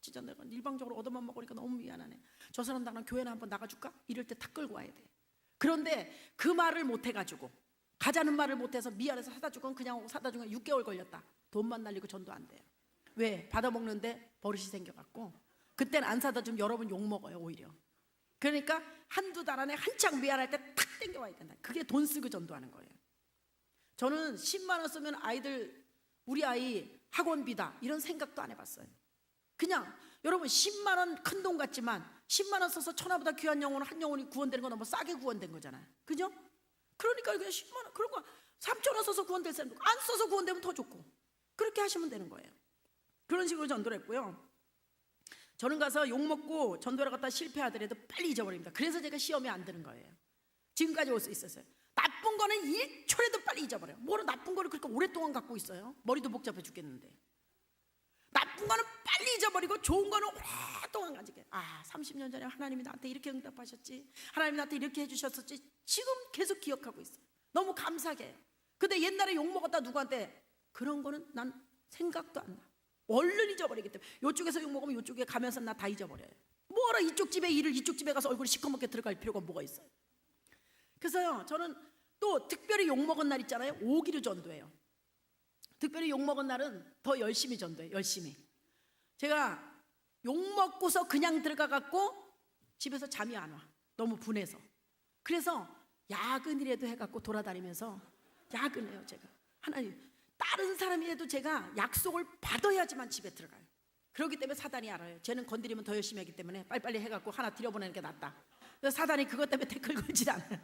진짜 내가 일방적으로 얻어만 먹으니까 너무 미안하네. 저 사람 나랑 교회나 한번 나가줄까? 이럴 때 탁 끌고 와야 돼. 그런데 그 말을 못 해가지고 가자는 말을 못해서 미안해서 사다 주건 그냥 사다 주건 6개월 걸렸다. 돈만 날리고 전도 안 돼요. 왜? 받아먹는데 버릇이 생겨갖고 그때는 안 사다 주면 여러분 욕먹어요 오히려. 그러니까 한두 달 안에 한창 미안할 때 탁 땡겨와야 된다. 그게 돈 쓰고 전도하는 거예요. 저는 10만 원 쓰면 우리 아이 학원비다 이런 생각도 안 해봤어요. 그냥 여러분 10만 원 큰 돈 같지만 10만 원 써서 천하보다 귀한 영혼 한 영혼이 구원되는 건 너무 싸게 구원된 거잖아요. 그죠? 그러니까 그냥 10만 원 그런 거 3천 원 써서 구원될 사람도 안 써서 구원되면 더 좋고 그렇게 하시면 되는 거예요. 그런 식으로 전도를 했고요. 저는 가서 욕먹고 전도를 갖다 실패하더라도 빨리 잊어버립니다. 그래서 제가 시험에 안 드는 거예요. 지금까지 올 수 있었어요. 나쁜 거는 1초라도 빨리 잊어버려요. 뭐로 나쁜 거를 그렇게 오랫동안 갖고 있어요? 머리도 복잡해 죽겠는데. 나쁜 거는 빨리 잊어버리고 좋은 거는 오랫동안 가지게. 30년 전에 하나님이 나한테 이렇게 응답하셨지, 하나님이 나한테 이렇게 해주셨었지, 지금 계속 기억하고 있어요. 너무 감사하게 해요. 근데 옛날에 욕먹었다 누구한테 그런 거는 난 생각도 안 나. 얼른 잊어버리기 때문에 이쪽에서 욕 먹으면 이쪽에 가면서 나 다 잊어버려요. 뭐라 이쪽 집에 일을 이쪽 집에 가서 얼굴이 시커멓게 들어갈 필요가 뭐가 있어요. 그래서요, 저는 또 특별히 욕 먹은 날 있잖아요. 오기로 전도해요. 특별히 욕 먹은 날은 더 열심히 전도해요. 열심히. 제가 욕 먹고서 그냥 들어가 갖고 집에서 잠이 안 와. 너무 분해서. 그래서 야근이라도 해갖고 돌아다니면서 야근해요. 제가 하나님, 다른 사람이라도 제가 약속을 받아야지만 집에 들어가요. 그렇기 때문에 사단이 알아요. 쟤는 건드리면 더 열심히 하기 때문에 빨리빨리 해갖고 하나 들여보내는 게 낫다. 그래서 사단이 그것 때문에 댓글 걸지 않아요.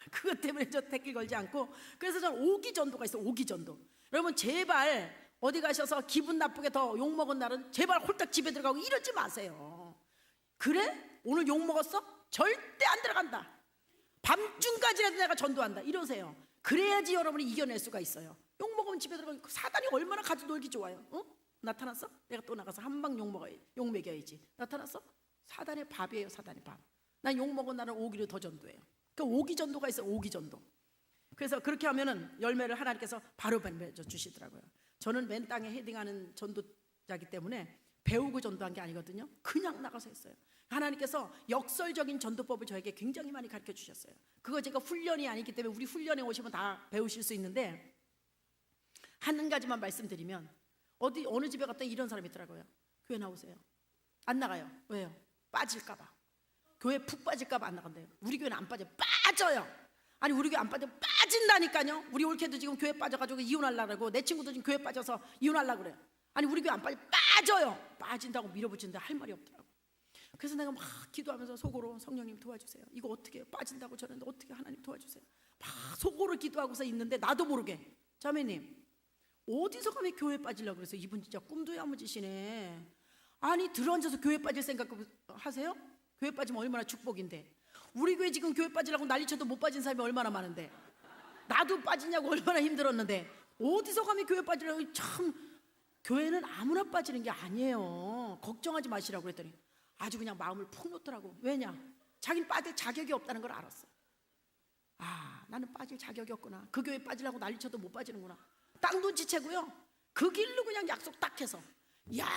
그것 때문에 저 댓글 걸지 않고. 그래서 저는 오기 전도가 있어요. 오기 전도. 여러분 제발 어디 가셔서 기분 나쁘게 더 욕먹은 날은 제발 홀딱 집에 들어가고 이러지 마세요. 그래? 오늘 욕먹었어? 절대 안 들어간다. 밤중까지라도 내가 전도한다 이러세요. 그래야지 여러분이 이겨낼 수가 있어요. 욕먹으면 집에 들어가고. 사단이 얼마나 가서 놀기 좋아요. 나타났어? 내가 또 나가서 한 방 욕 먹여야지. 나타났어? 사단의 밥이에요. 사단의 밥. 난 욕 먹은 날은 오기를 더 전도해요. 그 오기 전도가 있어요. 오기 전도. 그래서 그렇게 하면은 열매를 하나님께서 바로 맺어 주시더라고요. 저는 맨 땅에 헤딩하는 전도자기 때문에 배우고 전도한 게 아니거든요. 그냥 나가서 했어요. 하나님께서 역설적인 전도법을 저에게 굉장히 많이 가르쳐 주셨어요. 그거 제가 훈련이 아니기 때문에 우리 훈련에 오시면 다 배우실 수 있는데, 한 가지만 말씀드리면, 어느 집에 갔더니 이런 사람이 있더라고요. 교회 나오세요. 안 나가요. 왜요? 빠질까봐. 교회 푹 빠질까봐 안 나간대요. 우리 교회는 안 빠져요. 빠져요. 아니 우리 교회 안 빠져. 빠진다니까요. 우리 올케도 지금 교회 빠져가지고 이혼하려고, 내 친구도 지금 교회 빠져서 이혼하려고 그래요. 아니 우리 교회 안 빠져. 빠져요. 빠진다고 밀어붙이는데 할 말이 없더라고. 그래서 내가 막 기도하면서 속으로 성령님 도와주세요. 이거 어떻게 해요? 빠진다고 저랬는데 어떻게 하나님 도와주세요. 막 속으로 기도하고서 있는데 나도 모르게, 자매님 어디서 감히 교회 빠지려고 그래서 이분 진짜 꿈도 야무지시네. 아니 들어앉아서 교회 빠질 생각 하세요? 교회 빠지면 얼마나 축복인데. 우리 교회 지금 교회 빠지려고 난리쳐도 못 빠진 사람이 얼마나 많은데, 나도 빠지냐고 얼마나 힘들었는데 어디서 감히 교회 빠지려고. 참, 교회는 아무나 빠지는 게 아니에요. 걱정하지 마시라고 그랬더니 아주 그냥 마음을 푹 놓더라고. 왜냐? 자기는 빠질 자격이 없다는 걸 알았어. 아, 나는 빠질 자격이 없구나. 그 교회 빠지려고 난리쳐도 못 빠지는구나. 딱 눈치채고요. 그 길로 그냥 약속 딱 해서, 야,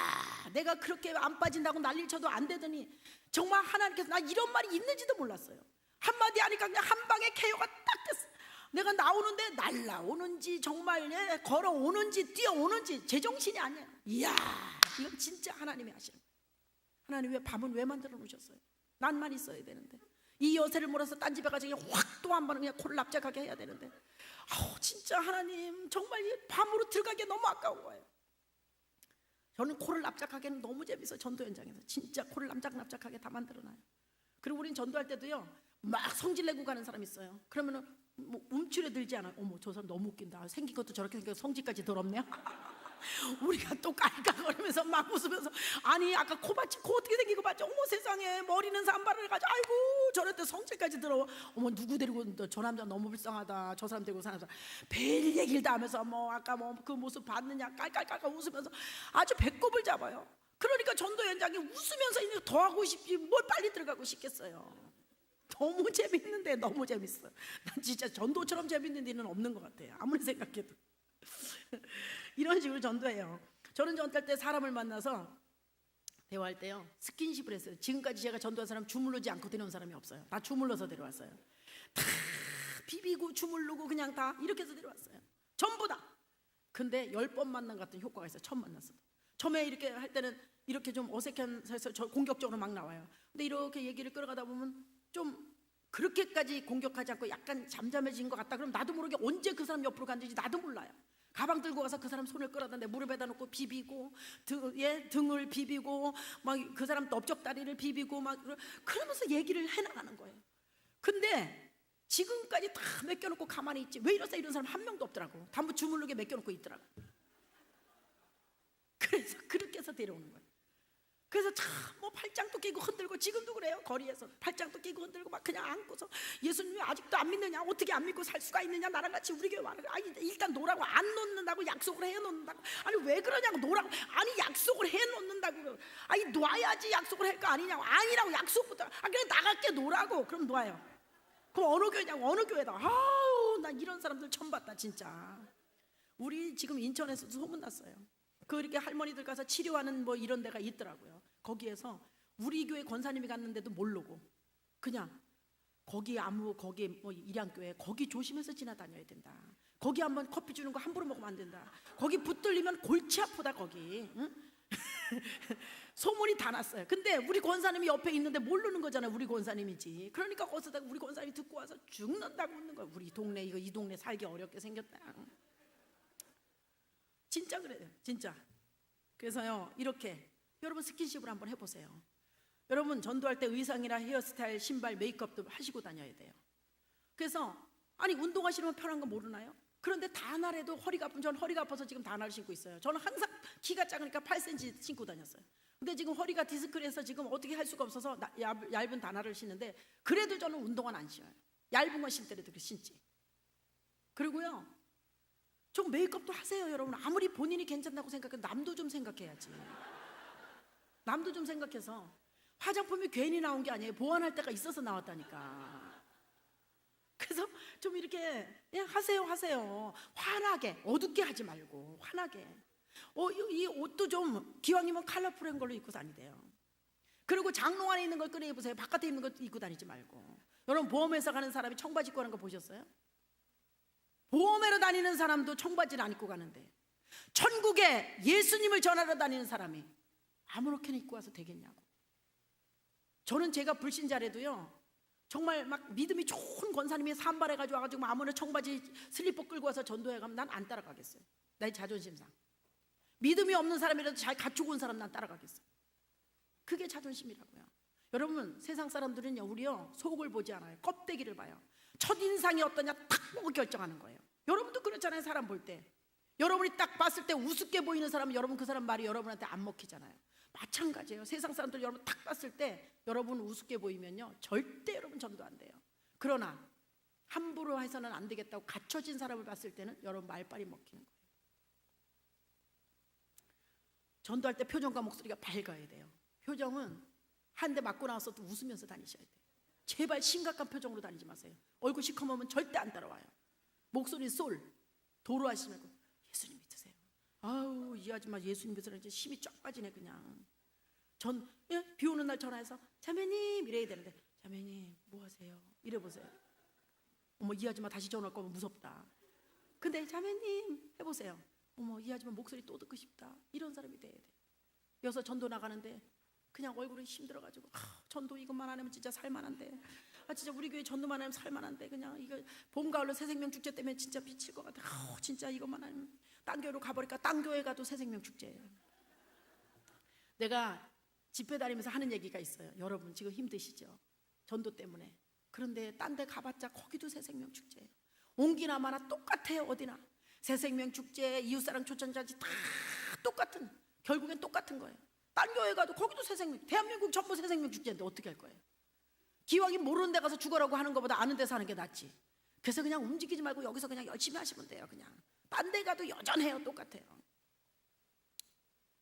내가 그렇게 안 빠진다고 난리를 쳐도 안 되더니 정말 하나님께서, 나 이런 말이 있는지도 몰랐어요. 한마디 하니까 그냥 한 방에 KO가 딱 됐어. 내가 나오는데 날라오는지 정말 걸어오는지 뛰어오는지 제정신이 아니에요. 이야, 이건 진짜 하나님이 하시는 거예요. 하나님 왜 밤은 왜 만들어 놓으셨어요? 난만 있어야 되는데. 이 여세를 몰아서 딴 집에 가서 그냥 확 또 한 번은 그냥 코를 납작하게 해야 되는데, 진짜 하나님 정말 이 밤으로 들어가기 너무 아까운 거예요. 저는 코를 납작하게는 너무 재밌어요. 전도 현장에서 진짜 코를 납작납작하게 다 만들어놔요. 그리고 우린 전도할 때도요, 막 성질내고 가는 사람 있어요. 그러면은 뭐 움츠려 들지 않아요. 어머, 저 사람 너무 웃긴다. 생긴 것도 저렇게 생겨서 성질까지 더럽네요. 우리가 또 깔깔거리면서 막 웃으면서, 아니 아까 코 어떻게 생긴 거 봤죠? 어머 세상에, 머리는 산발을 해가지고 아이고 저랬대. 성질까지 들어. 어머 누구 데리고, 저 남자 너무 불쌍하다. 저 사람 데리고 사는 사람 별 얘기를 다 하면서 뭐 아까 뭐 그 모습 봤느냐 깔깔깔깔 웃으면서 아주 배꼽을 잡아요. 그러니까 전도 현장에 웃으면서 이제 더 하고 싶지 뭘 빨리 들어가고 싶겠어요. 너무 재밌는데 너무 재밌어요. 난 진짜 전도처럼 재밌는 일은 없는 것 같아요. 아무리 생각해도. 이런 식으로 전도해요. 저는 전도할 때 사람을 만나서 대화할 때요, 스킨십을 했어요. 지금까지 제가 전도한 사람 주물르지 않고 데려온 사람이 없어요. 다 주물러서 데려왔어요. 다 비비고 주물르고 그냥 다 이렇게 해서 데려왔어요. 전부 다. 근데 10번 만난 것 같은 효과가 있어요. 처음 만났어도. 처음에 이렇게 할 때는 이렇게 좀 어색해서 공격적으로 막 나와요. 근데 이렇게 얘기를 끌어가다 보면 좀 그렇게까지 공격하지 않고 약간 잠잠해진 것 같다. 그럼 나도 모르게 언제 그 사람 옆으로 갔는지 나도 몰라요. 가방 들고 가서 그 사람 손을 끌어다 내 무릎에다 놓고 비비고, 등을 비비고, 막 그 사람 넓적다리를 비비고 막 그러면서 얘기를 해나가는 거예요. 근데 지금까지 다 맡겨놓고 가만히 있지 왜 이러세요? 이런 사람 한 명도 없더라고. 단부 주물르게 맡겨놓고 있더라고. 그래서 그렇게 해서 데려오는 거예요. 그래서 참 뭐 팔짱도 끼고 흔들고, 지금도 그래요. 거리에서 팔짱도 끼고 흔들고 막 그냥 안고서, 예수님이 아직도 안 믿느냐, 어떻게 안 믿고 살 수가 있느냐, 나랑 같이 우리 교회 와라. 아니 일단 노라고, 안 놓는다고 약속을 해놓는다고. 아니 왜 그러냐고, 노라고. 아니 약속을 해놓는다고. 아니 놔야지 약속을 할 거 아니냐고. 아니라고, 약속부터. 그래 나갈게, 노라고. 그럼 놔요. 그럼 어느 교회냐고. 어느 교회다. 아우 나 이런 사람들 처음 봤다 진짜. 우리 지금 인천에서도 소문났어요. 그 이렇게 할머니들 가서 치료하는 뭐 이런 데가 있더라고요. 거기에서 우리 교회 권사님이 갔는데도 모르고 그냥 거기 뭐 일양교회 거기 조심해서 지나다녀야 된다. 거기 한번 커피 주는 거 함부로 먹으면 안 된다. 거기 붙들리면 골치 아프다 거기. 응? 소문이 다 났어요. 근데 우리 권사님이 옆에 있는데 모르는 거잖아요. 우리 권사님이지. 그러니까 거기서 우리 권사님이 듣고 와서 죽는다고 웃는 거예요. 우리 동네 이 동네 살기 어렵게 생겼다. 진짜 그래요. 진짜. 그래서요 이렇게 여러분 스킨십을 한번 해보세요. 여러분 전도할 때 의상이나 헤어스타일, 신발, 메이크업도 하시고 다녀야 돼요. 그래서 아니 운동하시면 편한 거 모르나요? 그런데 다날에도 허리가 아프면 저는 허리가 아파서 지금 다날 신고 있어요. 저는 항상 키가 작으니까 8cm 신고 다녔어요. 근데 지금 허리가 디스크래서 지금 어떻게 할 수가 없어서 얇은 다날을 신는데 그래도 저는 운동은 안 신어요. 얇은 건 신더라도 그렇게 신지. 그리고요 좀 메이크업도 하세요. 여러분 아무리 본인이 괜찮다고 생각해도 남도 좀 생각해야지. 남도 좀 생각해서 화장품이 괜히 나온 게 아니에요. 보완할 때가 있어서 나왔다니까. 그래서 좀 이렇게 그냥 하세요. 환하게, 어둡게 하지 말고 환하게. 이 옷도 좀 기왕이면 컬러풀한 걸로 입고 다니세요. 그리고 장롱 안에 있는 걸 꺼내 입으세요. 바깥에 있는 거 입고 다니지 말고. 여러분 보험회사 가는 사람이 청바지 입고 가는 거 보셨어요? 보험회로 다니는 사람도 청바지를 안 입고 가는데 천국에 예수님을 전하러 다니는 사람이 아무렇게나 입고 와서 되겠냐고. 저는 제가 불신자래도요 정말 막 믿음이 좋은 권사님이 산발해가지고 와가지고 아무나 청바지 슬리퍼 끌고 와서 전도해 가면 난 안 따라가겠어요. 나의 자존심상. 믿음이 없는 사람이라도 잘 갖추고 온 사람 난 따라가겠어요. 그게 자존심이라고요. 여러분 세상 사람들은요 우리요 속을 보지 않아요. 껍데기를 봐요. 첫인상이 어떠냐 딱 보고 결정하는 거예요. 여러분도 그렇잖아요. 사람 볼 때 여러분이 딱 봤을 때 우습게 보이는 사람은 여러분 그 사람 말이 여러분한테 안 먹히잖아요. 마찬가지예요. 세상 사람들 여러분 딱 봤을 때 여러분 우습게 보이면요 절대 여러분 전도 안 돼요. 그러나 함부로 해서는 안 되겠다고 갖춰진 사람을 봤을 때는 여러분 말빨이 먹히는 거예요. 전도할 때 표정과 목소리가 밝아야 돼요. 표정은 한 대 맞고 나와서도 웃으면서 다니셔야 돼요. 제발 심각한 표정으로 다니지 마세요. 얼굴 시커매면 절대 안 따라와요. 목소리 도로 하시지 말고 예수님 믿으세요. 아우 이 아줌마 예수님 믿으라 이제 힘이 쫙 빠지네 그냥. 비 오는 날 전화해서 자매님 이래야 되는데 자매님 뭐 하세요? 이래 보세요. 어머 이 아줌마 다시 전화 올 거면 무섭다. 근데 자매님 해보세요. 어머 이 아줌마 목소리 또 듣고 싶다. 이런 사람이 돼야 돼. 여기서 전도 나가는데 그냥 얼굴이 힘들어가지고 전도 이것만 안 하면 진짜 살만한데 진짜 우리 교회 전도만 하면 살만한데 그냥 이거 봄 가을로 새생명 축제 때문에 진짜 미칠 것 같아. 진짜 이것만 하면 딴 교회로 가버릴까. 딴 교회 가도 새생명 축제예요. 내가 집회 다니면서 하는 얘기가 있어요. 여러분 지금 힘드시죠? 전도 때문에. 그런데 딴 데 가봤자 거기도 새생명 축제예요. 온기나 마나 똑같아요. 어디나 새생명 축제, 이웃사랑 초청자지 다 똑같은, 결국엔 똑같은 거예요. 딴 교회 가도 거기도 새생명, 대한민국 전부 새생명 축제인데 어떻게 할 거예요? 기왕이 모르는 데 가서 죽어라고 하는 것보다 아는 데서 하는 게 낫지. 그래서 그냥 움직이지 말고 여기서 그냥 열심히 하시면 돼요. 그냥 딴 데 가도 여전해요. 똑같아요.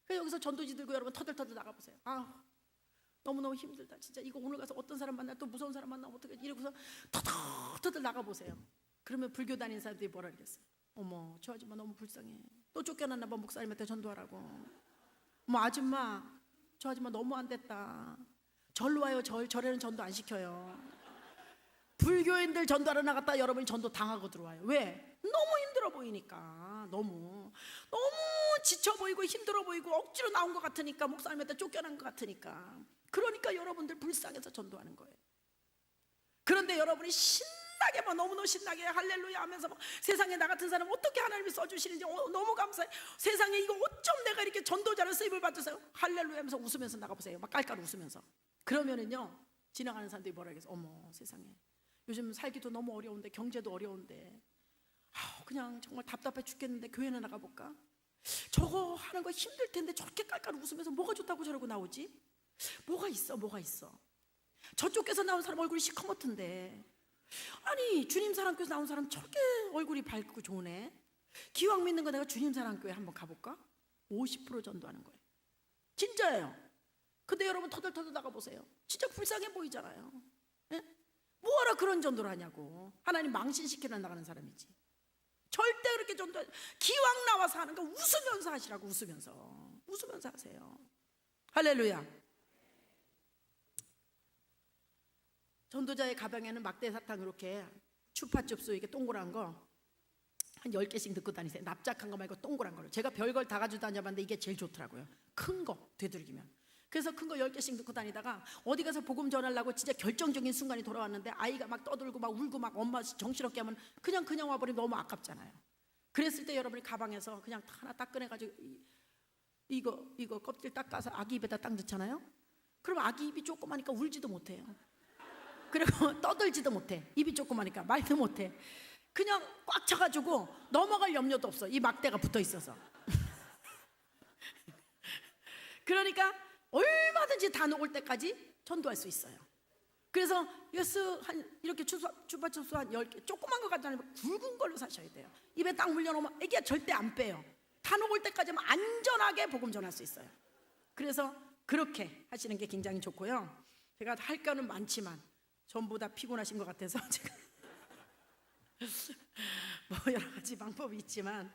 그래서 여기서 전도지 들고 여러분 터들터들 나가보세요. 너무너무 힘들다. 진짜 이거 오늘 가서 어떤 사람 만나 또 무서운 사람 만나면 어떡하지? 이러고서 터들터들 나가보세요. 그러면 불교 다니는 사람들이 뭐라 그랬어요? 어머 저 아줌마 너무 불쌍해. 또 쫓겨났나 봐. 목사님한테 전도하라고. 어머 아줌마 저 아줌마 너무 안 됐다. 절로 와요. 절에는 전도 안 시켜요. 불교인들 전도하러 나갔다 여러분이 전도 당하고 들어와요. 왜? 너무 힘들어 보이니까. 너무 지쳐 보이고 힘들어 보이고 억지로 나온 것 같으니까. 목사님한테 쫓겨난 것 같으니까. 그러니까 여러분들 불쌍해서 전도하는 거예요. 그런데 여러분이 신나게 너무너무 신나게 할렐루야 하면서 세상에 나 같은 사람 어떻게 하나님이 써주시는지 너무 감사해. 세상에 이거 어쩜 내가 이렇게 전도자를 쓰임을 받으세요. 할렐루야 하면서 웃으면서 나가보세요. 막 깔깔 웃으면서. 그러면은요 지나가는 사람들이 뭐라 하겠어. 어머 세상에 요즘 살기도 너무 어려운데 경제도 어려운데 그냥 정말 답답해 죽겠는데 교회나 나가볼까? 저거 하는 거 힘들 텐데 저렇게 깔깔 웃으면서 뭐가 좋다고 저러고 나오지? 뭐가 있어. 저쪽에서 나온 사람 얼굴이 시커멓던데 아니 주님 사랑교회 나온 사람 저렇게 얼굴이 밝고 좋으네. 기왕 믿는 거 내가 주님 사랑교회 한번 가볼까? 50% 전도하는 거예요. 진짜예요. 근데 여러분 터들터들 나가보세요. 진짜 불쌍해 보이잖아요. 예? 뭐하러 그런 전도를 하냐고. 하나님 망신시키러 나가는 사람이지. 절대 그렇게 전도, 기왕 나와서 하는 거 웃으면서 하시라고. 웃으면서 하세요. 할렐루야. 전도자의 가방에는 막대 사탕 이렇게 추파춥스 이렇게 동그란 거 한 10개씩 넣고 다니세요. 납작한 거 말고 동그란 거를. 제가 별걸 다 가지고 다녀봤는데 이게 제일 좋더라고요. 큰 거 되도록이면. 그래서 큰 거 10개씩 넣고 다니다가 어디 가서 복음 전하려고 진짜 결정적인 순간이 돌아왔는데 아이가 막 떠들고 막 울고 막 엄마 정신없게 하면 그냥 와버리면 너무 아깝잖아요. 그랬을 때 여러분이 가방에서 그냥 하나 딱 꺼내가지고 이거 껍질 딱 까서 아기 입에다 딱 넣잖아요. 그럼 아기 입이 조그마니까 울지도 못해요. 그리고 떠들지도 못해. 입이 조그마니까 말도 못해. 그냥 꽉 차가지고 넘어갈 염려도 없어. 이 막대가 붙어 있어서. 그러니까 얼마든지 다 녹을 때까지 전도할 수 있어요. 그래서 이렇게 추파춥스 한 10개 조그만 거 가지고 다니면 굵은 걸로 사셔야 돼요. 입에 딱 물려놓으면 애기가 절대 안 빼요. 다 녹을 때까지만 안전하게 복음 전할 수 있어요. 그래서 그렇게 하시는 게 굉장히 좋고요. 제가 할 거는 많지만 전부 다 피곤하신 것 같아서 제가 뭐 여러 가지 방법이 있지만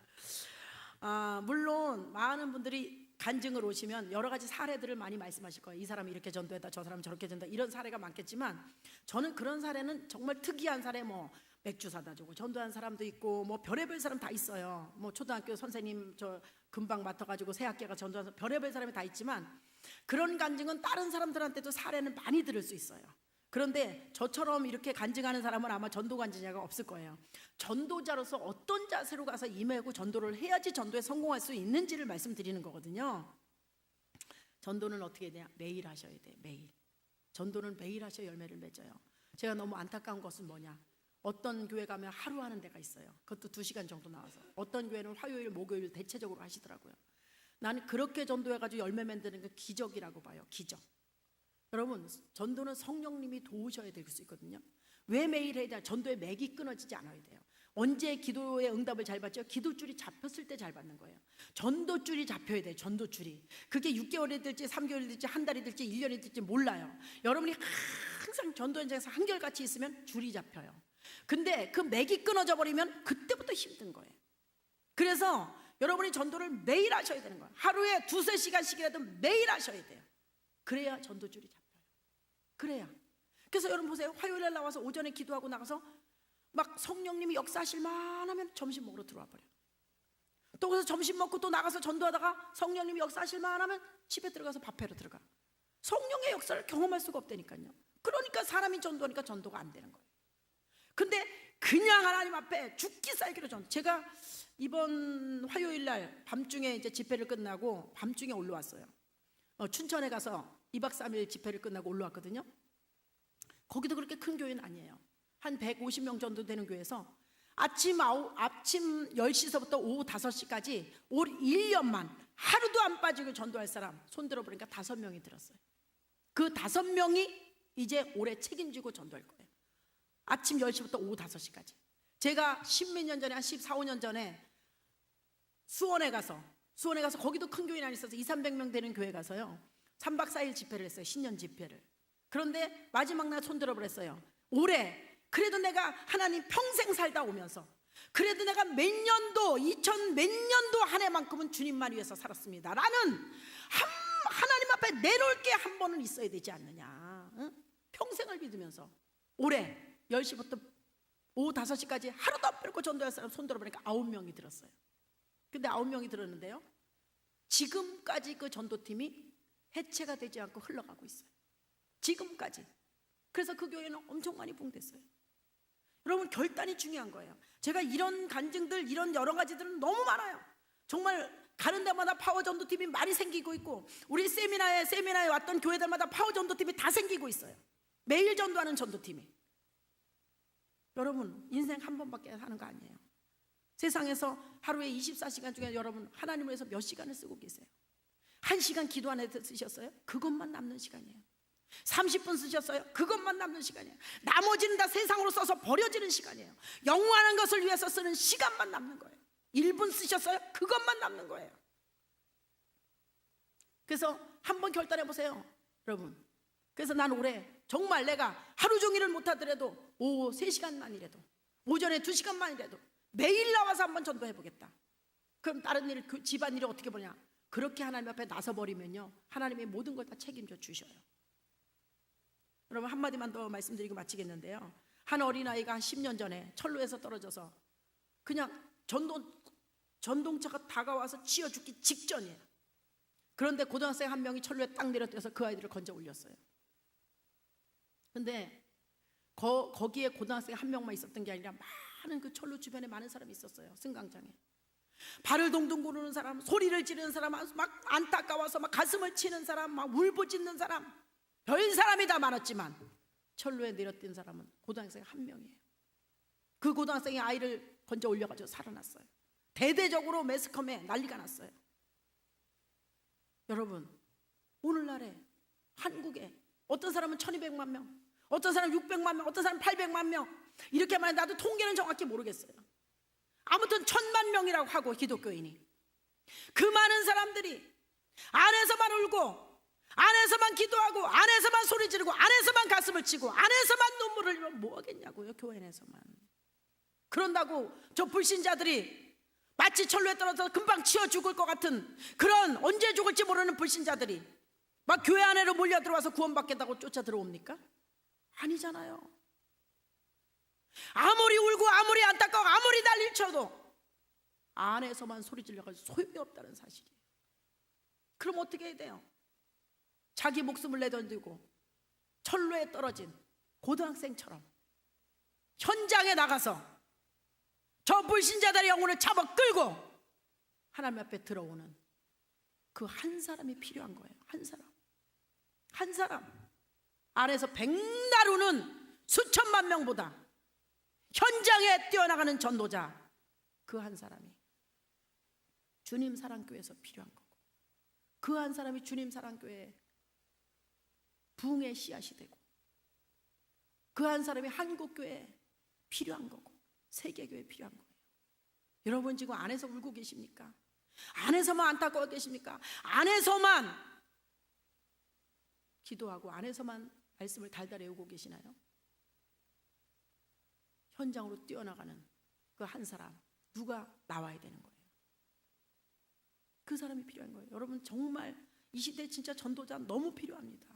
물론 많은 분들이 간증을 오시면 여러 가지 사례들을 많이 말씀하실 거예요. 이 사람이 이렇게 전도했다, 저 사람은 저렇게 전도했다, 이런 사례가 많겠지만 저는 그런 사례는 정말 특이한 사례, 뭐 맥주 사다 주고 전도한 사람도 있고 뭐 별의별 사람 다 있어요. 뭐 초등학교 선생님 저 금방 맡아가지고 새학기가 전도한 사람, 별의별 사람이 다 있지만 그런 간증은 다른 사람들한테도 사례는 많이 들을 수 있어요. 그런데 저처럼 이렇게 간증하는 사람은 아마 전도 간증자가 없을 거예요. 전도자로서 어떤 자세로 가서 임하고 전도를 해야지 전도에 성공할 수 있는지를 말씀드리는 거거든요. 전도는 어떻게 해야 되냐? 매일 하셔야 돼. 매일. 전도는 매일 하셔야 열매를 맺어요. 제가 너무 안타까운 것은 뭐냐? 어떤 교회 가면 하루 하는 데가 있어요. 그것도 2시간 정도 나와서. 어떤 교회는 화요일, 목요일 대체적으로 하시더라고요. 나는 그렇게 전도해가지고 열매 맺는 게 기적이라고 봐요. 기적. 여러분, 전도는 성령님이 도우셔야 될 수 있거든요. 왜 매일 해야 되냐? 전도의 맥이 끊어지지 않아야 돼요. 언제 기도의 응답을 잘 받죠? 기도줄이 잡혔을 때 잘 받는 거예요. 전도줄이 잡혀야 돼요. 전도줄이. 그게 6개월이 될지 3개월이 될지 한 달이 될지 1년이 될지 몰라요. 여러분이 항상 전도 현장에서 한결같이 있으면 줄이 잡혀요. 근데 그 맥이 끊어져 버리면 그때부터 힘든 거예요. 그래서 여러분이 전도를 매일 하셔야 되는 거예요. 하루에 2-3시간씩이라도 매일 하셔야 돼요. 그래야 전도줄이 잡혀요. 그래야. 그래서 여러분 보세요. 화요일에 나와서 오전에 기도하고 나가서 막 성령님이 역사하실만 하면 점심 먹으러 들어와 버려요. 또 그래서 점심 먹고 또 나가서 전도하다가 성령님이 역사하실만 하면 집에 들어가서 밥해러 들어가. 성령의 역사를 경험할 수가 없다니까요. 그러니까 사람이 전도하니까 전도가 안 되는 거예요. 근데 그냥 하나님 앞에 죽기 살기로 제가 이번 화요일 날 밤중에 이제 집회를 끝나고 밤중에 올라왔어요. 춘천에 가서 2박 3일 집회를 끝나고 올라왔거든요. 거기도 그렇게 큰 교회는 아니에요. 한 150명 정도 되는 교회에서 아침 10시서부터 오후 5시까지 올 1년만 하루도 안 빠지고 전도할 사람 손 들어보니까 5명이 들었어요. 그 5명이 이제 올해 책임지고 전도할 거예요. 아침 10시부터 오후 5시까지. 제가 10몇 년 전에, 한 14, 15년 전에 수원에 가서 거기도 큰 교회는 안 있어서 200-300명 되는 교회 가서요 3박 4일 집회를 했어요. 신년 집회를. 그런데 마지막 날 손 들어버렸어요. 올해 그래도 내가 하나님 평생 살다 오면서 그래도 내가 몇 년도 2000 몇 년도 한 해만큼은 주님만 위해서 살았습니다 라는 하나님 앞에 내놓을 게 한 번은 있어야 되지 않느냐. 응? 평생을 믿으면서 올해 10시부터 오후 5시까지 하루도 안 빼고 전도할 사람 손 들어보니까 9명이 들었어요. 근데 9명이 들었는데요 지금까지 그 전도팀이 해체가 되지 않고 흘러가고 있어요. 지금까지. 그래서 그 교회는 엄청 많이 붕댔어요. 여러분, 결단이 중요한 거예요. 제가 이런 간증들, 이런 여러 가지들은 너무 많아요. 정말 가는 데마다 파워 전도팀이 많이 생기고 있고, 우리 세미나에 왔던 교회들마다 파워 전도팀이 다 생기고 있어요. 매일 전도하는 전도팀이. 여러분, 인생 한 번밖에 사는 거 아니에요. 세상에서 하루에 24시간 중에 여러분 하나님을 위해서 몇 시간을 쓰고 계세요? 1시간 기도하는 데 쓰셨어요? 그것만 남는 시간이에요. 30분 쓰셨어요? 그것만 남는 시간이에요. 나머지는 다 세상으로 써서 버려지는 시간이에요. 영원한 것을 위해서 쓰는 시간만 남는 거예요. 1분 쓰셨어요? 그것만 남는 거예요. 그래서 한번 결단해 보세요, 여러분. 그래서 난 올해 정말 내가 하루 종일을 못하더라도 오후 3시간만이라도, 오전에 2시간만이라도 매일 나와서 한번 전도해보겠다. 그럼 다른 일, 그 집안일을 어떻게 보냐? 그렇게 하나님 앞에 나서버리면요, 하나님의 모든 걸 다 책임져 주셔요. 여러분, 한마디만 더 말씀드리고 마치겠는데요, 한 어린아이가 한 10년 전에 철로에서 떨어져서 그냥 전동차가 다가와서 치여 죽기 직전이에요. 그런데 고등학생 한 명이 철로에 딱 내려떼서 그 아이들을 건져 올렸어요. 근데 거기에 고등학생 한 명만 있었던 게 아니라 많은 그 철로 주변에 많은 사람이 있었어요. 승강장에 발을 동동 구르는 사람, 소리를 지르는 사람, 막 안타까워서 막 가슴을 치는 사람, 막 울부짖는 사람, 별 사람이 다 많았지만 철로에 내려뛴 사람은 고등학생 한 명이에요. 그 고등학생이 아이를 건져 올려가지고 살아났어요. 대대적으로 매스컴에 난리가 났어요. 여러분, 오늘날에 한국에 어떤 사람은 1200만 명, 어떤 사람은 600만 명, 어떤 사람은 800만 명, 이렇게 많이, 나도 통계는 정확히 모르겠어요. 아무튼 1000만 명이라고 하고, 기독교인이 그 많은 사람들이 안에서만 울고, 안에서만 기도하고, 안에서만 소리 지르고, 안에서만 가슴을 치고, 안에서만 눈물을 흘리면 뭐 하겠냐고요, 교회 안에서만. 그런다고 저 불신자들이 마치 철로에 떨어져서 금방 치여 죽을 것 같은 그런, 언제 죽을지 모르는 불신자들이 막 교회 안으로 몰려 들어와서 구원받겠다고 쫓아 들어옵니까? 아니잖아요. 아무리 울고 아무리 안타까워 아무리 난리를 쳐도 안에서만 소리 질러가지고 소용이 없다는 사실이에요. 그럼 어떻게 해야 돼요? 자기 목숨을 내던지고 철로에 떨어진 고등학생처럼 현장에 나가서 저 불신자들의 영혼을 잡아 끌고 하나님 앞에 들어오는 그 한 사람이 필요한 거예요. 한 사람 안에서 백나루는 수천만 명보다 현장에 뛰어나가는 전도자, 그 한 사람이 주님 사랑교회에서 필요한 거고, 그 한 사람이 주님 사랑교회 부흥의 씨앗이 되고, 그 한 사람이 한국교회에 필요한 거고, 세계교회에 필요한 거예요. 여러분 지금 안에서 울고 계십니까? 안에서만 안타까워 계십니까? 안에서만 기도하고 안에서만 말씀을 달달 외우고 계시나요? 현장으로 뛰어나가는 그 한 사람, 누가 나와야 되는 거예요. 그 사람이 필요한 거예요. 여러분 정말 이 시대에 진짜 전도자 너무 필요합니다.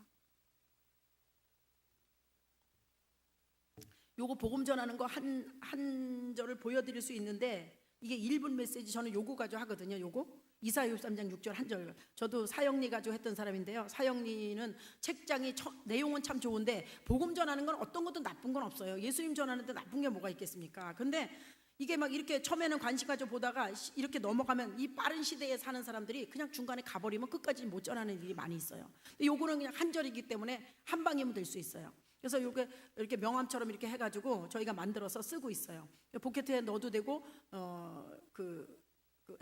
요거 복음 전하는 거 한 절을 보여드릴 수 있는데, 이게 1분 메시지 저는 요거 가지고 하거든요. 요거 이사야 63장 6절 한 절. 저도 사형리 가지고 했던 사람인데요, 사형리는 책장이 내용은 참 좋은데 복음 전하는 건 어떤 것도 나쁜 건 없어요. 예수님 전하는데 나쁜 게 뭐가 있겠습니까? 근데 이게 막 이렇게 처음에는 관심 가지고 보다가 이렇게 넘어가면 이 빠른 시대에 사는 사람들이 그냥 중간에 가버리면 끝까지 못 전하는 일이 많이 있어요. 근데 요거는 그냥 한 절이기 때문에 한 방이면 될 수 있어요. 그래서 요게 이렇게 명함처럼 이렇게 해가지고 저희가 만들어서 쓰고 있어요. 포켓에 넣어도 되고, 그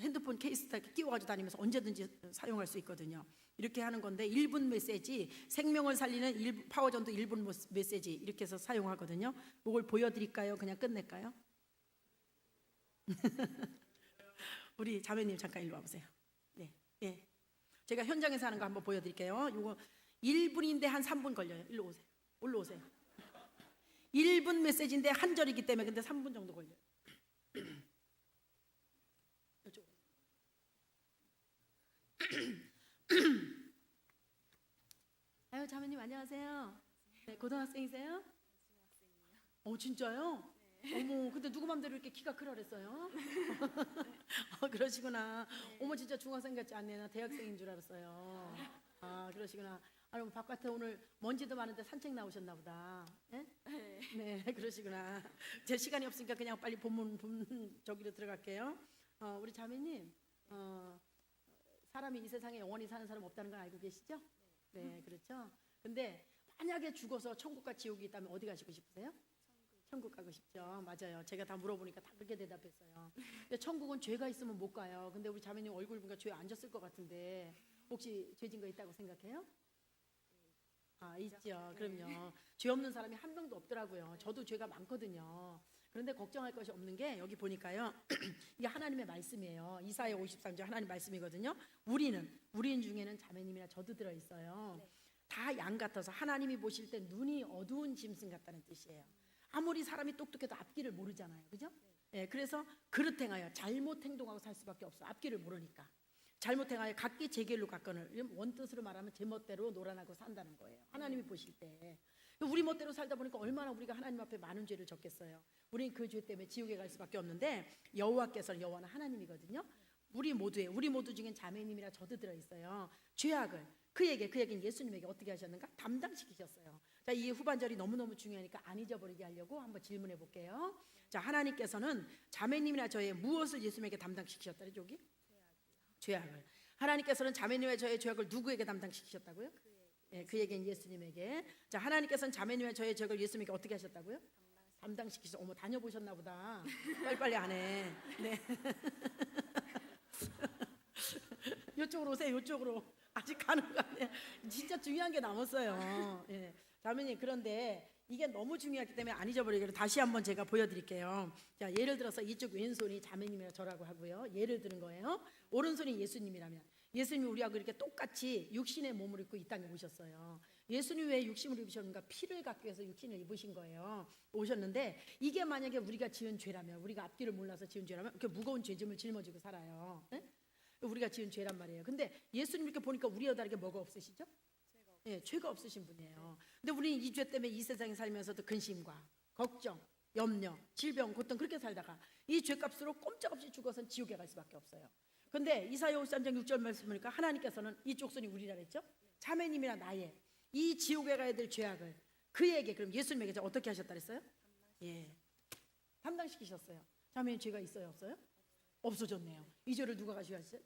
핸드폰 케이스에 끼워가지고 다니면서 언제든지 사용할 수 있거든요. 이렇게 하는 건데 1분 메시지, 생명을 살리는 파워전도 1분 메시지 이렇게 해서 사용하거든요. 이걸 보여드릴까요? 그냥 끝낼까요? 우리 자매님 잠깐 일로 와보세요. 네, 네. 제가 현장에서 하는 거 한번 보여드릴게요. 이거 1분인데 한 3분 걸려요. 일로 오세요. 올라오세요. 1분 메시지인데 한 절이기 때문에 근데 3분 정도 걸려요. 이쪽으로. 아유, 자매님 안녕하세요. 네, 고등학생이세요? 진짜요? 네. 어머, 근데 누구 맘대로 이렇게 키가 크라 그랬어요? 그러시구나. 네. 어머, 진짜 중학생 같지 않네. 나 대학생인 줄 알았어요. 아, 그러시구나. 아니, 바깥에 오늘 먼지도 많은데 산책 나오셨나 보다. 네? 네, 그러시구나. 제 시간이 없으니까 그냥 빨리 본문 저기로 들어갈게요. 우리 자매님, 사람이 이 세상에 영원히 사는 사람 없다는 걸 알고 계시죠? 네, 그렇죠. 근데 만약에 죽어서 천국과 지옥이 있다면 어디 가시고 싶으세요? 천국 가고 싶죠. 맞아요. 제가 다 물어보니까 다 그렇게 대답했어요. 근데 천국은 죄가 있으면 못 가요. 근데 우리 자매님 얼굴 보니까 죄 안 졌을 것 같은데 혹시 죄 진 거 있다고 생각해요? 아, 있죠. 그럼요. 죄 없는 사람이 한 명도 없더라고요. 저도 죄가 많거든요. 그런데 걱정할 것이 없는 게 여기 보니까요. 이게 하나님의 말씀이에요. 이사야 53절 하나님 말씀이거든요. 우리인 중에는 자매님이나 저도 들어있어요. 다 양 같아서 하나님이 보실 때 눈이 어두운 짐승 같다는 뜻이에요. 아무리 사람이 똑똑해도 앞길을 모르잖아요, 그죠? 예, 그래서 그릇 행하여 잘못 행동하고 살 수밖에 없어. 앞길을 모르니까. 잘못 행하여 각기 제 길로 갔거늘. 원뜻으로 말하면 제 멋대로 놀아나고 산다는 거예요. 하나님이 보실 때 우리 멋대로 살다 보니까 얼마나 우리가 하나님 앞에 많은 죄를 졌겠어요. 우리는 그 죄 때문에 지옥에 갈 수밖에 없는데, 여호와는 하나님이거든요. 우리 모두 중엔 자매님이라 저도 들어있어요. 죄악을 그에게 예수님에게 어떻게 하셨는가? 담당시키셨어요. 자, 이 후반절이 너무너무 중요하니까 안 잊어버리게 하려고 한번 질문해 볼게요. 자, 하나님께서는 자매님이나 저의 무엇을 예수님에게 담당시키셨다 그러죠? 여기? 죄악을. 하나님께서는 자매님의 저의 죄악을 누구에게 담당시키셨다고요? 예, 그에겐 예수님에게. 자, 하나님께서는 자매님의 저의 죄악을 예수님에게 어떻게 하셨다고요? 담당시키셨어. 어머, 다녀보셨나 보다. 빨리빨리 안 해. 네. 이쪽으로 오세요. 이쪽으로. 아직 가는 거 아니에요. 진짜 중요한 게 남았어요. 예. 자매님, 그런데 이게 너무 중요하기 때문에 안 잊어버리기로 다시 한번 제가 보여드릴게요. 자, 예를 들어서 이쪽 왼손이 자매님이라 저라고 하고요. 예를 드는 거예요. 오른손이 예수님이라면, 예수님이 우리하고 이렇게 똑같이 육신의 몸을 입고 이 땅에 오셨어요. 예수님이 왜 육신을 입으셨는가? 피를 갖기 위해서 육신을 입으신 거예요. 오셨는데, 이게 만약에 우리가 지은 죄라면, 우리가 앞뒤를 몰라서 지은 죄라면 이렇게 무거운 죄짐을 짊어지고 살아요. 네? 우리가 지은 죄란 말이에요. 근데 예수님 이렇게 보니까 우리와 다르게 뭐가 없으시죠? 예, 죄가 없으신 분이에요. 근데 우리는 이 죄 때문에 이 세상에 살면서도 근심과 걱정, 염려, 질병, 고통 그렇게 살다가 이 죄값으로 꼼짝없이 죽어서 지옥에 갈 수밖에 없어요. 근데 이사야 53장 6절 말씀 보니까 하나님께서는 이쪽 손이 우리라 그랬죠? 자매님이나 나의 이 지옥에 가야 될 죄악을 그에게, 그럼 예수님에게 어떻게 하셨다 그랬어요? 예, 담당시키셨어요. 자매님, 죄가 있어요, 없어요? 없어졌네요. 이 죄를 누가 가져가셨죠?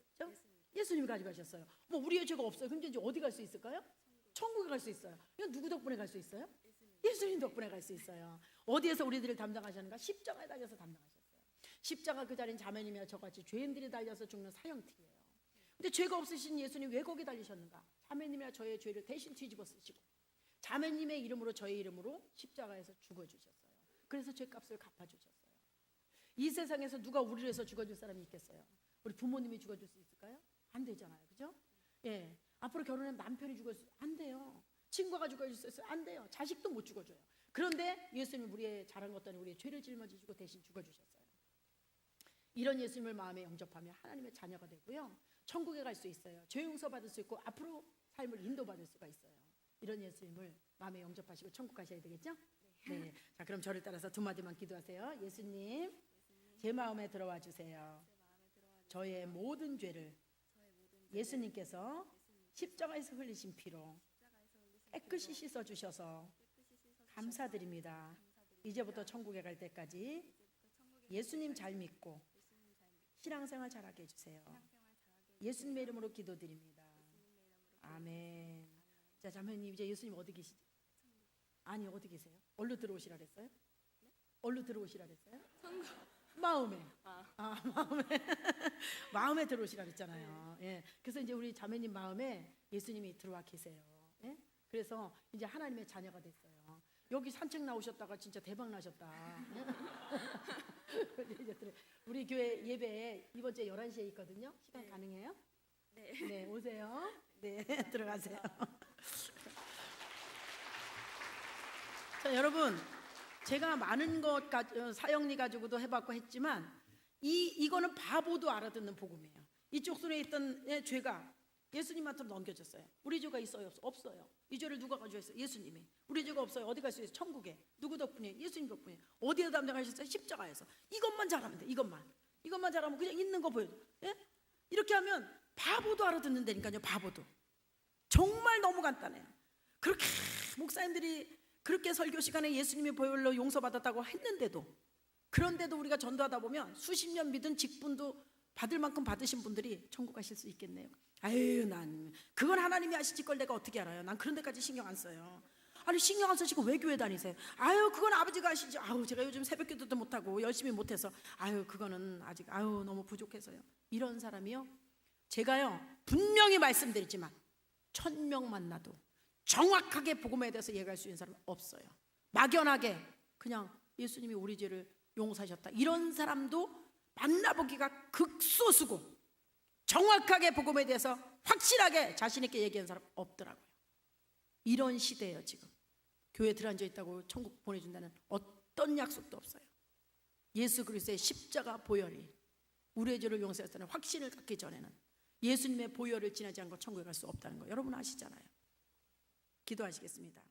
예수님이 가져가셨어요. 뭐 우리의 죄가 없어요. 그럼 이제 어디 갈 수 있을까요? 천국에 갈 수 있어요. 이건 누구 덕분에 갈 수 있어요? 예수님 덕분에 갈 수 있어요. 어디에서 우리들을 담당하셨는가? 십자가에 달려서 담당하셨어요. 십자가 그 자리는 자매님이나 저같이 죄인들이 달려서 죽는 사형틀이에요. 근데 죄가 없으신 예수님 왜 거기 달리셨는가? 자매님이나 저의 죄를 대신 뒤집어 쓰시고 자매님의 이름으로 저의 이름으로 십자가에서 죽어주셨어요. 그래서 죄값을 갚아주셨어요. 이 세상에서 누가 우리를 위해서 죽어줄 사람이 있겠어요? 우리 부모님이 죽어줄 수 있을까요? 안 되잖아요, 그죠? 예, 앞으로 결혼하면 남편이 죽어줄 안 돼요. 친구가 죽어줄 수 있어요? 안 돼요. 자식도 못 죽어줘요. 그런데 예수님이 우리의 잘한 것도 아니고 우리의 죄를 짊어지시고 대신 죽어주셨어요. 이런 예수님을 마음에 영접하면 하나님의 자녀가 되고요, 천국에 갈 수 있어요. 죄 용서 받을 수 있고 앞으로 삶을 인도받을 수가 있어요. 이런 예수님을 마음에 영접하시고 천국 가셔야 되겠죠? 네. 자, 그럼 저를 따라서 두 마디만 기도하세요. 예수님, 제 마음에 들어와 주세요. 저의 모든 죄를 예수님께서 십자가에서 흘리신 피로 깨끗이 씻어 주셔서 감사드립니다. 이제부터 천국에 갈 때까지 예수님 잘 믿고 신앙생활 잘하게 해주세요. 예수님의 이름으로 기도드립니다. 아멘. 자, 자매님, 이제 예수님 어디 계시죠? 아니, 어디 계세요? 얼른 들어오시라 그랬어요? 얼른 들어오시라 그랬어요? 마음에. 마음에. 마음에 들어오시라 그랬잖아요. 예. 그래서 이제 우리 자매님 마음에 예수님이 들어와 계세요. 예? 그래서 이제 하나님의 자녀가 됐어요. 여기 산책 나오셨다가 진짜 대박 나셨다. 우리 교회 예배 이번 주에 11시에 있거든요. 시간 가능해요? 네. 네, 오세요. 네, 들어가세요. 자, 여러분, 제가 많은 것 사형리 가지고도 해봤고 했지만 이거는 바보도 알아듣는 복음이에요. 이쪽 손에 있던 죄가 예수님한테 넘겨졌어요. 우리 죄가 있어요, 없어요? 이 죄를 누가 가져왔어요? 예수님이. 우리 죄가 없어요. 어디 갈 수 있어요? 천국에. 누구 덕분에? 예수님 덕분에. 어디에 담당하셨어요? 십자가에서. 이것만 잘하면 돼. 이것만 잘하면 그냥 있는 거 보여줘. 예? 이렇게 하면 바보도 알아듣는다니까요. 바보도. 정말 너무 간단해요. 그렇게 목사님들이 그렇게 설교 시간에 예수님의 보혈로 용서받았다고 했는데도, 그런데도 우리가 전도하다 보면 수십 년 믿은 직분도 받을 만큼 받으신 분들이 천국 가실 수 있겠네요. 아유, 난 그건 하나님이 하시지 걸 내가 어떻게 알아요? 난 그런 데까지 신경 안 써요. 아니, 신경 안 쓰시고 왜 교회 다니세요? 아유, 그건 아버지가 하시지. 아유, 제가 요즘 새벽기도도 못하고 열심히 못해서, 아유, 그거는 아직 아유 너무 부족해서요. 이런 사람이요, 제가요 분명히 말씀드리지만 1000명 만나도 정확하게 복음에 대해서 얘기할 수 있는 사람은 없어요. 막연하게 그냥 예수님이 우리 죄를 용서하셨다, 이런 사람도 만나보기가 극소수고, 정확하게 복음에 대해서 확실하게 자신 있게 얘기하는 사람 없더라고요. 이런 시대예요. 지금 교회 들어앉아 있다고 천국 보내준다는 어떤 약속도 없어요. 예수 그리스도의 십자가 보혈이 우리의 죄를 용서했다는 확신을 갖기 전에는 예수님의 보혈을 지나지 않고 천국에 갈 수 없다는 거 여러분 아시잖아요. 기도하시겠습니다.